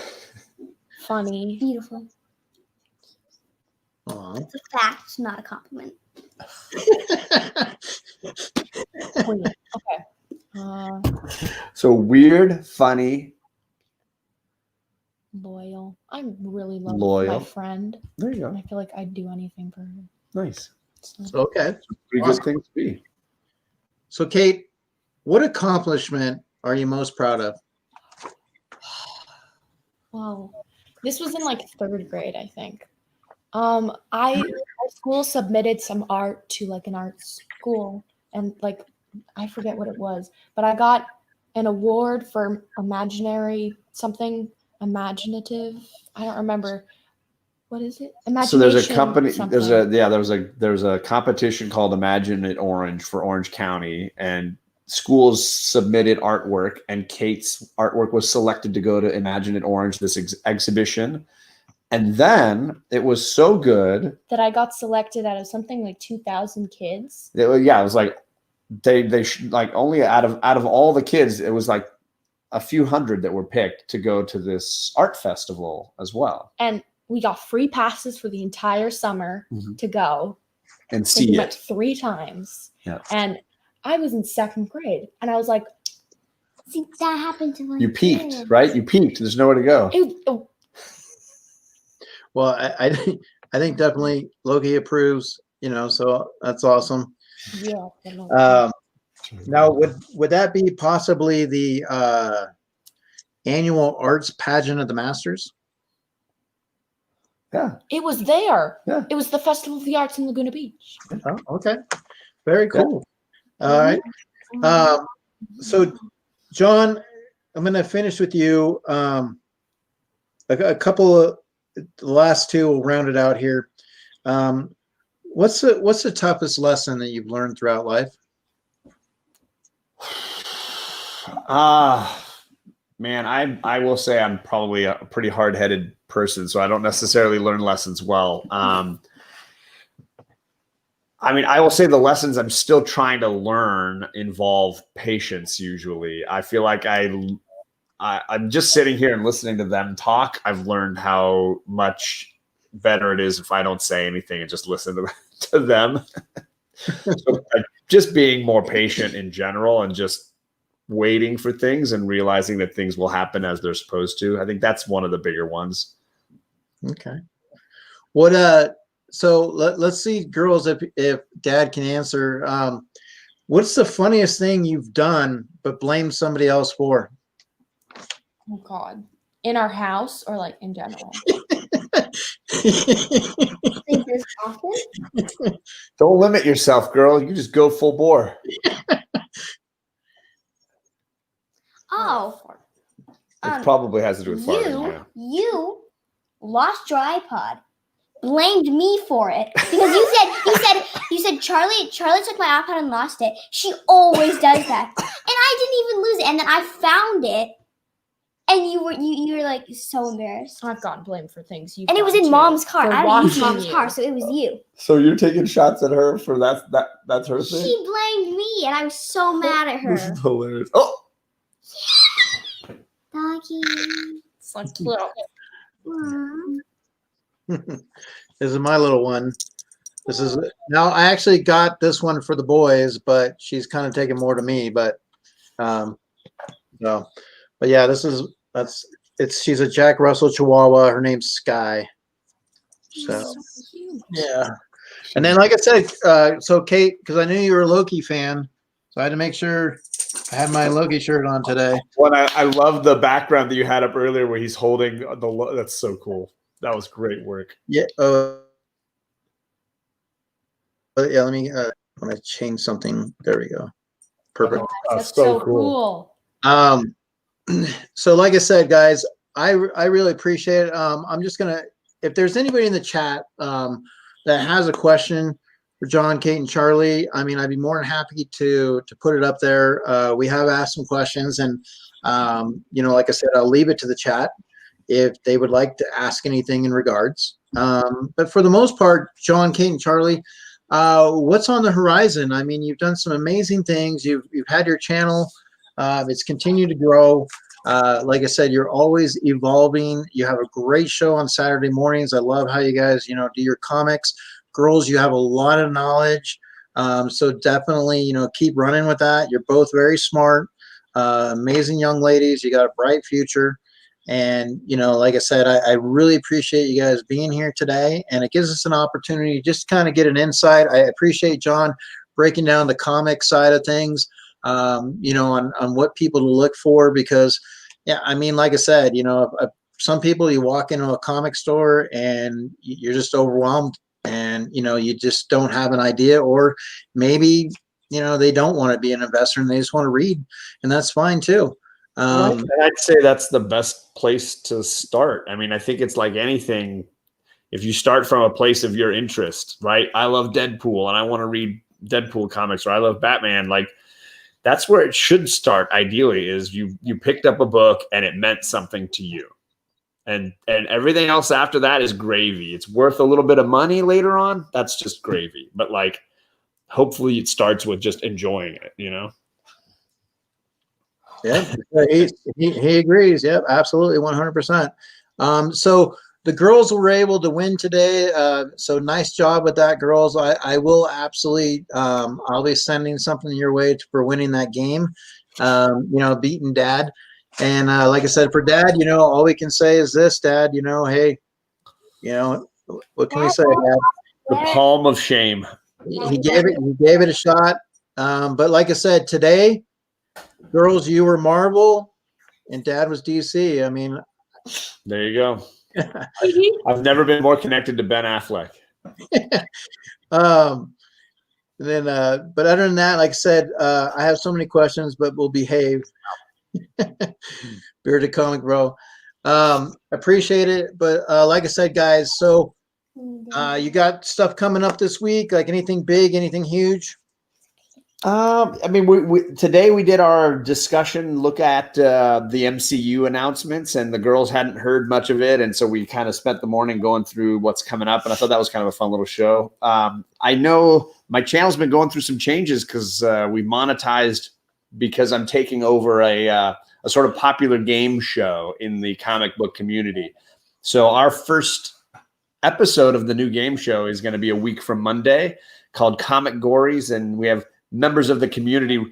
Funny. Beautiful. Aw. It's a fact, not a compliment. Weird. Okay. So weird, funny. Loyal. I'm really love Loyal. my friend. There you And go. I feel like I'd do anything for her. Nice. So, Okay. Pretty good thing to be. So Kate, what accomplishment are you most proud of? wow. This was in 3rd grade, I think. I my school submitted some art to like an art school, and like I forget what it was, but I got an award for imaginative. I don't remember. What is it? So there's a Imagination company. something. There's a competition called Imagine at Orange for Orange County, and schools submitted artwork, and Kate's artwork was selected to go to Imagine at Orange, this exhibition. And then it was so good that I got selected out of something like 2,000 kids. it was like like only out of all the kids, it was like a few hundred that were picked to go to this art festival as well. And we got free passes for the entire summer to go. And So see we went it. 3 times. Yeah. And I was in 2nd grade. And I was like, See, that happened to my You peaked, kids. right? You peaked. There's nowhere to go. Well, I think definitely Loki approves. So that's awesome. yeah. Now, would that be possibly the annual arts pageant of the Masters? Yeah. It was there. Yeah. It was the Festival of the Arts in Laguna Beach. Oh, okay, very cool. All right. So, John, I'm going to finish with you. A couple of the last 2 will round it out here. What's the toughest lesson that you've learned throughout life? Man, I will say I'm probably a pretty hard-headed person, so I don't necessarily learn lessons well. I mean, I will say the lessons I'm still trying to learn involve patience. Usually, I feel like I'm just sitting here and listening to them talk. I've learned how much better it is if I don't say anything and just listen to them. So, like, just being more patient in general and just waiting for things and realizing that things will happen as they're supposed to. I think that's one of the bigger ones. Okay. So let's see, girls, if Dad can answer. What's the funniest thing you've done but blame somebody else for? Oh, God. In our house or like in general? Think this often? Don't limit yourself, girl. You just go full bore. Oh, It probably has to do with farting. Yeah. you lost your iPod. Blamed me for it because you said Charlie took my iPod and lost it. She always does that, and I didn't even lose it. And then I found it, and you were like so embarrassed. I've gotten blamed for things. And it was in Mom's car. for I don't use watching Mom's you. car, so it was you. So you're taking shots at her for that's her thing? She blamed me, and I was so mad at This her. is hilarious. Oh, Doggy. It's like, well, Aw. This is my little one. Now I actually got this one for the boys, but she's kind of taking more to me. But yeah, she's a Jack Russell Chihuahua. Her name's Sky. So cute. yeah, and then like I said, so Kate, because I knew you were a Loki fan, so I had to make sure I had my Loki shirt on today. well, I love the background that you had up earlier where he's holding that's so cool. That was great work. Yeah. Yeah. Let me change something. There we go. Perfect. That's so cool. So like I said, guys, I really appreciate it. I'm just gonna, if there's anybody in the chat that has a question for John, Kate, and Charlie, I mean, I'd be more than happy to put it up there. We have asked some questions, and like I said, I'll leave it to the chat if they would like to ask anything in regards. But for the most part, John, Kate, and Charlie, what's on the horizon? I mean, you've done some amazing things. You've had your channel. It's continued to grow. Like I said, you're always evolving. You have a great show on Saturday mornings. I love how you guys, do your comics. Girls, you have a lot of knowledge. So definitely, keep running with that. You're both very smart, amazing young ladies. You got a bright future. And, like I said, I really appreciate you guys being here today. And it gives us an opportunity just to kind of get an insight. I appreciate John breaking down the comic side of things, on what people to look for. Because, yeah, I mean, like I said, some people, you walk into a comic store and you're just overwhelmed. And and you just don't have an idea, or maybe they don't want to be an investor and they just want to read, and that's fine too. And I'd say that's the best place to start. I mean, I think it's like anything. If you start from a place of your interest, right? I love Deadpool and I want to read Deadpool comics, or I love Batman. Like, that's where it should start. Ideally, is you picked up a book and it meant something to you, and everything else after that is gravy. It's worth a little bit of money later on. That's just gravy. But like, hopefully, it starts with just enjoying it. Yeah, he agrees. Yep, absolutely, 100%. So the girls were able to win today. So nice job with that, girls. I will absolutely, I'll be sending something your way for winning that game. Beating Dad. And like I said, for Dad, all we can say is this, Dad. Hey, what can we say, Dad? The palm of shame. He gave it a shot. But like I said, today, girls, you were Marvel, and Dad was DC. I mean, there you go. I've never been more connected to Ben Affleck. But other than that, like I said, I have so many questions, but we'll behave. Bearded Comic Bro. Appreciate it. But like I said, guys, so you got stuff coming up this week, like anything big, anything huge? I mean, today we did our discussion, look at the MCU announcements, and the girls hadn't heard much of it. And so we kind of spent the morning going through what's coming up. And I thought that was kind of a fun little show. I know my channel's been going through some changes because we monetized, because I'm taking over a sort of popular game show in the comic book community. So our first episode of the new game show is going to be a week from Monday, called Comic Gories. And we have members of the community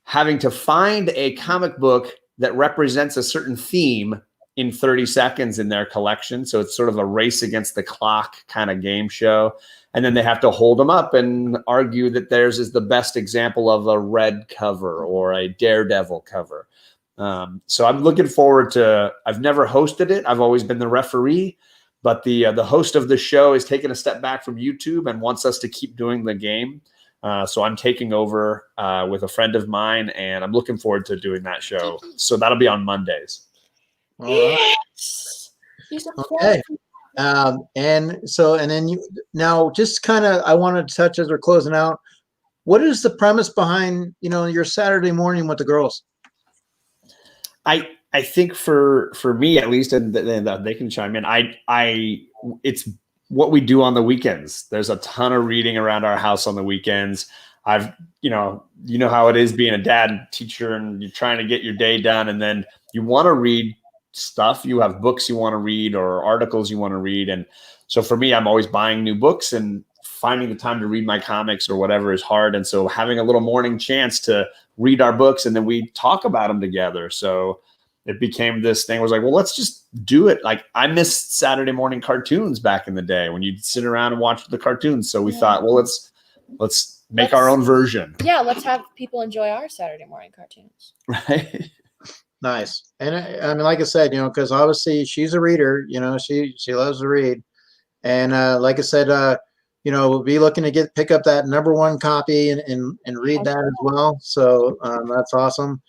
having to find a comic book that represents a certain theme in 30 seconds in their collection. So it's sort of a race against the clock kind of game show. And then they have to hold them up and argue that theirs is the best example of a Red cover or a Daredevil cover. So I'm looking forward to, I've never hosted it. I've always been the referee, but the host of the show is taking a step back from YouTube and wants us to keep doing the game. So I'm taking over with a friend of mine, and I'm looking forward to doing that show. So that'll be on Mondays. All right. Okay. And then now just kind of, I wanted to touch as we're closing out, what is the premise behind, your Saturday morning with the girls? I think for me at least, and they can chime in, it's what we do on the weekends. There's a ton of reading around our house on the weekends. I've, you know how it is being a dad and teacher, and you're trying to get your day done, and then you want to read stuff. You have books you want to read or articles you want to read. And so for me, I'm always buying new books, and finding the time to read my comics or whatever is hard. And so having a little morning chance to read our books, and then we talk about them together. So it became this thing. I was like, well, let's just do it. Like, I missed Saturday morning cartoons back in the day when you'd sit around and watch the cartoons. So we thought, well, let's make our own version. Yeah, let's have people enjoy our Saturday morning cartoons. Right. Nice. And I mean, like I said, because obviously she's a reader, she loves to read. And like I said, we'll be looking to pick up that #1 copy and read that as well. So that's awesome.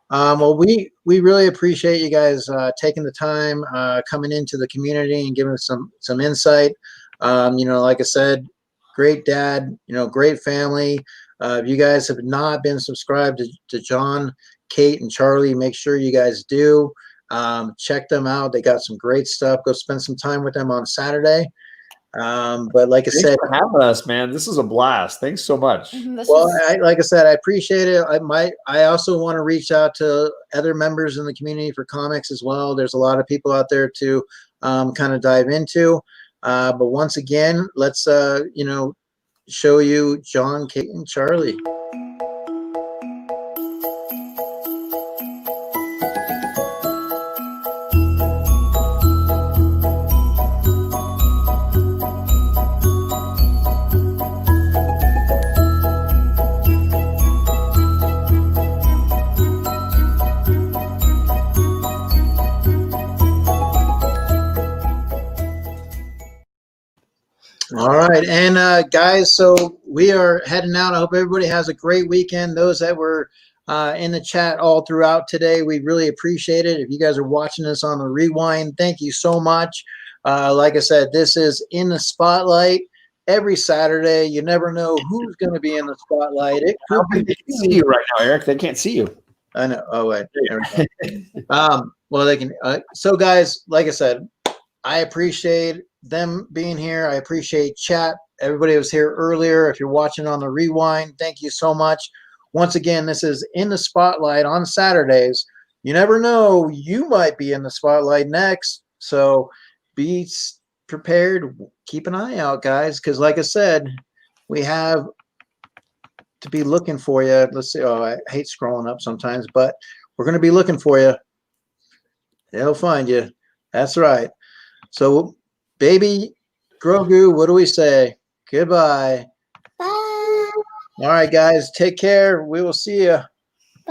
Well, we really appreciate you guys taking the time, coming into the community and giving us some insight. Like I said, great dad, great family. If you guys have not been subscribed to John, Kate, and Charlie, make sure you guys do. Check them out. They got some great stuff. Go spend some time with them on Saturday. But like I said, for having us, man, this is a blast. Thanks so much. Like I said, I appreciate it. I also want to reach out to other members in the community for comics as well. There's a lot of people out there to kind of dive into. But once again, let's show you John, Kate, and Charlie. All right. right. And guys, so we are heading out. I hope everybody has a great weekend. Those that were in the chat all throughout today, we really appreciate it. If you guys are watching this on the rewind, thank you so much. Like I said, this is In the Spotlight every Saturday. You never know who's going to be in the spotlight. It could They be can see you right now, Eric. They can't see you. I know. Oh, wait. There we go. Well, they can. So, guys, like I said, I appreciate them being here. I appreciate chat. Everybody was here earlier. If you're watching on the rewind, thank you so much. Once again, this is In the Spotlight on Saturdays. You never know. You might be in the spotlight next. So be prepared. Keep an eye out, guys, because like I said, we have to be looking for you. Let's see. Oh, I hate scrolling up sometimes, but we're going to be looking for you. They'll find you. That's right. So, baby Grogu, what do we say? Goodbye. Bye. All right, guys. Take care. We will see you.